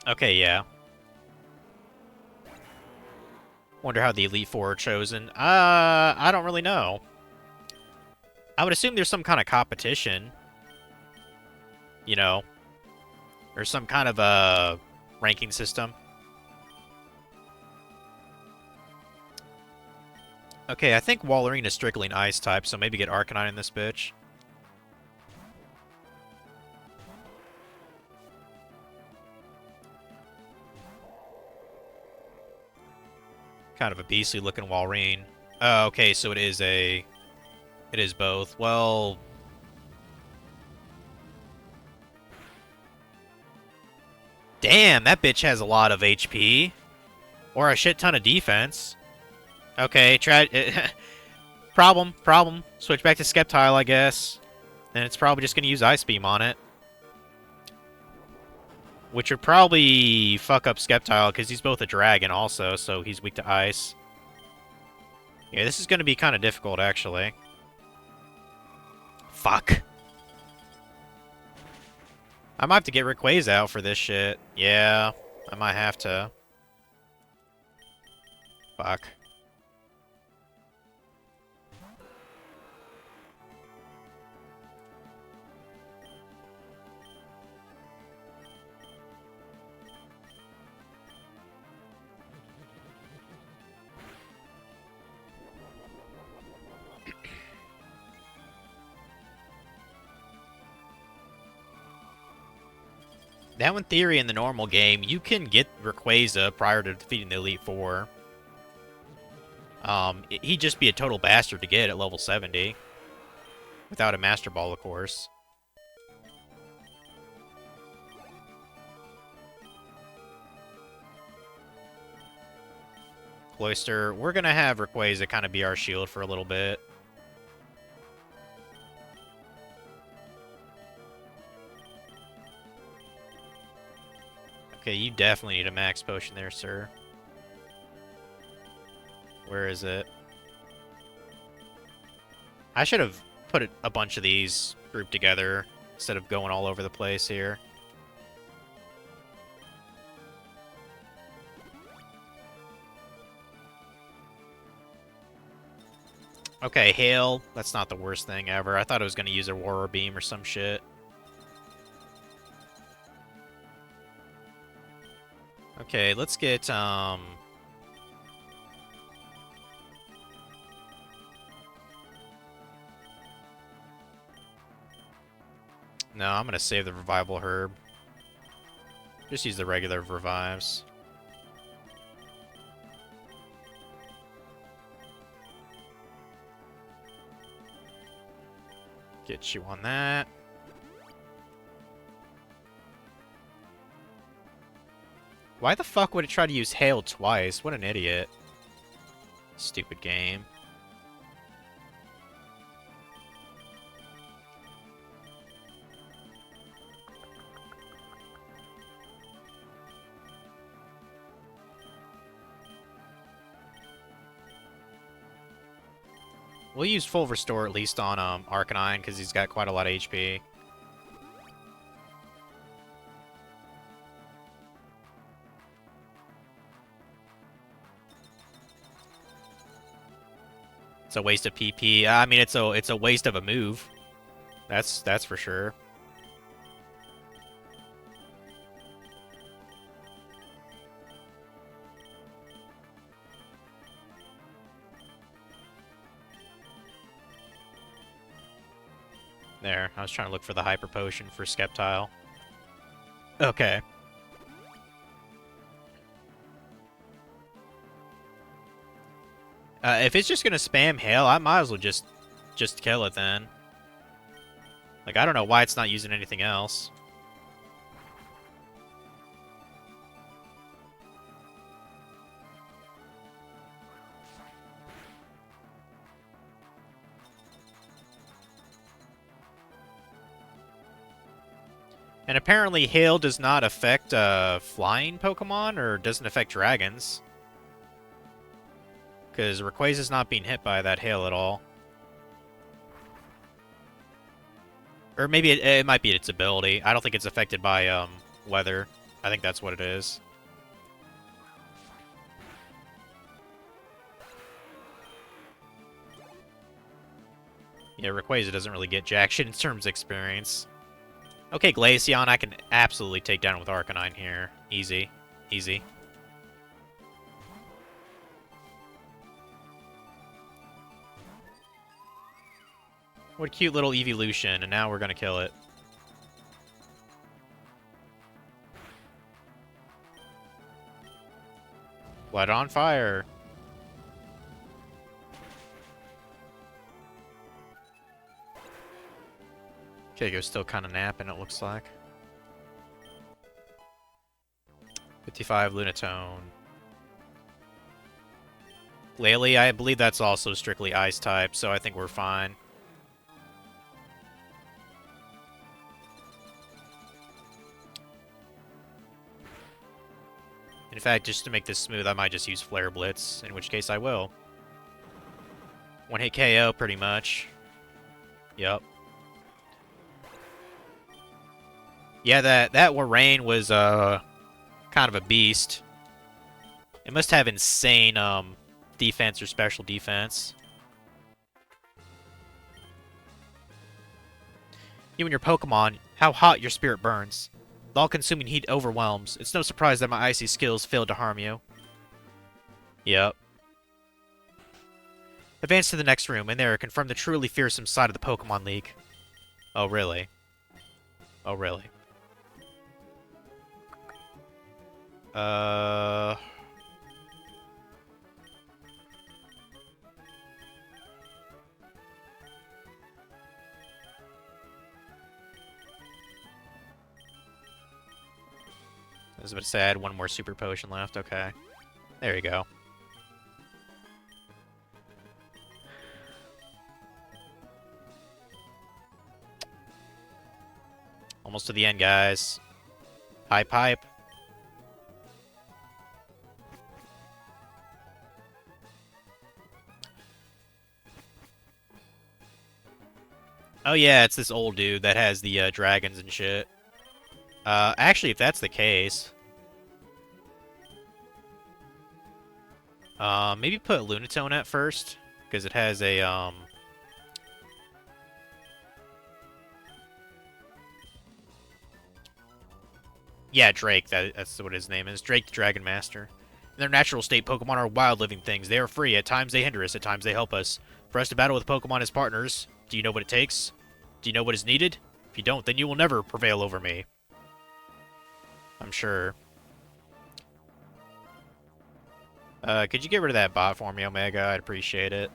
Okay, yeah. Wonder how the Elite Four are chosen. I don't really know. I would assume there's some kind of competition. You know. Or some kind of a ranking system. Okay, I think Walrein is strictly an ice type, so maybe get Arcanine in this bitch. Kind of a beastly looking Walrein. Oh, okay, so it is both. Well, Damn, that bitch has a lot of HP. Or a shit ton of defense. Okay, problem. Switch back to Sceptile, I guess. And it's probably just gonna use Ice Beam on it. Which would probably fuck up Sceptile, because he's both a dragon also, so he's weak to ice. Yeah, this is gonna be kind of difficult, actually. Fuck. I might have to get Rayquaza out for this shit. Yeah, I might have to. Fuck. Now, in theory, in the normal game, you can get Rayquaza prior to defeating the Elite Four. He'd just be a total bastard to get at level 70. Without a Master Ball, of course. Cloyster, we're gonna have Rayquaza kind of be our shield for a little bit. Okay, you definitely need a max potion there, sir. Where is it? I should have put a bunch of these grouped together instead of going all over the place here. Okay, Hail. That's not the worst thing ever. I thought it was going to use a Aurora Beam or some shit. Okay, let's get, No, I'm going to save the Revival Herb. Just use the regular Revives. Get you on that. Why the fuck would it try to use Hail twice? What an idiot. Stupid game. We'll use full restore at least on Arcanine because he's got quite a lot of HP. It's a waste of PP. I mean, it's a waste of a move. That's for sure. There, I was trying to look for the Hyper Potion for Sceptile. Okay. If it's just gonna spam Hail, I might as well just kill it then. Like, I don't know why it's not using anything else. And apparently Hail does not affect flying Pokemon, or doesn't affect dragons. Because Rayquaza's not being hit by that Hail at all. Or maybe it might be its ability. I don't think it's affected by weather. I think that's what it is. Yeah, Rayquaza doesn't really get jack shit in terms of experience. Okay, Glaceon, I can absolutely take down with Arcanine here. Easy. Easy. What a cute little evolution, and now we're gonna kill it. Light on fire. Keiko's still kind of napping, it looks like. 55 Lunatone. Glalie, I believe that's also strictly ice type, so I think we're fine. In fact, just to make this smooth, I might just use Flare Blitz, in which case I will. One hit KO, pretty much. Yep. Yeah, that Warrain was kind of a beast. It must have insane defense or special defense. You and your Pokemon, how hot your spirit burns. The all-consuming heat overwhelms. It's no surprise that my icy skills failed to harm you. Yep. Advance to the next room, and there, confirm the truly fearsome side of the Pokemon League. Oh, really? Oh, really? I was about to say I had one more super potion left. Okay. There you go. Almost to the end, guys. Pipe, pipe. Oh yeah, it's this old dude that has the dragons and shit. Actually, if that's the case... maybe put Lunatone at first, because it has a, Yeah, Drake, that's what his name is. Drake the Dragon Master. In their natural state, Pokemon are wild living things. They are free. At times they hinder us, at times they help us. For us to battle with Pokemon as partners, do you know what it takes? Do you know what is needed? If you don't, then you will never prevail over me. I'm sure. Could you get rid of that bot for me, Omega? I'd appreciate it.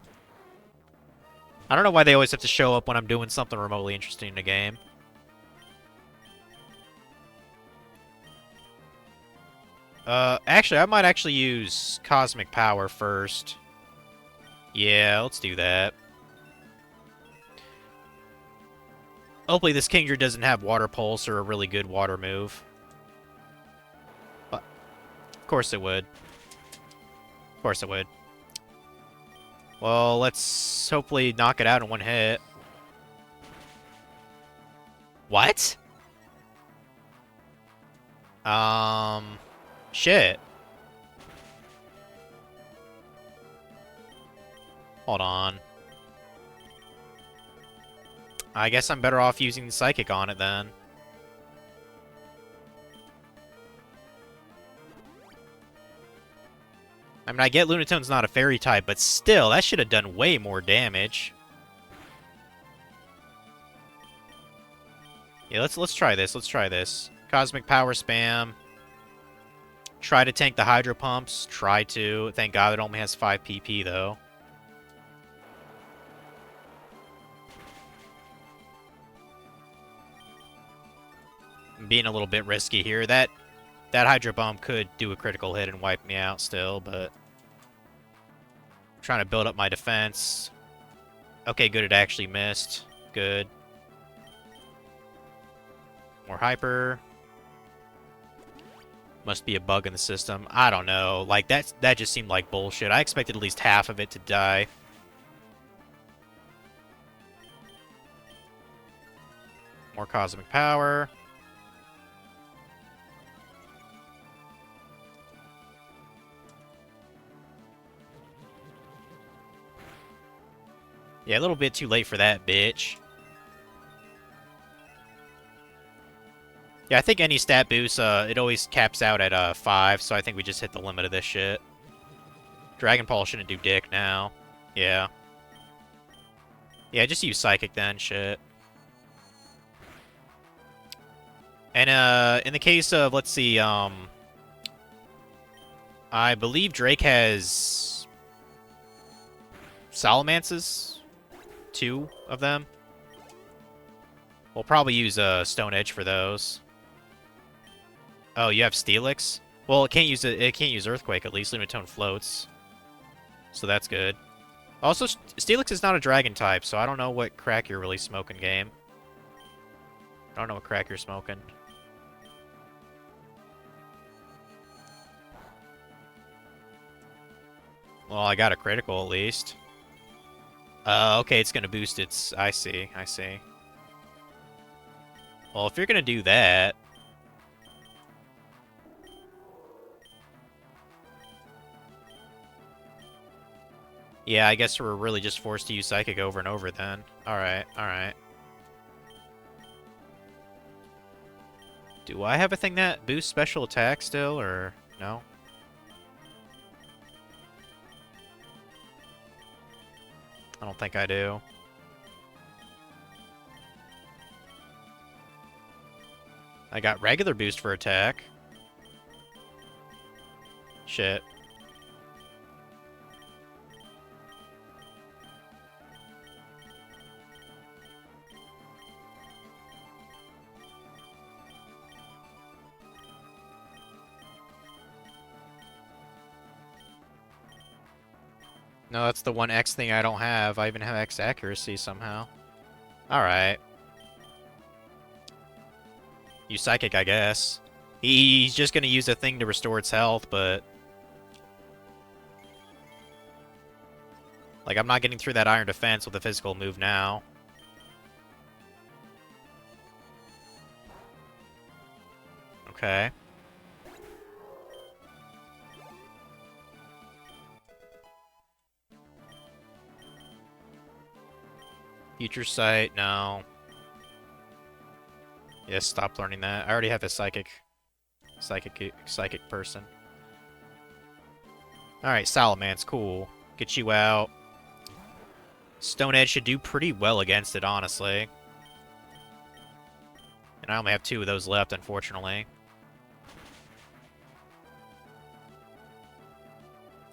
I don't know why they always have to show up when I'm doing something remotely interesting in the game. Actually, I might actually use Cosmic Power first. Yeah, let's do that. Hopefully this Kingdra doesn't have Water Pulse or a really good water move. But, of course it would. Of course it would. Well, let's hopefully knock it out in one hit. What? Shit. Hold on. I guess I'm better off using the Psychic on it then. I mean, I get Lunatone's not a fairy type, but still, that should have done way more damage. Yeah, let's try this. Let's try this. Cosmic Power spam. Try to tank the Hydro Pumps. Try to. Thank God it only has 5 PP, though. I'm being a little bit risky here. That Hydro Bomb could do a critical hit and wipe me out still, but... I'm trying to build up my defense. Okay, good, it actually missed. Good. More Hyper. Must be a bug in the system. I don't know. Like, that just seemed like bullshit. I expected at least half of it to die. More Cosmic Power. Yeah, a little bit too late for that, bitch. Yeah, I think any stat boost, it always caps out at 5, so I think we just hit the limit of this shit. Dragon Ball shouldn't do dick now. Yeah. Yeah, just use Psychic then, shit. And, in the case of, let's see, I believe Drake has... Salamances? 2 of them. We'll probably use Stone Edge for those. Oh, you have Steelix? Well, it can't use it. It can't use Earthquake. At least Lunatone floats, so that's good. Also, Steelix is not a dragon type, so I don't know what crack you're really smoking, game. I don't know what crack you're smoking. Well, I got a critical at least. Okay, it's gonna boost its... I see, I see. Well, if you're gonna do that... Yeah, I guess we're really just forced to use Psychic over and over then. Alright, alright. Do I have a thing that boosts special attack still, or no? I don't think I do. I got regular boost for attack. Shit. No, that's the one X thing I don't have. I even have X accuracy somehow. Alright. Use Psychic, I guess. He's just gonna use a thing to restore its health, but... Like, I'm not getting through that Iron Defense with a physical move now. Okay. Future Sight, no. Yes, stop learning that. I already have a psychic person. Alright, Salamence, cool. Get you out. Stone Edge should do pretty well against it, honestly. And I only have 2 of those left, unfortunately.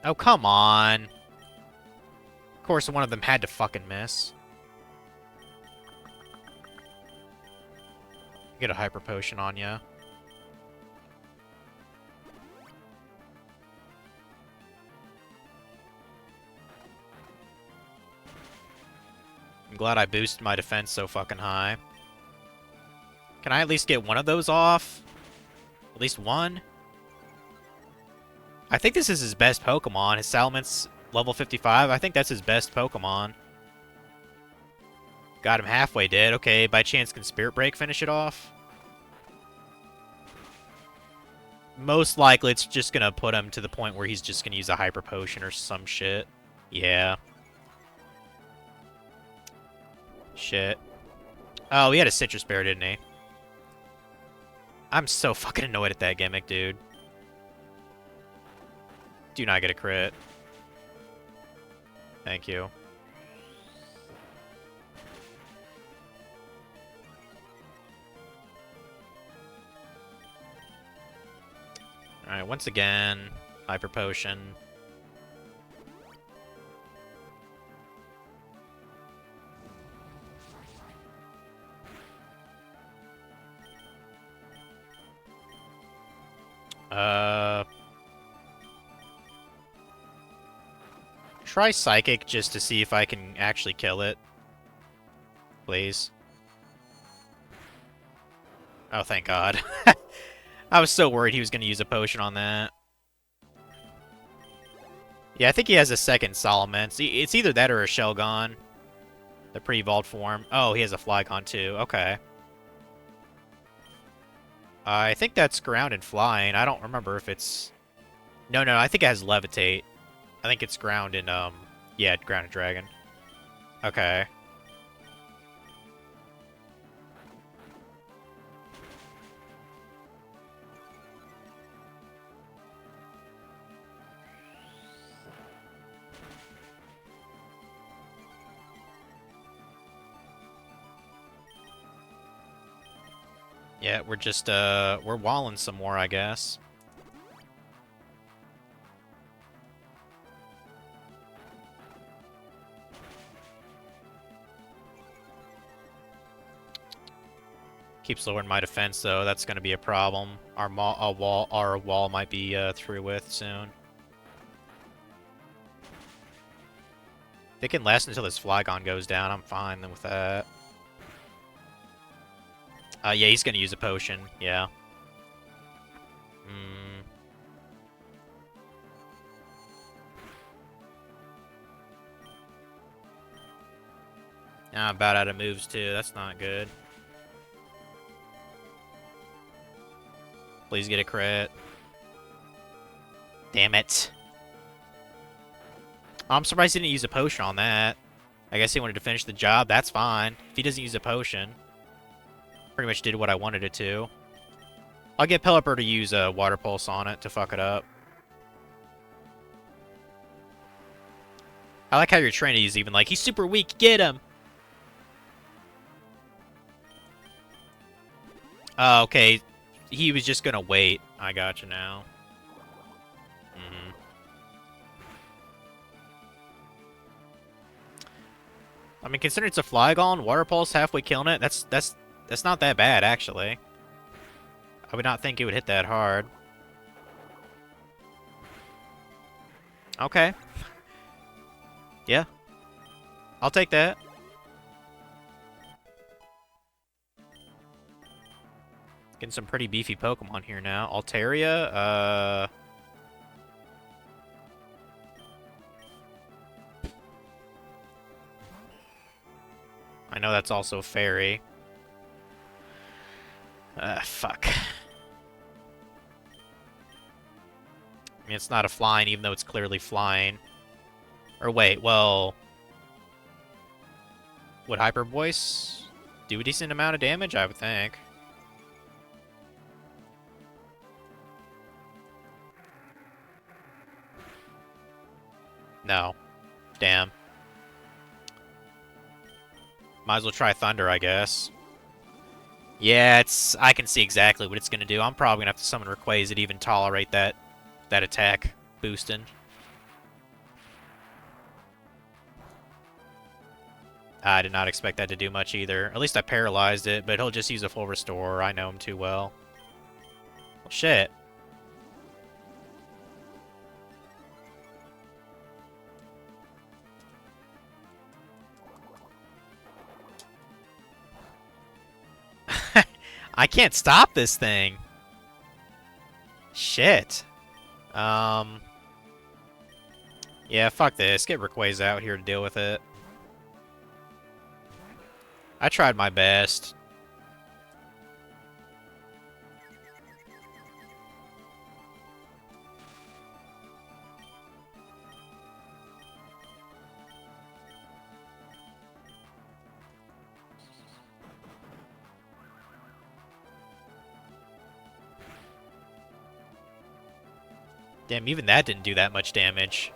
Oh, come on. Of course, one of them had to fucking miss. Get a Hyper Potion on ya. I'm glad I boosted my defense so fucking high. Can I at least get one of those off? At least one? I think this is his best Pokemon. His Salamence level 55. I think that's his best Pokemon. Got him halfway dead. Okay, by chance can Spirit Break finish it off? Most likely it's just gonna put him to the point where he's just gonna use a Hyper Potion or some shit. Yeah. Shit. Oh, he had a Citrus Bear, didn't he? I'm so fucking annoyed at that gimmick, dude. Do not get a crit. Thank you. Alright, once again, Hyper Potion. Try Psychic just to see if I can actually kill it. Please. Oh, thank God. I was so worried he was going to use a potion on that. Yeah, I think he has a second Salamence. It's either that or a Shelgon. The pre-evolved form. Oh, he has a Flygon too. Okay. I think that's Ground and Flying. I don't remember if it's... No, I think it has Levitate. I think it's Ground and, yeah, Ground and Dragon. Okay. Yeah, we're just, we're walling some more, I guess. Keeps lowering my defense, though. That's going to be a problem. Our wall might be through with soon. If it can last until this Flygon goes down, I'm fine with that. Yeah, he's going to use a potion. Yeah. I'm about out of moves, too. That's not good. Please get a crit. Damn it. I'm surprised he didn't use a potion on that. I guess he wanted to finish the job. That's fine. If he doesn't use a potion, pretty much did what I wanted it to. I'll get Pelipper to use a Water Pulse on it to fuck it up. I like how your trainer is even like, he's super weak, get him! Oh, okay. He was just gonna wait. I got you now. I mean, considering it's a Flygon, Water Pulse halfway killing it, that's not that bad, actually. I would not think it would hit that hard. Okay. Yeah. I'll take that. Getting some pretty beefy Pokemon here now. Altaria, I know that's also Fairy. Fuck. I mean, it's not a flying, even though it's clearly flying. Or wait, well... Would Hyper Voice do a decent amount of damage? I would think. No. Damn. Might as well try Thunder, I guess. Yeah, I can see exactly what it's going to do. I'm probably going to have to summon Rayquaza to even tolerate that attack boosting. I did not expect that to do much either. At least I paralyzed it, but he'll just use a full restore. I know him too well. Well, shit. I can't stop this thing. Shit. Yeah, fuck this. Get Rayquaza out here to deal with it. I tried my best. Damn, even that didn't do that much damage.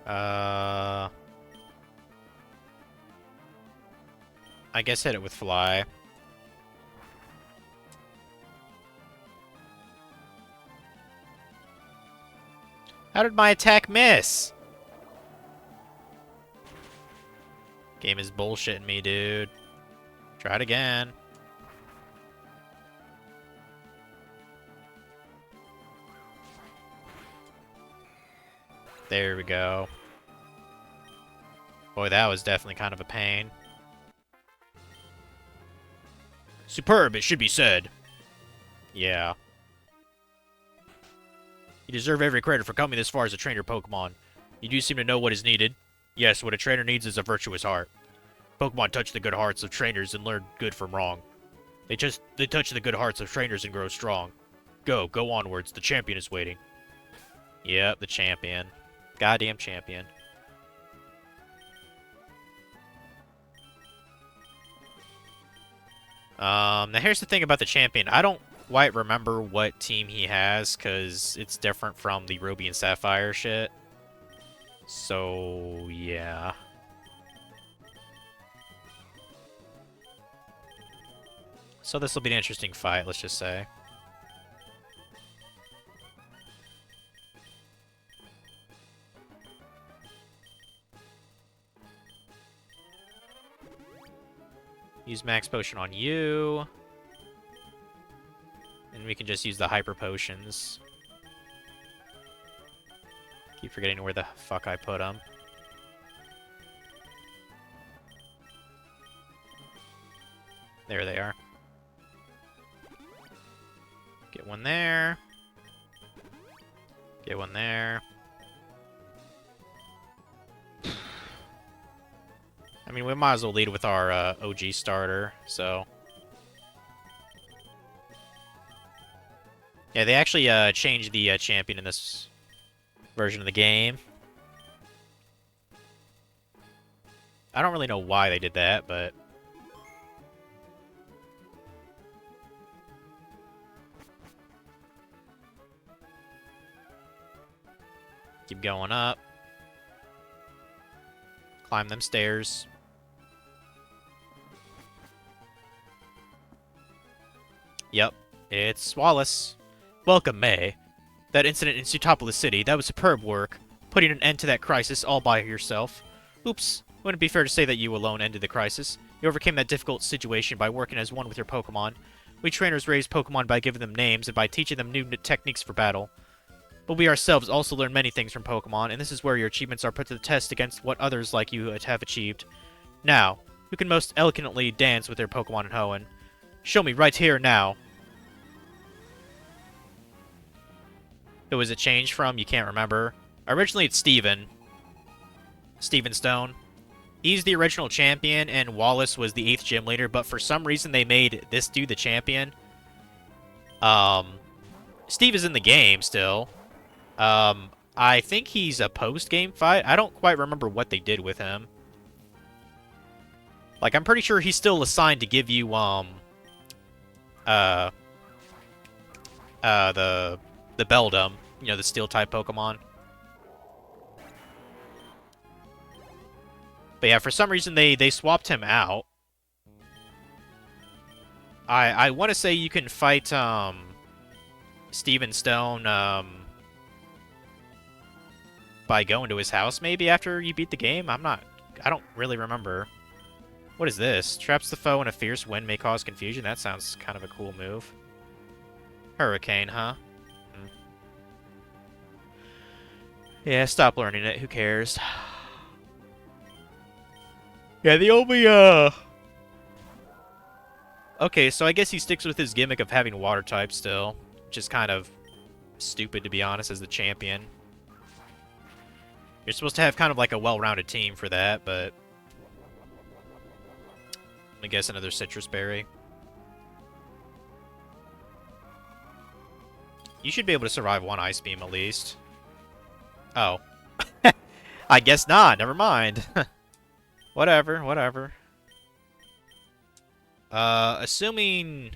I guess hit it with Fly. How did my attack miss? Game is bullshitting me, dude. Try it again. There we go. Boy, that was definitely kind of a pain. Superb, it should be said. Yeah. You deserve every credit for coming this far as a trainer Pokemon. You do seem to know what is needed. Yes, what a trainer needs is a virtuous heart. Pokemon touch the good hearts of trainers and learn good from wrong. They touch the good hearts of trainers and grow strong. Go onwards. The champion is waiting. Yep, the champion. Goddamn champion. Now here's the thing about the champion. I don't quite remember what team he has, because it's different from the Ruby and Sapphire shit. So, yeah. So this will be an interesting fight, let's just say. Use Max Potion on you. And we can just use the Hyper Potions. Keep forgetting where the fuck I put them. There they are. Get one there. Get one there. I mean, we might as well lead with our OG starter, so... Yeah, they actually changed the champion in this version of the game. I don't really know why they did that, but... Keep going up. Climb them stairs. Yep, it's Wallace. Welcome, May. That incident in Sutopolis City, that was superb work. Putting an end to that crisis all by yourself. Oops, wouldn't it be fair to say that you alone ended the crisis? You overcame that difficult situation by working as one with your Pokemon. We trainers raise Pokemon by giving them names and by teaching them new techniques for battle. But we ourselves also learn many things from Pokemon, and this is where your achievements are put to the test against what others like you have achieved. Now, who can most elegantly dance with their Pokemon in Hoenn? Show me right here now. Who was it changed from? You can't remember. Originally, it's Steven. Steven Stone. He's the original champion, and Wallace was the 8th gym leader, but for some reason they made this dude the champion. Steve is in the game still. I think he's a post-game fight. I don't quite remember what they did with him. Like, I'm pretty sure he's still assigned to give you, the Beldum, you know, the Steel-type Pokemon. But yeah, for some reason they swapped him out. I want to say you can fight, Steven Stone, by going to his house, maybe, after you beat the game? I don't really remember. What is this? Traps the foe in a fierce wind may cause confusion? That sounds kind of a cool move. Hurricane, huh? Yeah, stop learning it. Who cares? Yeah, the only, Okay, so I guess he sticks with his gimmick of having water type still, which is kind of stupid, to be honest, as the champion. You're supposed to have kind of like a well-rounded team for that, but... I guess another Citrus Berry. You should be able to survive one Ice Beam at least. Oh. I guess not. Never mind. Whatever, whatever. Assuming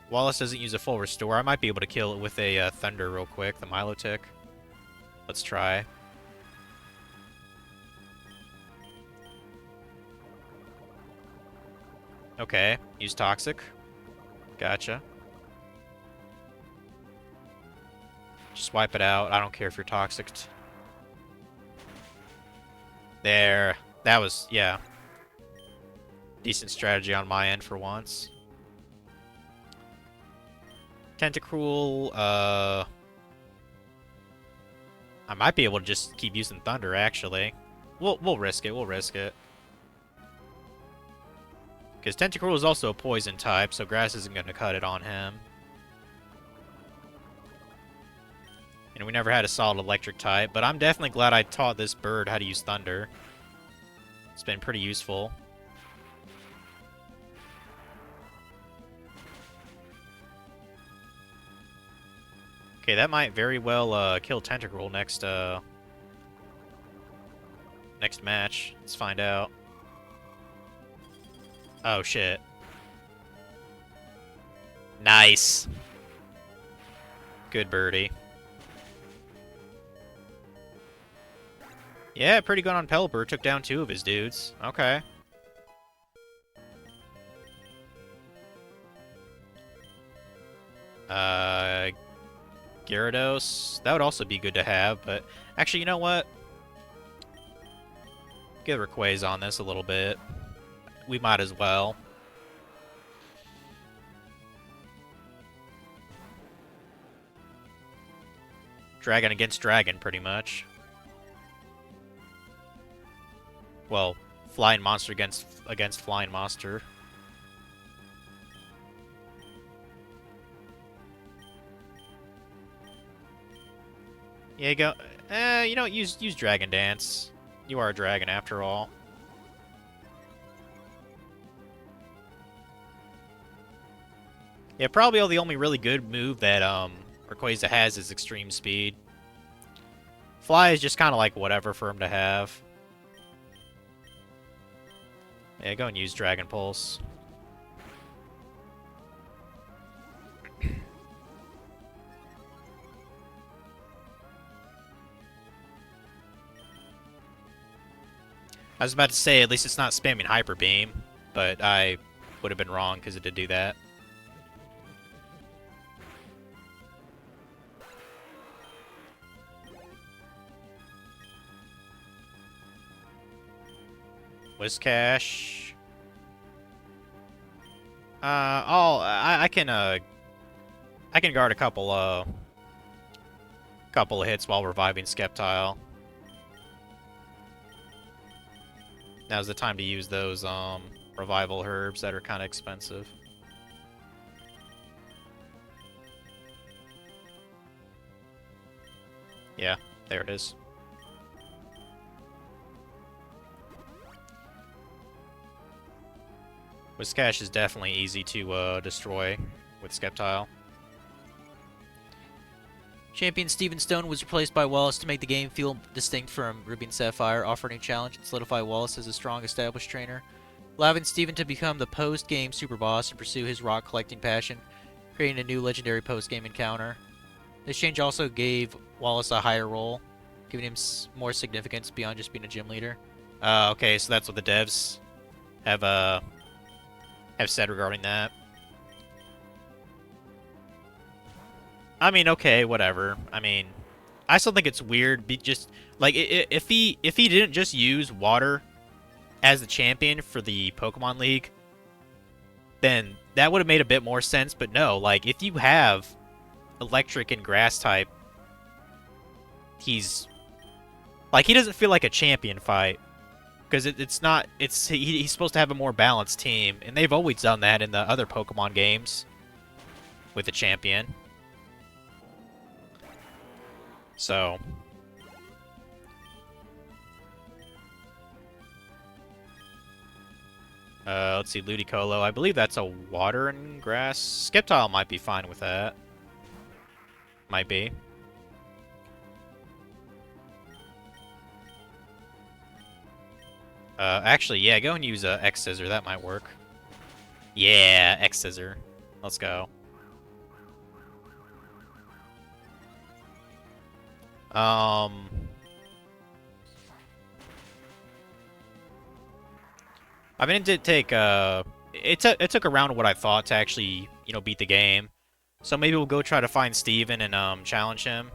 Wallace doesn't use a full restore, I might be able to kill it with a Thunder real quick, the Milotic. Let's try. Okay, use Toxic. Gotcha. Just wipe it out. I don't care if you're toxic. There. That was, yeah. Decent strategy on my end for once. Tentacruel, I might be able to just keep using Thunder, actually. We'll risk it, we'll risk it. Because Tentacruel is also a poison type, so Grass isn't going to cut it on him. And we never had a solid electric type, but I'm definitely glad I taught this bird how to use Thunder. It's been pretty useful. Okay, that might very well kill Tentacruel next next match. Let's find out. Oh shit. Nice. Good birdie. Yeah, pretty good on Pelipper. Took down 2 of his dudes. Okay. Gyarados. That would also be good to have, but... Actually, you know what? Get Rayquaza on this a little bit. we might as well. Dragon against dragon, pretty much. Well, flying monster against flying monster. Yeah, go. You know, use Dragon Dance. You are a dragon after all. Yeah, probably the only really good move that Rayquaza has is Extreme Speed. Fly is just kind of like whatever for him to have. Yeah, go and use Dragon Pulse. I was about to say, at least it's not spamming Hyper Beam, but I would have been wrong because it did do that. Whiscash. I can guard a couple of hits while reviving Sceptile. Now's the time to use those revival herbs that are kind of expensive. Yeah, there it is. Whiscash is definitely easy to destroy with Sceptile. Champion Steven Stone was replaced by Wallace to make the game feel distinct from Ruby and Sapphire, offering a challenge and solidify Wallace as a strong, established trainer, allowing Steven to become the post-game super boss and pursue his rock collecting passion, creating a new legendary post-game encounter. This change also gave Wallace a higher role, giving him more significance beyond just being a gym leader. Okay, so that's what the devs have said regarding that. I mean, okay, whatever. I mean, I still think it's weird. Just like if he didn't just use water as the champion for the Pokemon League, then that would have made a bit more sense. But no, like if you have electric and grass type, he's like he doesn't feel like a champion fight because it's not. He's supposed to have a more balanced team, and they've always done that in the other Pokemon games with the champion. So, let's see, Ludicolo. I believe that's a water and grass. Sceptile might be fine with that. Might be. Actually, yeah, go and use X-Scissor. That might work. Yeah, X-Scissor. Let's go. I mean, it did take, it took around what I thought to actually, you know, beat the game. So maybe we'll go try to find Steven and, challenge him.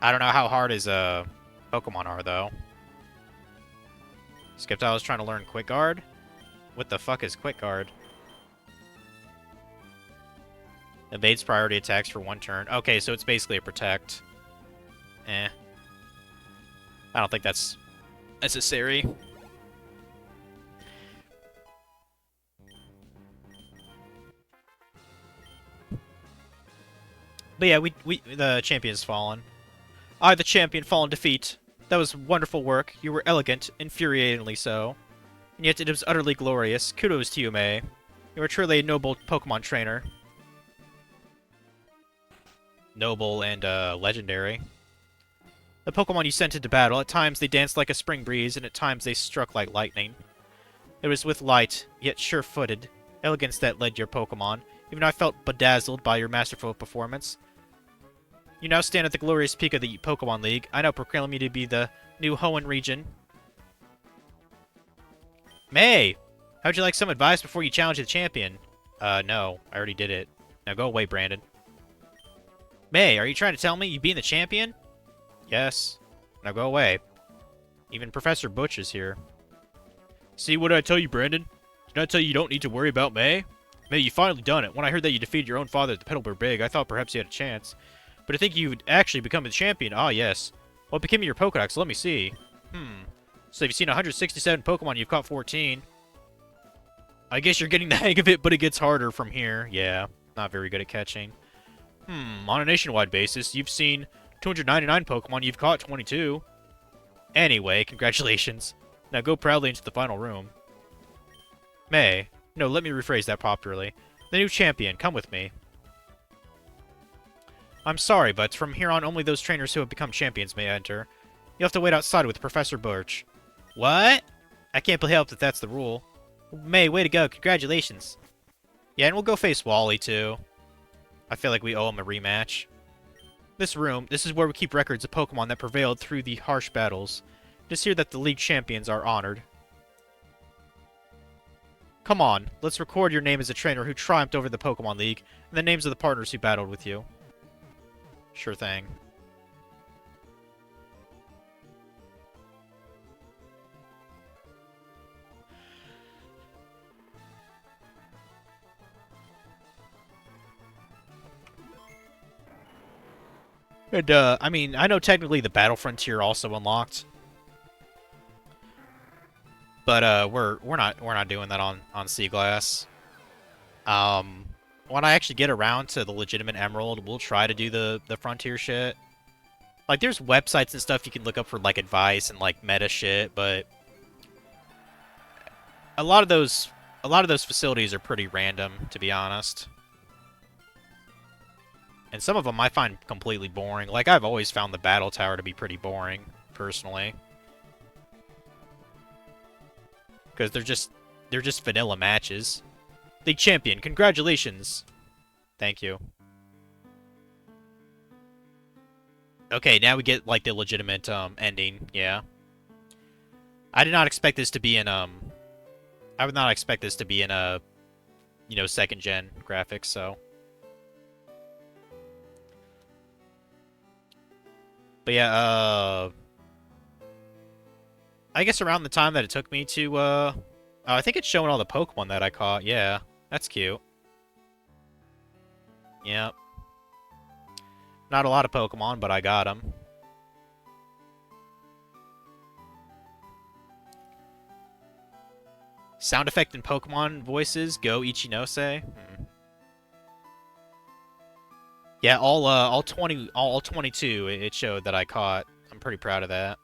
I don't know how hard his, Pokemon are, though. Sceptile is trying to learn Quick Guard? What the fuck is Quick Guard? Evades priority attacks for 1 turn. Okay, so it's basically a Protect. Eh. I don't think that's necessary. But yeah, the champion's fallen. I, the champion, fall in defeat. That was wonderful work. You were elegant, infuriatingly so. And yet it was utterly glorious. Kudos to you, May. You are truly a noble Pokemon trainer. Noble and, legendary. The Pokemon you sent into battle, at times they danced like a spring breeze, and at times they struck like lightning. It was with light, yet sure-footed, elegance that led your Pokemon. Even I felt bedazzled by your masterful performance. You now stand at the glorious peak of the Pokemon League. I now proclaim you to be the new Hoenn region. May! How'd you like some advice before you challenge the champion? No. I already did it. Now go away, Brandon. May, are you trying to tell me you being the champion? Yes. Now go away. Even Professor Butch is here. See what I tell you, Brandon? Did I tell you you don't need to worry about May? May, you finally done it. When I heard that you defeated your own father at the Petalburg Big, I thought perhaps you had a chance. But I think you'd actually become a champion. Ah, yes. What became of your Pokedex? Let me see. So you've seen 167 Pokemon, you've caught 14. I guess you're getting the hang of it, but it gets harder from here. Yeah, not very good at catching. On a nationwide basis, you've seen 299 Pokemon, you've caught 22. Anyway, congratulations. Now go proudly into the final room. May. No, let me rephrase that properly. The new champion, come with me. I'm sorry, but from here on, only those trainers who have become champions may enter. You'll have to wait outside with Professor Birch. What? I can't help if that's the rule. May, way to go. Congratulations. Yeah, and we'll go face Wally, too. I feel like we owe him a rematch. This room, this is where we keep records of Pokemon that prevailed through the harsh battles. It is here that the League champions are honored. Come on, let's record your name as a trainer who triumphed over the Pokemon League, and the names of the partners who battled with you. Sure thing. And, I mean, I know technically the Battle Frontier also unlocked. But, we're not doing that on Seaglass. When I actually get around to the legitimate Emerald, we'll try to do the Frontier shit. Like, there's websites and stuff you can look up for, like, advice and, like, meta shit, but a lot of those facilities are pretty random, to be honest. And some of them I find completely boring. Like, I've always found the Battle Tower to be pretty boring, personally. Because they're just vanilla matches. League champion, congratulations! Thank you. Okay, now we get, like, the legitimate, ending, yeah. I did not expect this to be in, I would not expect this to be in a, you know, second-gen graphics, so... But yeah, I guess around the time that it took me to, oh, I think it's showing all the Pokemon that I caught, yeah. That's cute. Yep. Not a lot of Pokemon, but I got them. Sound effect and Pokemon voices, go Ichinose. Yeah, all 22 it showed that I caught. I'm pretty proud of that.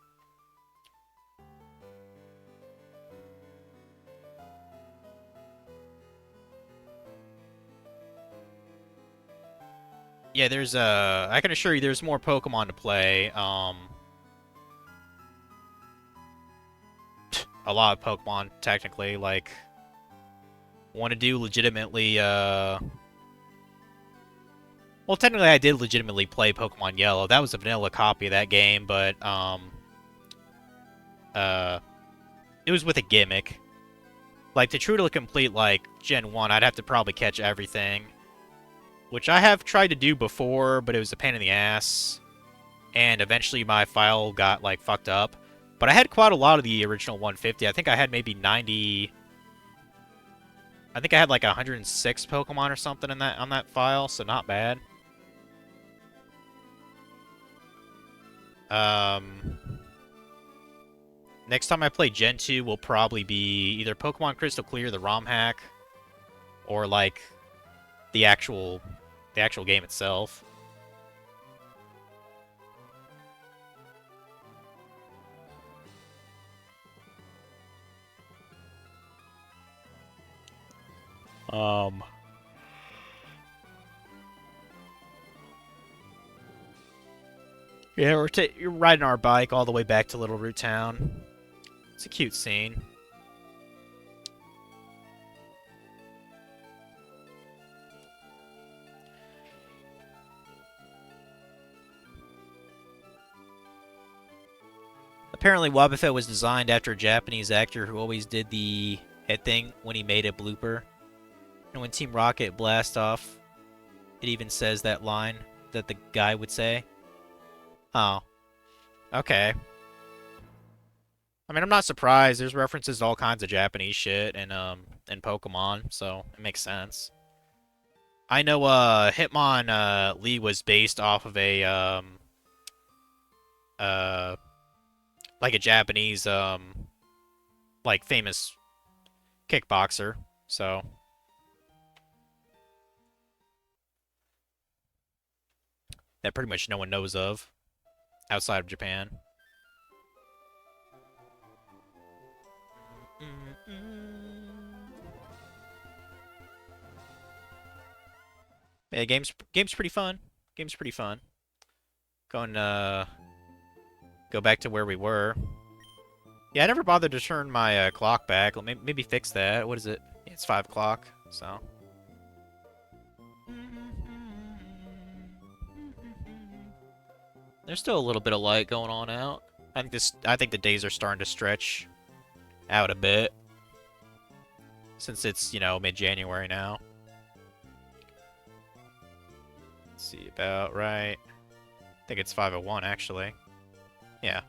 Yeah, there's I can assure you there's more Pokemon to play. A lot of Pokemon technically, like want to do legitimately well, technically, I did legitimately play Pokemon Yellow. That was a vanilla copy of that game, but, it was with a gimmick. Like, to truly complete, like, Gen 1, I'd have to probably catch everything. Which I have tried to do before, but it was a pain in the ass. And eventually my file got, like, fucked up. But I had quite a lot of the original 150. I think I had maybe 90... I think I had, like, 106 Pokemon or something in that on that file, so not bad. Next time I play Gen 2 will probably be either Pokemon Crystal Clear, the ROM hack, or like the actual game itself. Yeah, you're riding our bike all the way back to Little Root Town. It's a cute scene. Apparently, Wobbuffet was designed after a Japanese actor who always did the head thing when he made a blooper. And when Team Rocket blast off, it even says that line that the guy would say. Oh. Okay. I mean, I'm not surprised. There's references to all kinds of Japanese shit in Pokemon, so it makes sense. I know Hitmon Lee was based off of a uh like a Japanese like famous kickboxer. So that pretty much no one knows of outside of Japan. Yeah, game's pretty fun. Game's pretty fun. Going go back to where we were. Yeah, I never bothered to turn my clock back. Maybe fix that. What is it? Yeah, it's 5 o'clock. So. There's still a little bit of light going on out. I think the days are starting to stretch out a bit. Since it's, you know, mid-January now. Let's see, about right. I think it's 5:01 actually. Yeah,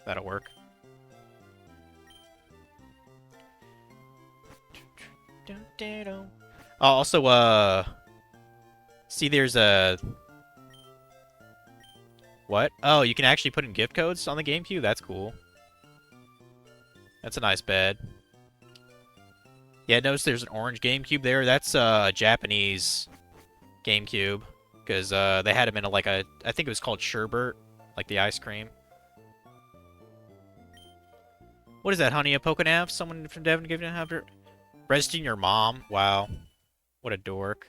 that'll work. Oh, also, see there's a... What? Oh, you can actually put in gift codes on the GameCube? That's cool. That's a nice bed. Yeah, notice there's an orange GameCube there. That's a Japanese GameCube. Because they had them in like a... I think it was called Sherbert. Like the ice cream. What is that, honey? A Pokénav? Someone from Devon giving it after... Resting your mom? Wow. What a dork.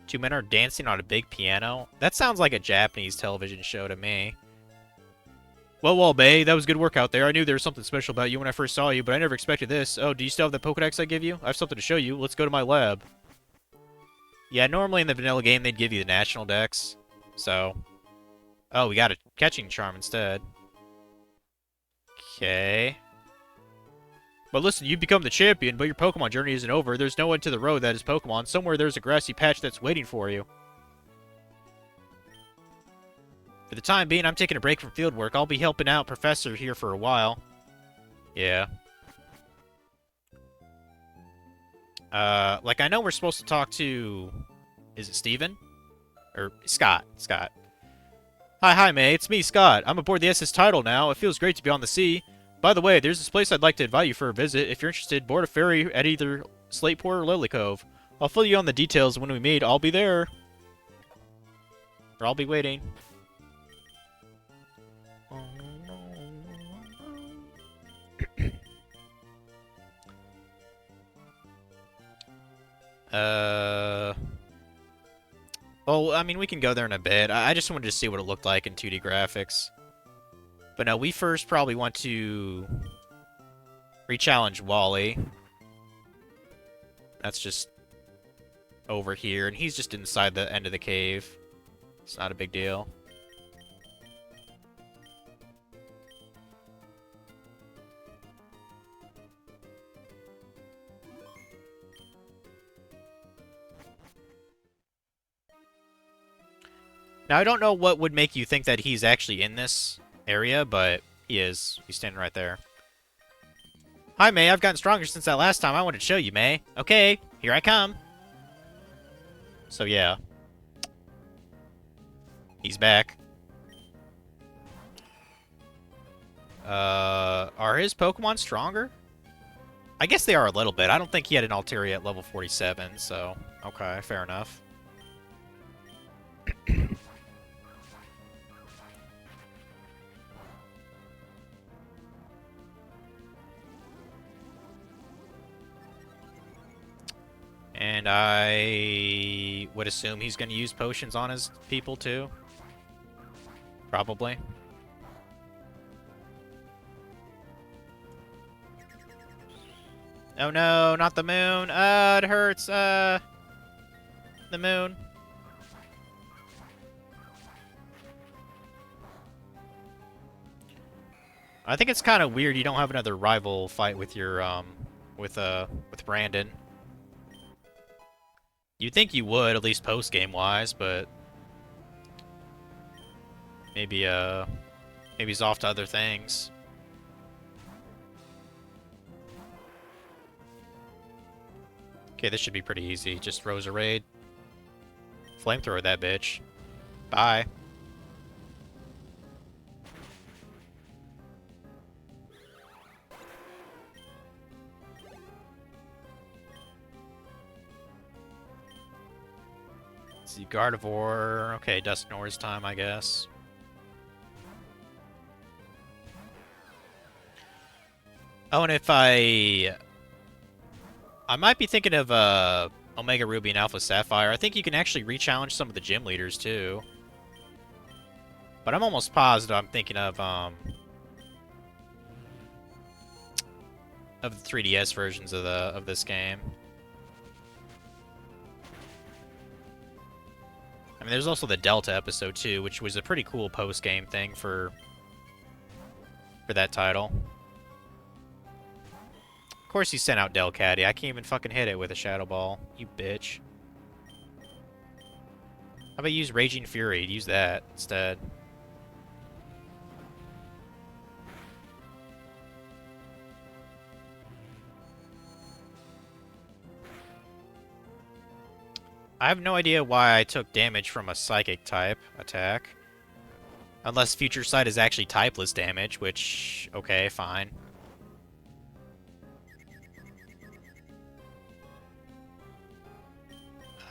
Two men are dancing on a big piano? That sounds like a Japanese television show to me. Well, Bay, that was good work out there. I knew there was something special about you when I first saw you, but I never expected this. Oh, do you still have the Pokedex I give you? I have something to show you. Let's go to my lab. Yeah, normally in the vanilla game, they'd give you the national dex. So... Oh, we got a catching charm instead. Okay. But listen, you've become the champion, but your Pokemon journey isn't over. There's no end to the road that is Pokemon. Somewhere there's a grassy patch that's waiting for you. For the time being, I'm taking a break from field work. I'll be helping out Professor here for a while. Yeah. Like, I know we're supposed to talk to... Is it Steven? Or Scott. Scott. Hi, May. It's me, Scott. I'm aboard the SS Tidal now. It feels great to be on the sea. By the way, there's this place I'd like to invite you for a visit. If you're interested, board a ferry at either Slateport or Lily Cove. I'll fill you on the details when we meet. I'll be there. Or I'll be waiting. Well, I mean, we can go there in a bit. I just wanted to see what it looked like in 2D graphics. But no, we first probably want to re-challenge Wally. That's just over here, and he's just inside the end of the cave. It's not a big deal. Now, I don't know what would make you think that he's actually in this area, but he is. He's standing right there. Hi, May. I've gotten stronger since that last time. I wanted to show you, May. Okay, here I come. So, yeah. He's back. Are his Pokemon stronger? I guess they are a little bit. I don't think he had an Altaria at level 47, so... Okay, fair enough. And I would assume he's going to use potions on his people, too. Probably. Oh no, not the moon. It hurts. The moon. I think it's kind of weird you don't have another rival fight with your, with Brandon. You'd think you would, at least post-game wise, but... Maybe maybe he's off to other things. Okay, this should be pretty easy. Just Rosa Raid. Flamethrower that bitch. Bye. Let's see, Gardevoir. Okay, Dusknoir's time, I guess. Oh, and if I might be thinking of Omega Ruby and Alpha Sapphire. I think you can actually re-challenge some of the gym leaders too. But I'm almost positive I'm thinking of the 3DS versions of this game. I mean, there's also the Delta episode too, which was a pretty cool post-game thing for that title. Of course he sent out Delcatty. I can't even fucking hit it with a Shadow Ball. You bitch. How about you use Raging Fury? Use that instead. I have no idea why I took damage from a Psychic type attack. Unless Future Sight is actually typeless damage, which... okay, fine.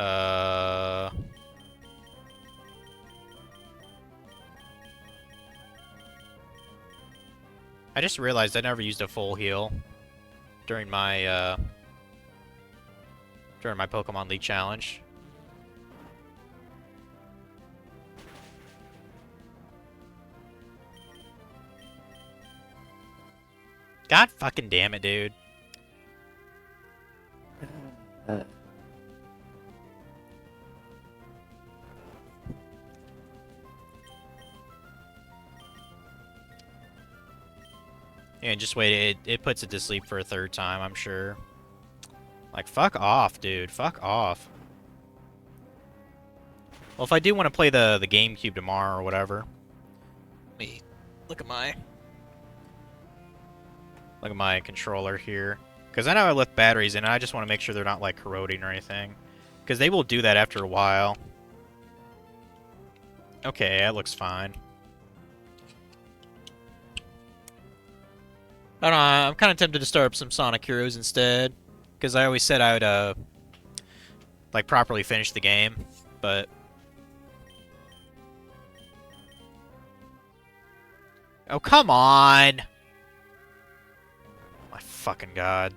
I just realized I never used a full heal during my Pokemon League challenge. God fucking damn it, dude. Yeah, just wait. It puts it to sleep for a third time, I'm sure. Like, fuck off, dude. Fuck off. Well, if I do want to play the GameCube tomorrow or whatever, let me look at my controller here, because I know I left batteries in, and I just want to make sure they're not like corroding or anything, because they will do that after a while. Okay, that looks fine. I don't know, I'm kind of tempted to start up some Sonic Heroes instead, because I always said I would like properly finish the game, but oh, come on! My fucking god.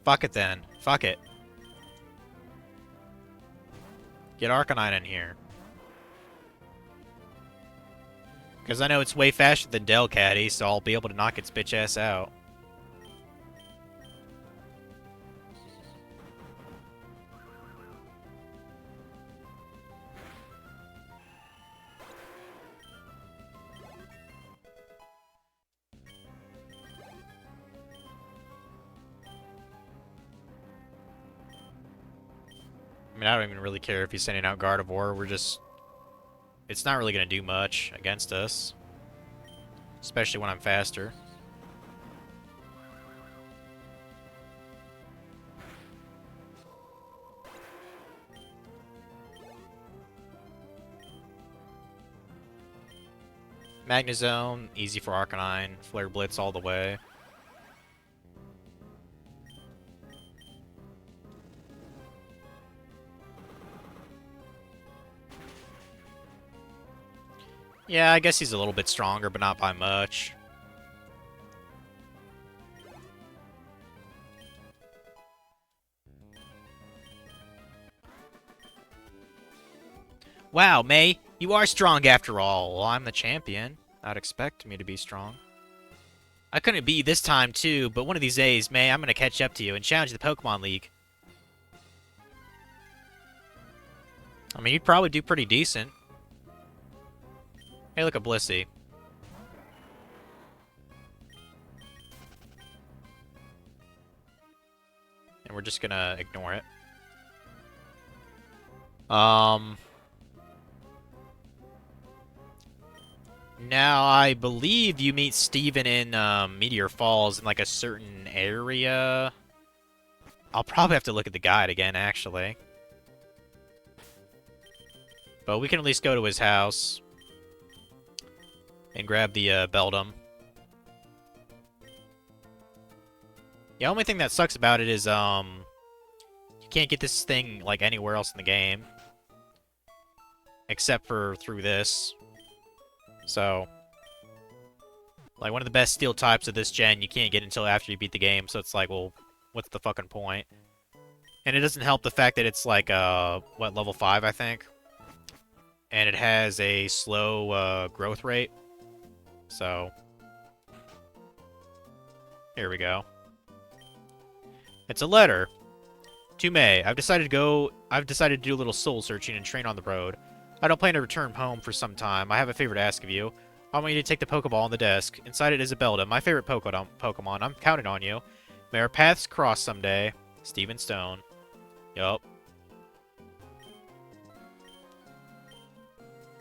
Fuck it then. Fuck it. Get Arcanine in here. Because I know it's way faster than Delcatty, so I'll be able to knock its bitch ass out. I mean, I don't even really care if he's sending out Gardevoir. We're just... it's not really going to do much against us. Especially when I'm faster. Magnezone, easy for Arcanine. Flare Blitz all the way. Yeah, I guess he's a little bit stronger, but not by much. Wow, May, you are strong after all. Well, I'm the champion. I'd expect me to be strong. I couldn't beat you this time, too, but one of these days, May, I'm going to catch up to you and challenge the Pokemon League. I mean, you'd probably do pretty decent. Hey, look at Blissey. And we're just gonna ignore it. Um, Now I believe you meet Steven in Meteor Falls in like a certain area. I'll probably have to look at the guide again, actually. But we can at least go to his house and grab the Beldum. The only thing that sucks about it is you can't get this thing like anywhere else in the game except for through this. So, like, one of the best steel types of this gen you can't get until after you beat the game, so it's like, well, what's the fucking point? And it doesn't help the fact that it's like, what, level 5, I think? And it has a slow, growth rate. So, here we go. It's a letter. To May, I've decided to do a little soul searching and train on the road. I don't plan to return home for some time. I have a favor to ask of you. I want you to take the Pokeball on the desk. Inside it is a Beldum, my favorite Pokemon. I'm counting on you. May our paths cross someday. Steven Stone. Yup.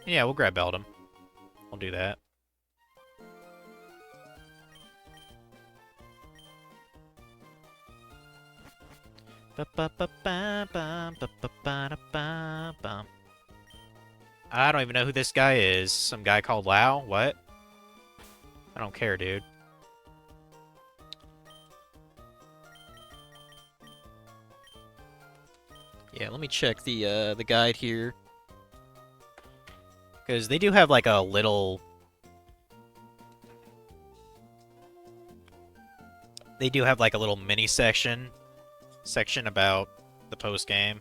Yeah, we'll grab Beldum. We'll do that. I don't even know who this guy is. Some guy called Lao? What? I don't care, dude. Yeah, let me check the guide here. Because they do have like a little... They do have like a little mini section about the post game.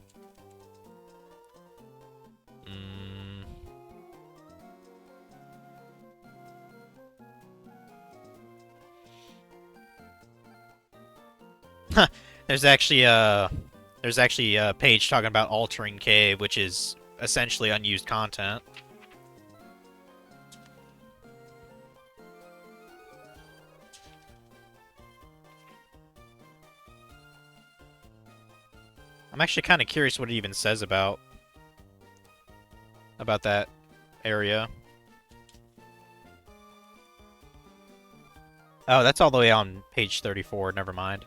There's actually a page talking about Altering Cave, which is essentially unused content. I'm actually kind of curious what it even says about that area. Oh, that's all the way on page 34. Never mind.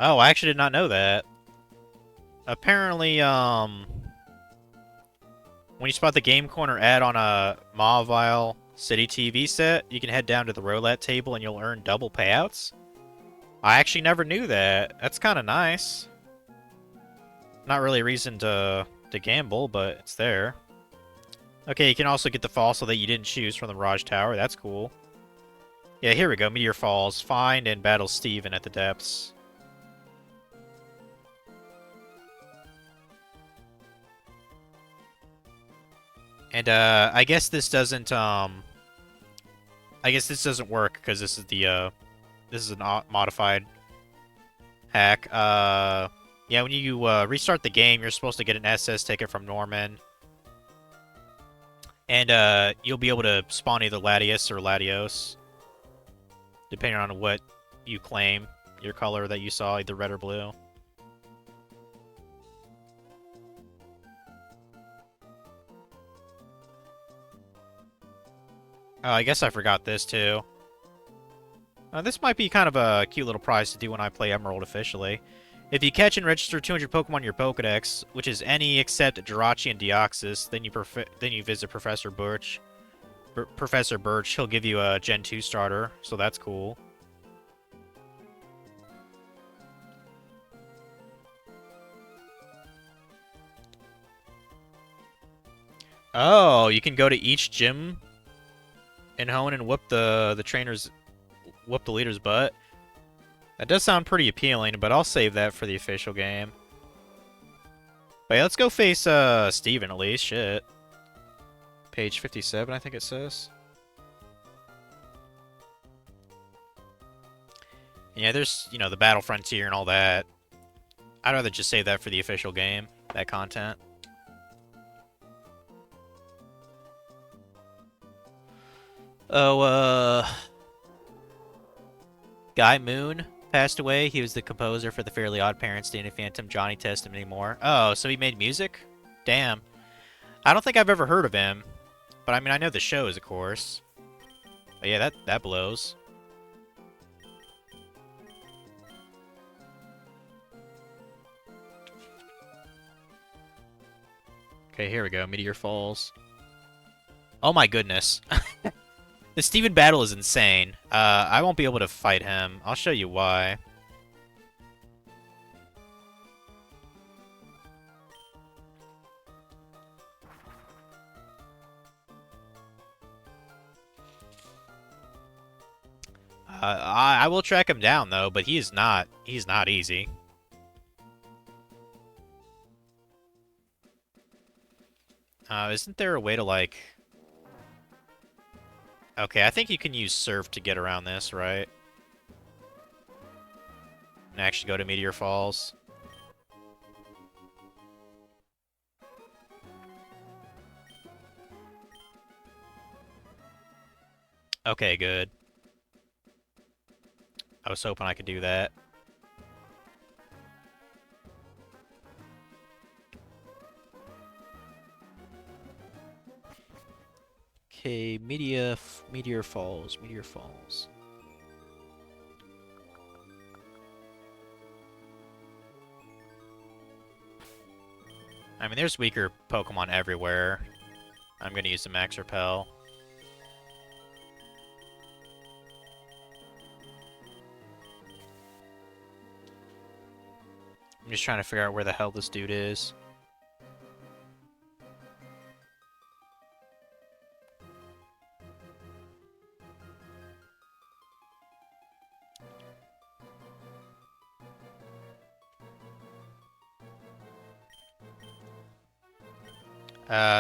Oh, I actually did not know that. Apparently, when you spot the Game Corner ad on a Mauville City TV set, you can head down to the roulette table and you'll earn double payouts. I actually never knew that. That's kind of nice. Not really a reason to gamble, but it's there. Okay, you can also get the fossil that you didn't choose from the Mirage Tower. That's cool. Yeah, here we go. Meteor Falls. Find and battle Steven at the depths. And, I guess this doesn't, I guess this doesn't work, because this is the, this is a modified hack. Yeah, when you, restart the game, you're supposed to get an SS ticket from Norman. And, you'll be able to spawn either Latios or Latios, depending on what you claim, your color that you saw, either red or blue. Oh, I guess I forgot this, too. This might be kind of a cute little prize to do when I play Emerald officially. If you catch and register 200 Pokemon in your Pokedex, which is any except Jirachi and Deoxys, then you visit Professor Birch. Professor Birch, he'll give you a Gen 2 starter, so that's cool. Oh, you can go to each gym and hone and whoop the leader's butt. That does sound pretty appealing, but I'll save that for the official game. But yeah, let's go face Steven at least. Shit. Page 57, I think it says. Yeah, there's, you know, the Battle Frontier and all that. I'd rather just save that for the official game, that content. Oh, Guy Moon passed away. He was the composer for the Fairly Odd Parents, Danny Phantom, Johnny Test, and many more. Oh, so he made music? Damn. I don't think I've ever heard of him. But I mean, I know the shows, of course. But yeah, that blows. Okay, here we go. Meteor Falls. Oh my goodness. The Steven battle is insane. I won't be able to fight him. I'll show you why. I will track him down though, but he's not easy. Isn't there a way to like... Okay, I think you can use Surf to get around this, right? And actually go to Meteor Falls. Okay, good. I was hoping I could do that. Okay, Meteor Falls. I mean, there's weaker Pokemon everywhere. I'm gonna use the Max Repel. I'm just trying to figure out where the hell this dude is.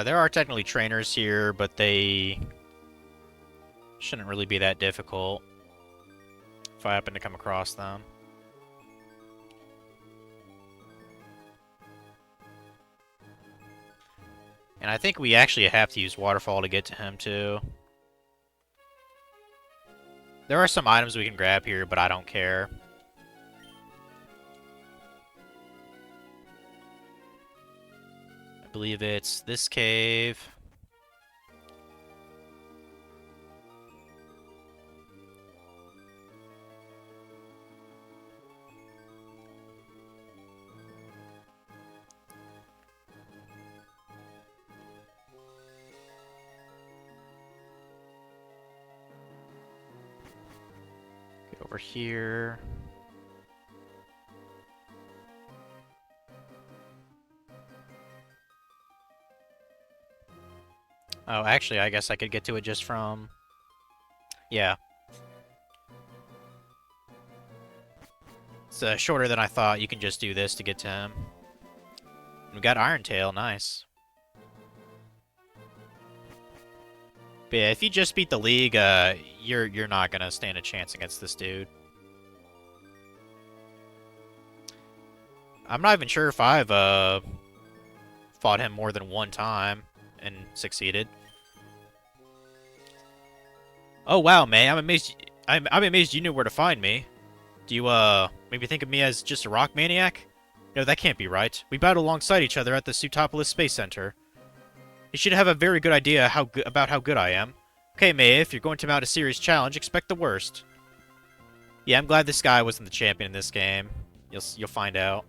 There are technically trainers here, but they shouldn't really be that difficult if I happen to come across them. And I think we actually have to use Waterfall to get to him, too. There are some items we can grab here, but I don't care. I believe it's this cave. Get over here. Oh, actually, I guess I could get to it just from... Yeah. It's shorter than I thought. You can just do this to get to him. We got Iron Tail, nice. But yeah, if you just beat the League, you're not gonna stand a chance against this dude. I'm not even sure if I've fought him more than one time and succeeded. Oh wow, man, I'm amazed. I'm amazed you knew where to find me. Do you maybe think of me as just a rock maniac? No, that can't be right. We battled alongside each other at the Sutopolis Space Center. You should have a very good idea about how good I am. Okay, May, if you're going to mount a serious challenge, expect the worst. Yeah, I'm glad this guy wasn't the champion in this game. You'll find out.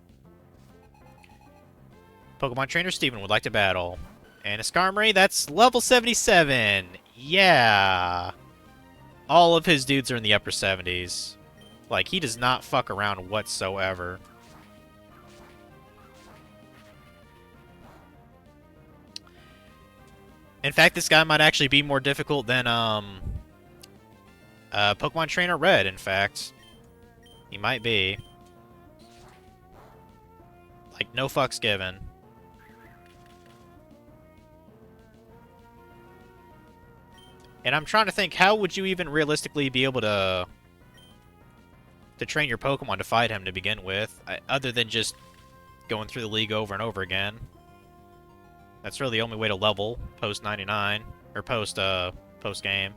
Pokemon Trainer Steven would like to battle. And a Skarmory, that's level 77. Yeah. All of his dudes are in the upper 70s. Like, he does not fuck around whatsoever. In fact, this guy might actually be more difficult than, Pokemon Trainer Red, in fact. He might be. Like, no fucks given. And I'm trying to think, how would you even realistically be able to train your Pokemon to fight him to begin with, other than just going through the league over and over again? That's really the only way to level post 99 or post game.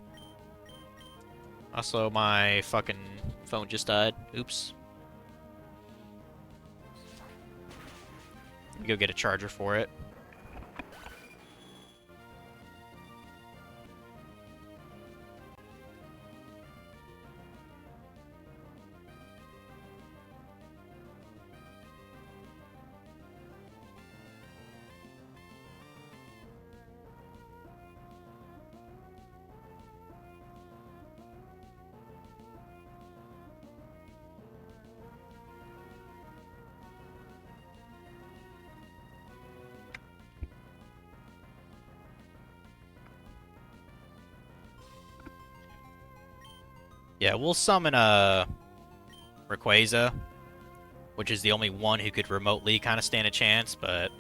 Also, my fucking Phone just died. Oops. Let me go get a charger for it. Yeah, we'll summon Rayquaza, which is the only one who could remotely kind of stand a chance, but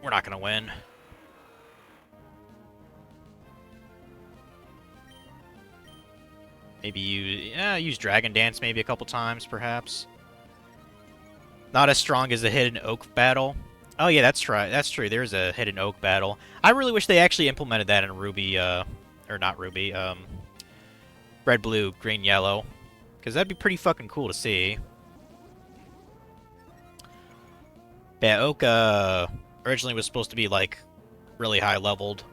we're not going to win. Maybe use Dragon Dance maybe a couple times, perhaps. Not as strong as the Hidden Oak battle. Oh yeah, that's right. That's true. There's a Hidden Oak battle. I really wish they actually implemented that in Ruby, or not Ruby, Red, Blue, Green, Yellow. Because that'd be pretty fucking cool to see. Yeah, Oak, originally was supposed to be, like, really high leveled.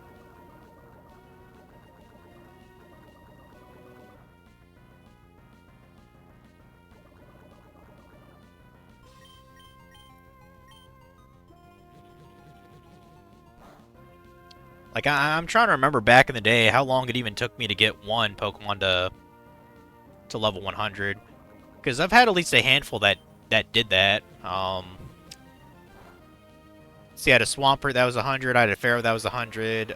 Like, I'm trying to remember back in the day how long it even took me to get one Pokemon to level 100. Because I've had at least a handful that did that. See, I had a Swampert that was 100. I had a Pharaoh that was 100.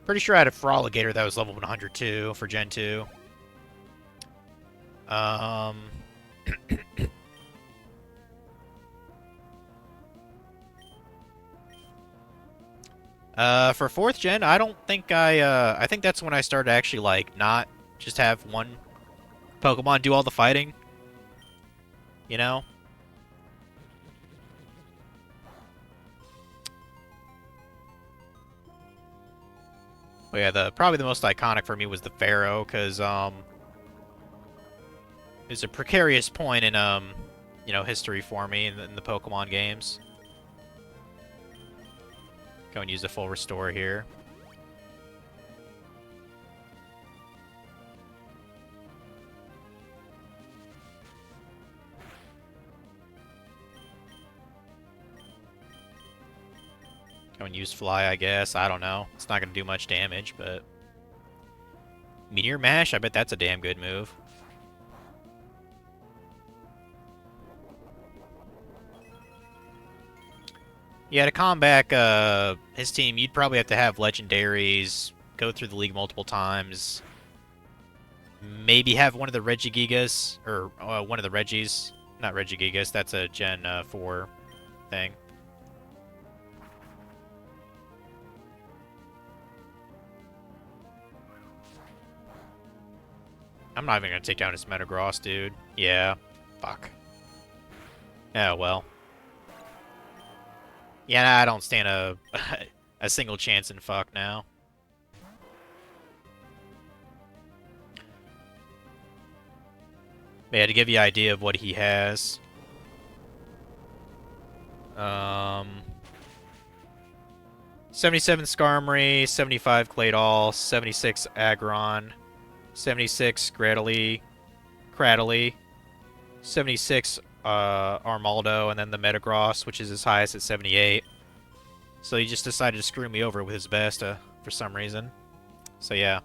Pretty sure I had a Feraligatr that was level 102 for Gen 2. For 4th gen, I don't think I think that's when I started actually, like, not just have one Pokemon do all the fighting. You know? But yeah, probably the most iconic for me was the Pharaoh, because, it's a precarious point in, you know, history for me in the Pokemon games. Go and use a full restore here. Go and use Fly, I guess. I don't know. It's not going to do much damage, but... Meteor Mash? I bet that's a damn good move. Yeah, to combat his team, you'd probably have to have legendaries, go through the league multiple times, maybe have one of the Regigigas, or one of the Regis. Not Regigigas, that's a Gen 4 thing. I'm not even going to take down his Metagross, dude. Yeah. Fuck. Yeah, well. Yeah, I don't stand a a single chance in fuck now. Yeah, to give you an idea of what he has. 77 Skarmory, 75 Claydol, 76 Aggron, 76 Cradily, 76 Armaldo, and then the Metagross, which is his highest at 78. So he just decided to screw me over with his best for some reason. So yeah.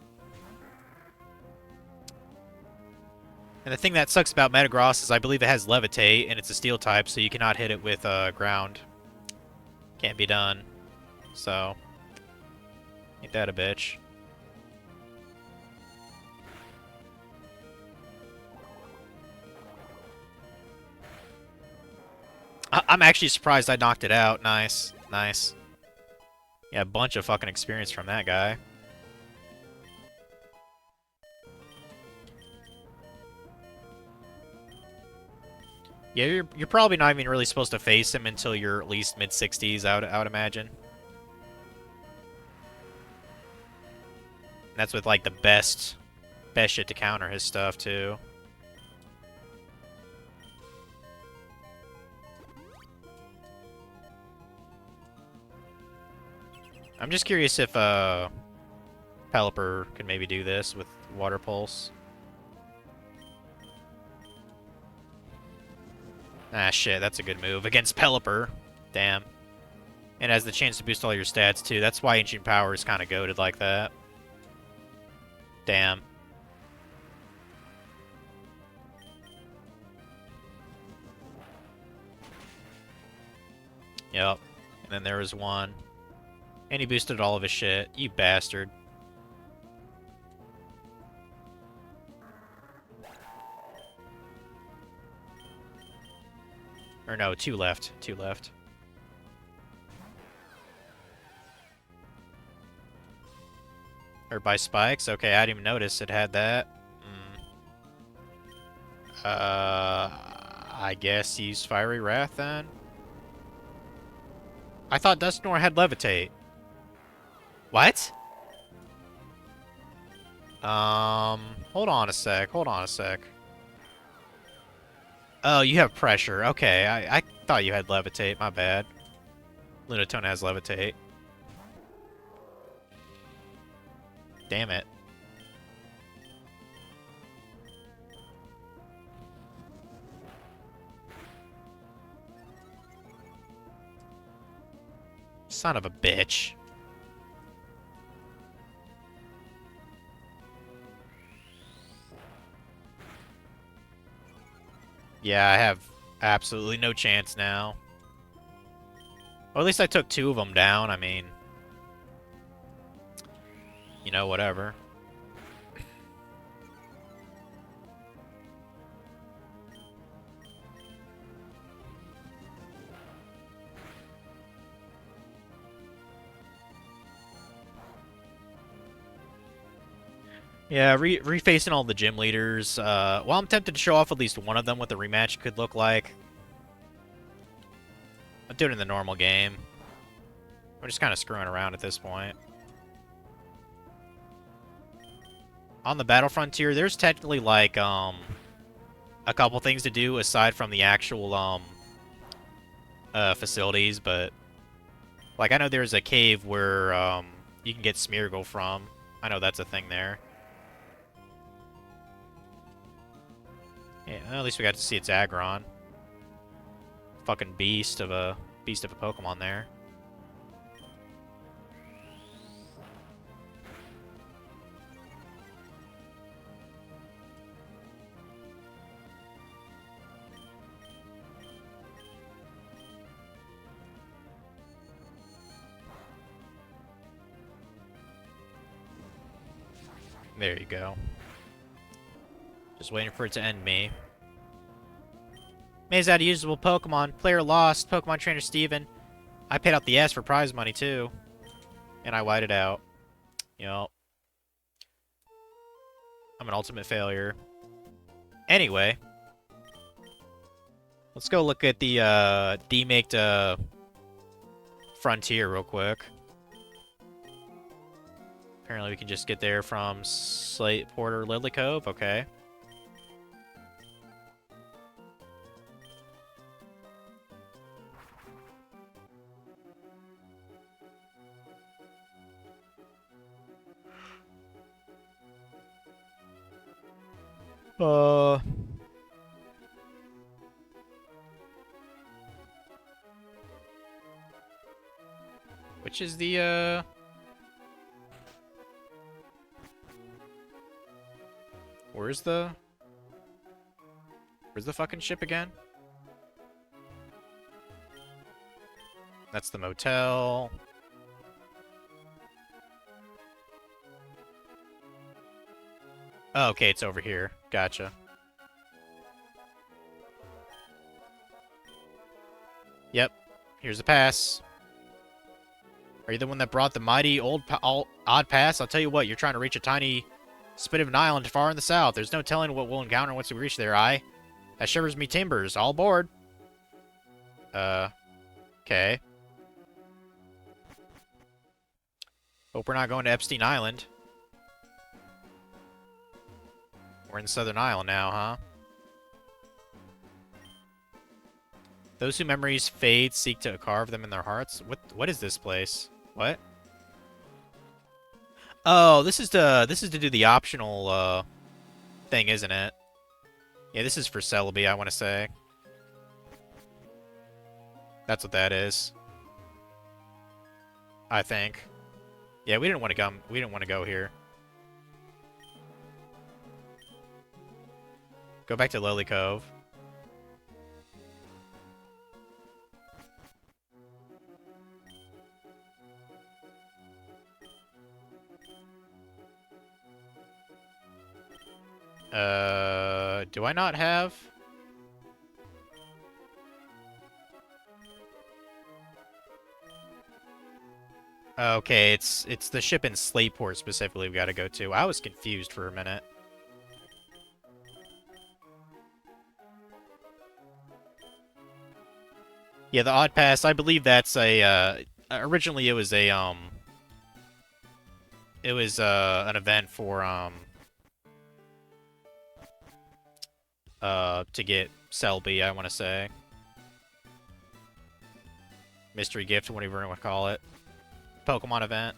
And the thing that sucks about Metagross is I believe it has Levitate, and it's a Steel type, so you cannot hit it with ground. Can't be done. So, ain't that a bitch. I'm actually surprised I knocked it out. Nice. Nice. Yeah, a bunch of fucking experience from that guy. Yeah, you're probably not even really supposed to face him until you're at least mid-60s, I would imagine. that's with, like, the best shit to counter his stuff, too. I'm just curious if, Pelipper can maybe do this with Water Pulse. Ah, shit, that's a good move. Against Pelipper. Damn. And has the chance to boost all your stats, too. That's why Ancient Power is kind of goated like that. Damn. Yep. And then there was one. And he boosted all of his shit. You bastard. Or no, 2 left. 2 left. Or by spikes? Okay, I didn't even notice it had that. I guess use Fiery Wrath then? I thought Dusknoir had Levitate. What? Hold on a sec. Hold on a sec. Oh, you have Pressure. Okay, I thought you had Levitate. My bad. Lunatone has Levitate. Damn it. Son of a bitch. Yeah, I have absolutely no chance now. Well, at least I took 2 of them down. I mean, you know, whatever. Yeah, refacing all the gym leaders. Well, I'm tempted to show off at least one of them what the rematch could look like. I'll do it in the normal game. We're just kind of screwing around at this point. On the Battle Frontier, there's technically, like, a couple things to do aside from the actual, facilities, but, like, I know there's a cave where, you can get Smeargle from. I know that's a thing there. Yeah, well, at least we got to see its Aggron. Fucking beast of a Pokemon there. There you go. Just waiting for it to end me. Maze out of usable Pokemon. Player lost. Pokemon Trainer Steven. I paid out the ass for prize money, too. And I whited out. Yup. I'm an ultimate failure. Anyway. Let's go look at the, demaked, Frontier real quick. Apparently we can just get there from Slate Porter Lilycove. Okay. Which is the, Where's the fucking ship again? That's the motel. Oh, okay, it's over here. Gotcha. Yep. Here's the pass. Are you the one that brought the mighty odd pass? I'll tell you what, you're trying to reach a tiny spit of an island far in the south. There's no telling what we'll encounter once we reach there, aye? That shivers me timbers. All aboard. Okay. Hope we're not going to Epstein Island. We're in Southern Isle now, huh? Those whose memories fade seek to carve them in their hearts. What is this place? What? Oh, this is to do the optional thing, isn't it? Yeah, this is for Celebi, I want to say. That's what that is. I think. Yeah, we didn't want to come. We didn't want to go here. Go back to Lily Cove. Do I not have? Okay, it's the ship in Slateport specifically we gotta go to. I was confused for a minute. Yeah, the Odd Pass, I believe that's a, originally it was a, it was, an event for, to get Celebi, I want to say. Mystery gift, whatever you want to call it. Pokemon event.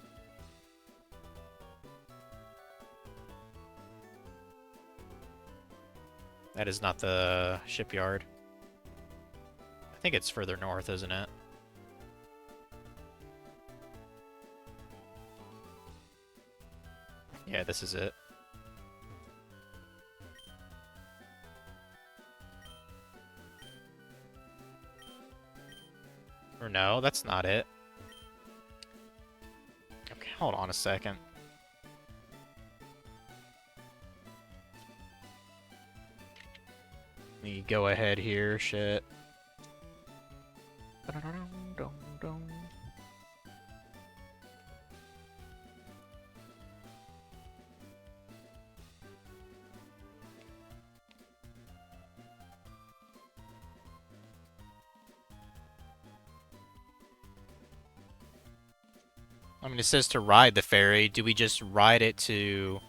That is not the shipyard. I think it's further north, isn't it? Yeah, this is it. Or no, that's not it. Okay, hold on a second. Let me go ahead here, shit. I mean, it says to ride the ferry. Do we just ride it to...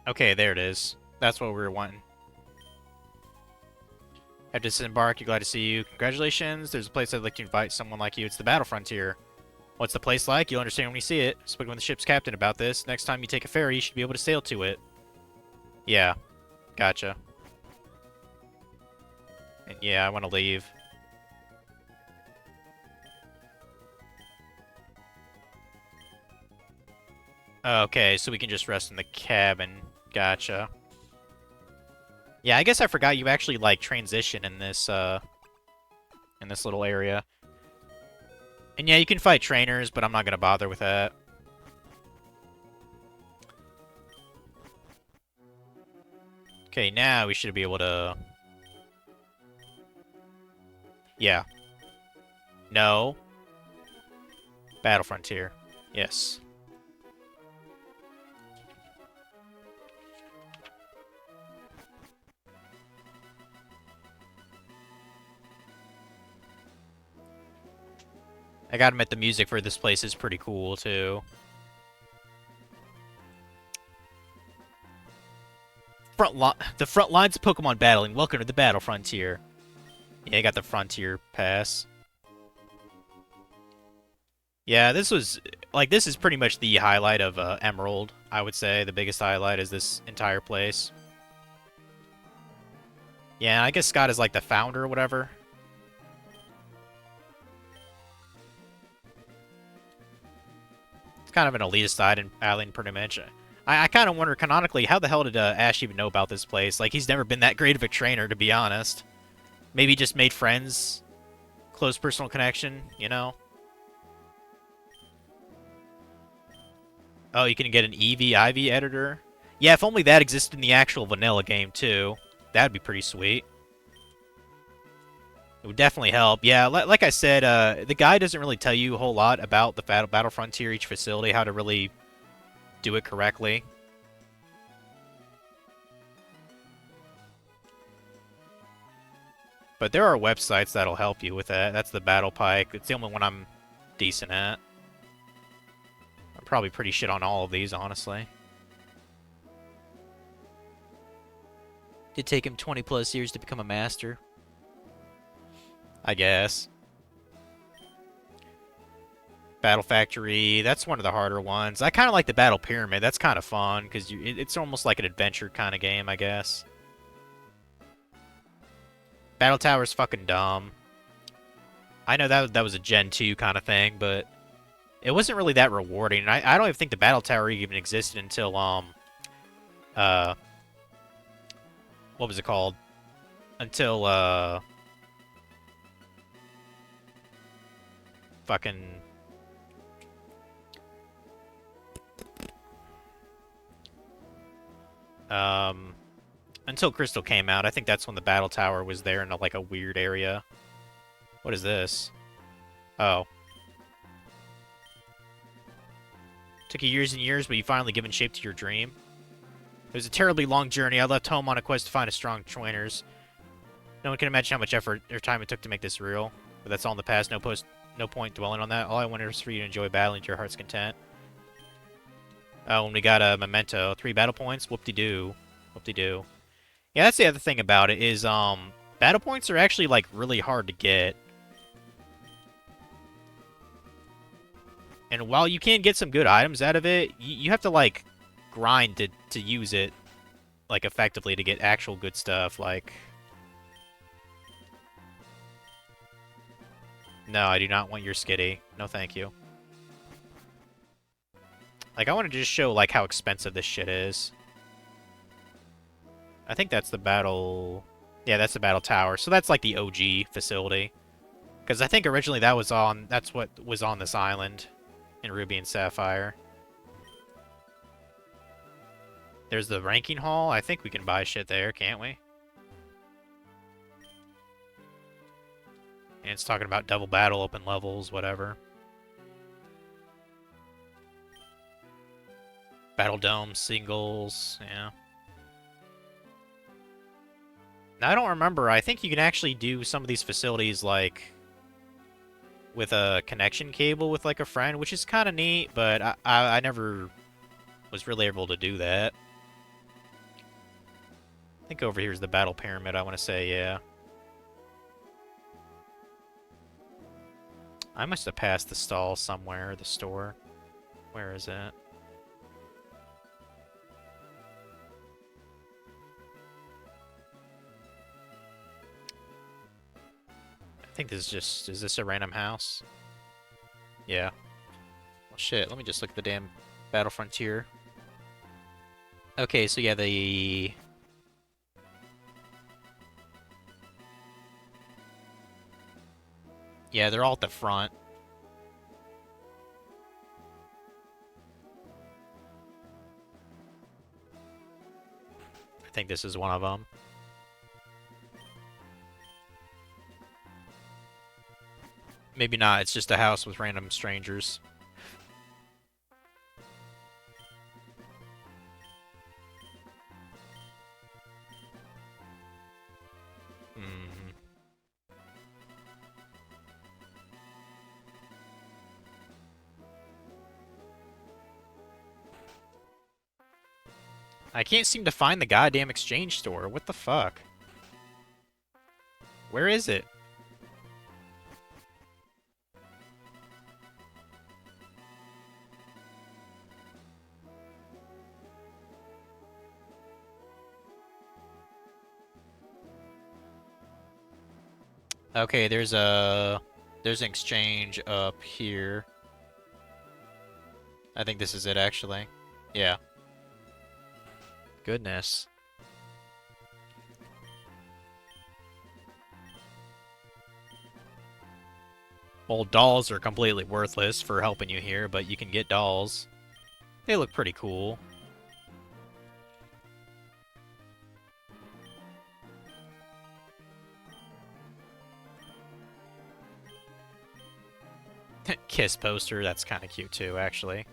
Okay, there it is. That's what we were wanting. Have disembarked. You're glad to see you. Congratulations. There's a place I'd like to invite someone like you. It's the Battle Frontier. What's the place like? You'll understand when you see it. Spoken with the ship's captain about this. Next time you take a ferry, you should be able to sail to it. Yeah. Gotcha. And yeah, I want to leave. Okay, so we can just rest in the cabin. Gotcha. Yeah, I guess I forgot you actually, like, transition in this little area. And yeah, you can fight trainers, but I'm not gonna bother with that. Okay, now we should be able to... Yeah. No. Battle Frontier. Yes. I gotta admit, the music for this place is pretty cool, too. The front lines of Pokemon battling. Welcome to the Battle Frontier. Yeah, I got the Frontier Pass. Yeah, this was... Like, this is pretty much the highlight of Emerald, I would say. The biggest highlight is this entire place. Yeah, I guess Scott is, like, the founder or whatever. Kind of an elitist island, pretty much. I kind of wonder, canonically, how the hell did Ash even know about this place? Like, he's never been that great of a trainer, to be honest. Maybe just made friends. Close personal connection, you know? Oh, you can get an EV/IV editor? Yeah, if only that existed in the actual vanilla game, too. That'd be pretty sweet. It would definitely help. Yeah, like I said, the guide doesn't really tell you a whole lot about the Battle Frontier, each facility, how to really do it correctly. But there are websites that'll help you with that. That's the Battle Pike. It's the only one I'm decent at. I'm probably pretty shit on all of these, honestly. Did take him 20 plus years to become a master. I guess. Battle Factory, that's one of the harder ones. I kind of like the Battle Pyramid. That's kind of fun, because it's almost like an adventure kind of game, I guess. Battle Tower's fucking dumb. I know that was a Gen 2 kind of thing, but it wasn't really that rewarding. And I don't even think the Battle Tower even existed until, what was it called? Until, fucking... Until Crystal came out. I think that's when the Battle Tower was there in like a weird area. What is this? Oh. Took you years and years, but you finally given shape to your dream. It was a terribly long journey. I left home on a quest to find a strong trainers. No one can imagine how much effort or time it took to make this real. But that's all in the past. No point dwelling on that. All I wanted was for you to enjoy battling to your heart's content. Oh, and we got a memento. 3 battle points. Whoop-de-doo. Whoop-de-doo. Yeah, that's the other thing about it is, battle points are actually, like, really hard to get. And while you can get some good items out of it, you have to, like, grind to use it, like, effectively to get actual good stuff, like... No, I do not want your skitty. No, thank you. Like, I want to just show, like, how expensive this shit is. I think that's the battle... Yeah, that's the Battle Tower. So that's, like, the OG facility. Because I think originally that's what was on this island in Ruby and Sapphire. There's the ranking hall. I think we can buy shit there, can't we? And it's talking about double battle, open levels, whatever. Battle Dome, singles, yeah. Now, I don't remember. I think you can actually do some of these facilities, like, with a connection cable with, like, a friend, which is kind of neat, but I never was really able to do that. I think over here is the Battle Pyramid, I want to say, yeah. I must have passed the stall somewhere, the store. Where is it? I think this is just... Is this a random house? Yeah. Well, shit, let me just look at the damn Battle Frontier. Okay, so yeah, the... Yeah, they're all at the front. I think this is one of them. Maybe not, it's just a house with random strangers. I can't seem to find the goddamn exchange store. What the fuck? Where is it? Okay, there's an exchange up here. I think this is it, actually. Yeah. Goodness. Well, dolls are completely worthless for helping you here, but you can get dolls. They look pretty cool. Kiss poster, that's kind of cute too, actually.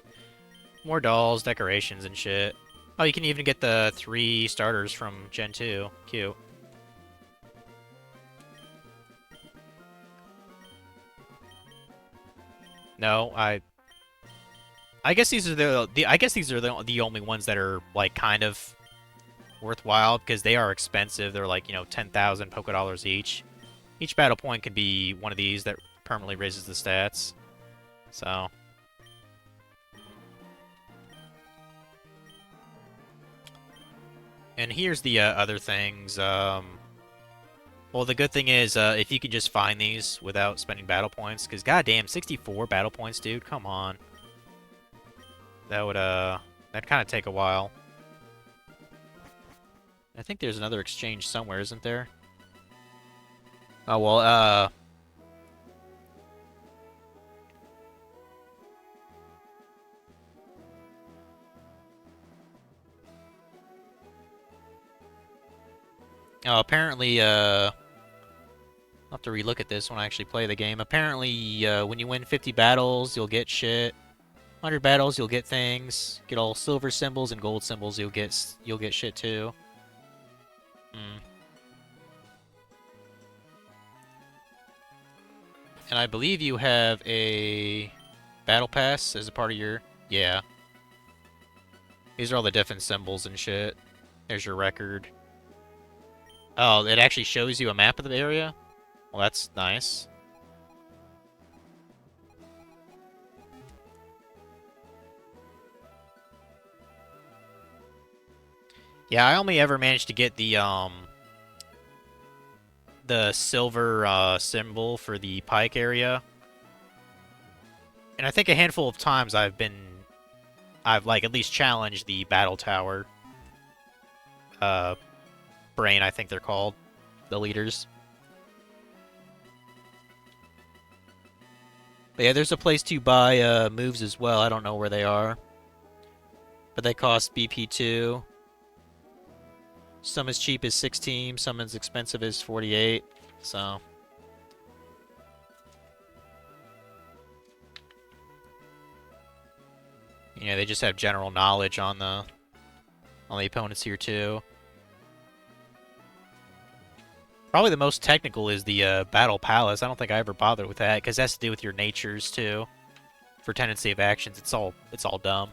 More dolls, decorations, and shit. Oh, you can even get the 3 starters from Gen 2. Cute. No, I guess these are I guess these are the only ones that are like kind of worthwhile because they are expensive. They're like, 10,000 Poké Dollars each. Each battle point can be one of these that permanently raises the stats. So, and here's the other things. Well, the good thing is if you can just find these without spending battle points, because goddamn, 64 battle points, dude. Come on. That would that'd kind of take a while. I think there's another exchange somewhere, isn't there? Oh well, oh, apparently, I'll have to relook at this when I actually play the game. Apparently, when you win 50 battles, you'll get shit. 100 battles, you'll get things. Get all silver symbols and gold symbols, you'll get shit too. Hmm. And I believe you have a battle pass as a part of your... Yeah. These are all the different symbols and shit. There's your record. Oh, it actually shows you a map of the area? Well, that's nice. Yeah, I only ever managed to get the silver symbol for the Pike area. And I think a handful of times I've like at least challenged the battle tower brain, I think they're called, the leaders. But yeah, there's a place to buy moves as well. I don't know where they are, but they cost BP2. Some as cheap as 16, some as expensive as 48. So they just have general knowledge on the opponents here too. Probably the most technical is the Battle Palace. I don't think I ever bothered with that because that's to do with your natures too. For tendency of actions, it's all dumb.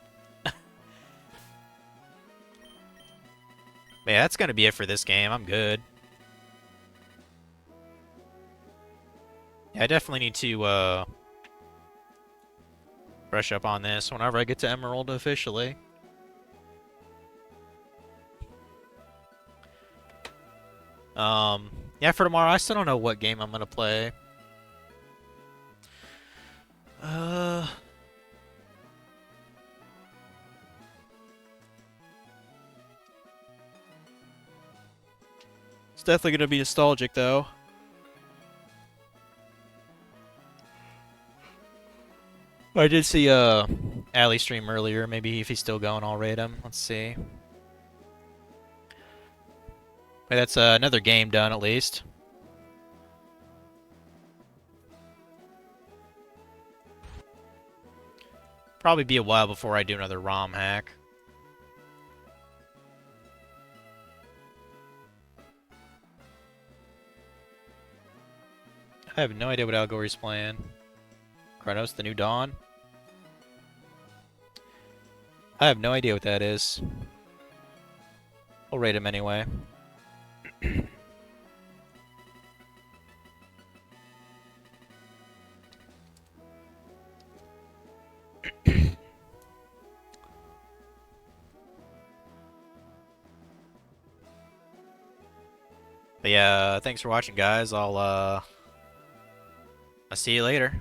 But yeah, that's gonna be it for this game. I'm good. Yeah, I definitely need to brush up on this whenever I get to Emerald officially. Yeah, for tomorrow, I still don't know what game I'm gonna play. It's definitely gonna be nostalgic though. I did see Ali stream earlier. Maybe if he's still going, I'll raid him. Let's see. But that's another game done at least. Probably be a while before I do another ROM hack. I have no idea what Algory's playing. Chronos, the New Dawn? I have no idea what that is. I'll rate him anyway. But yeah, thanks for watching, guys. I'll see you later.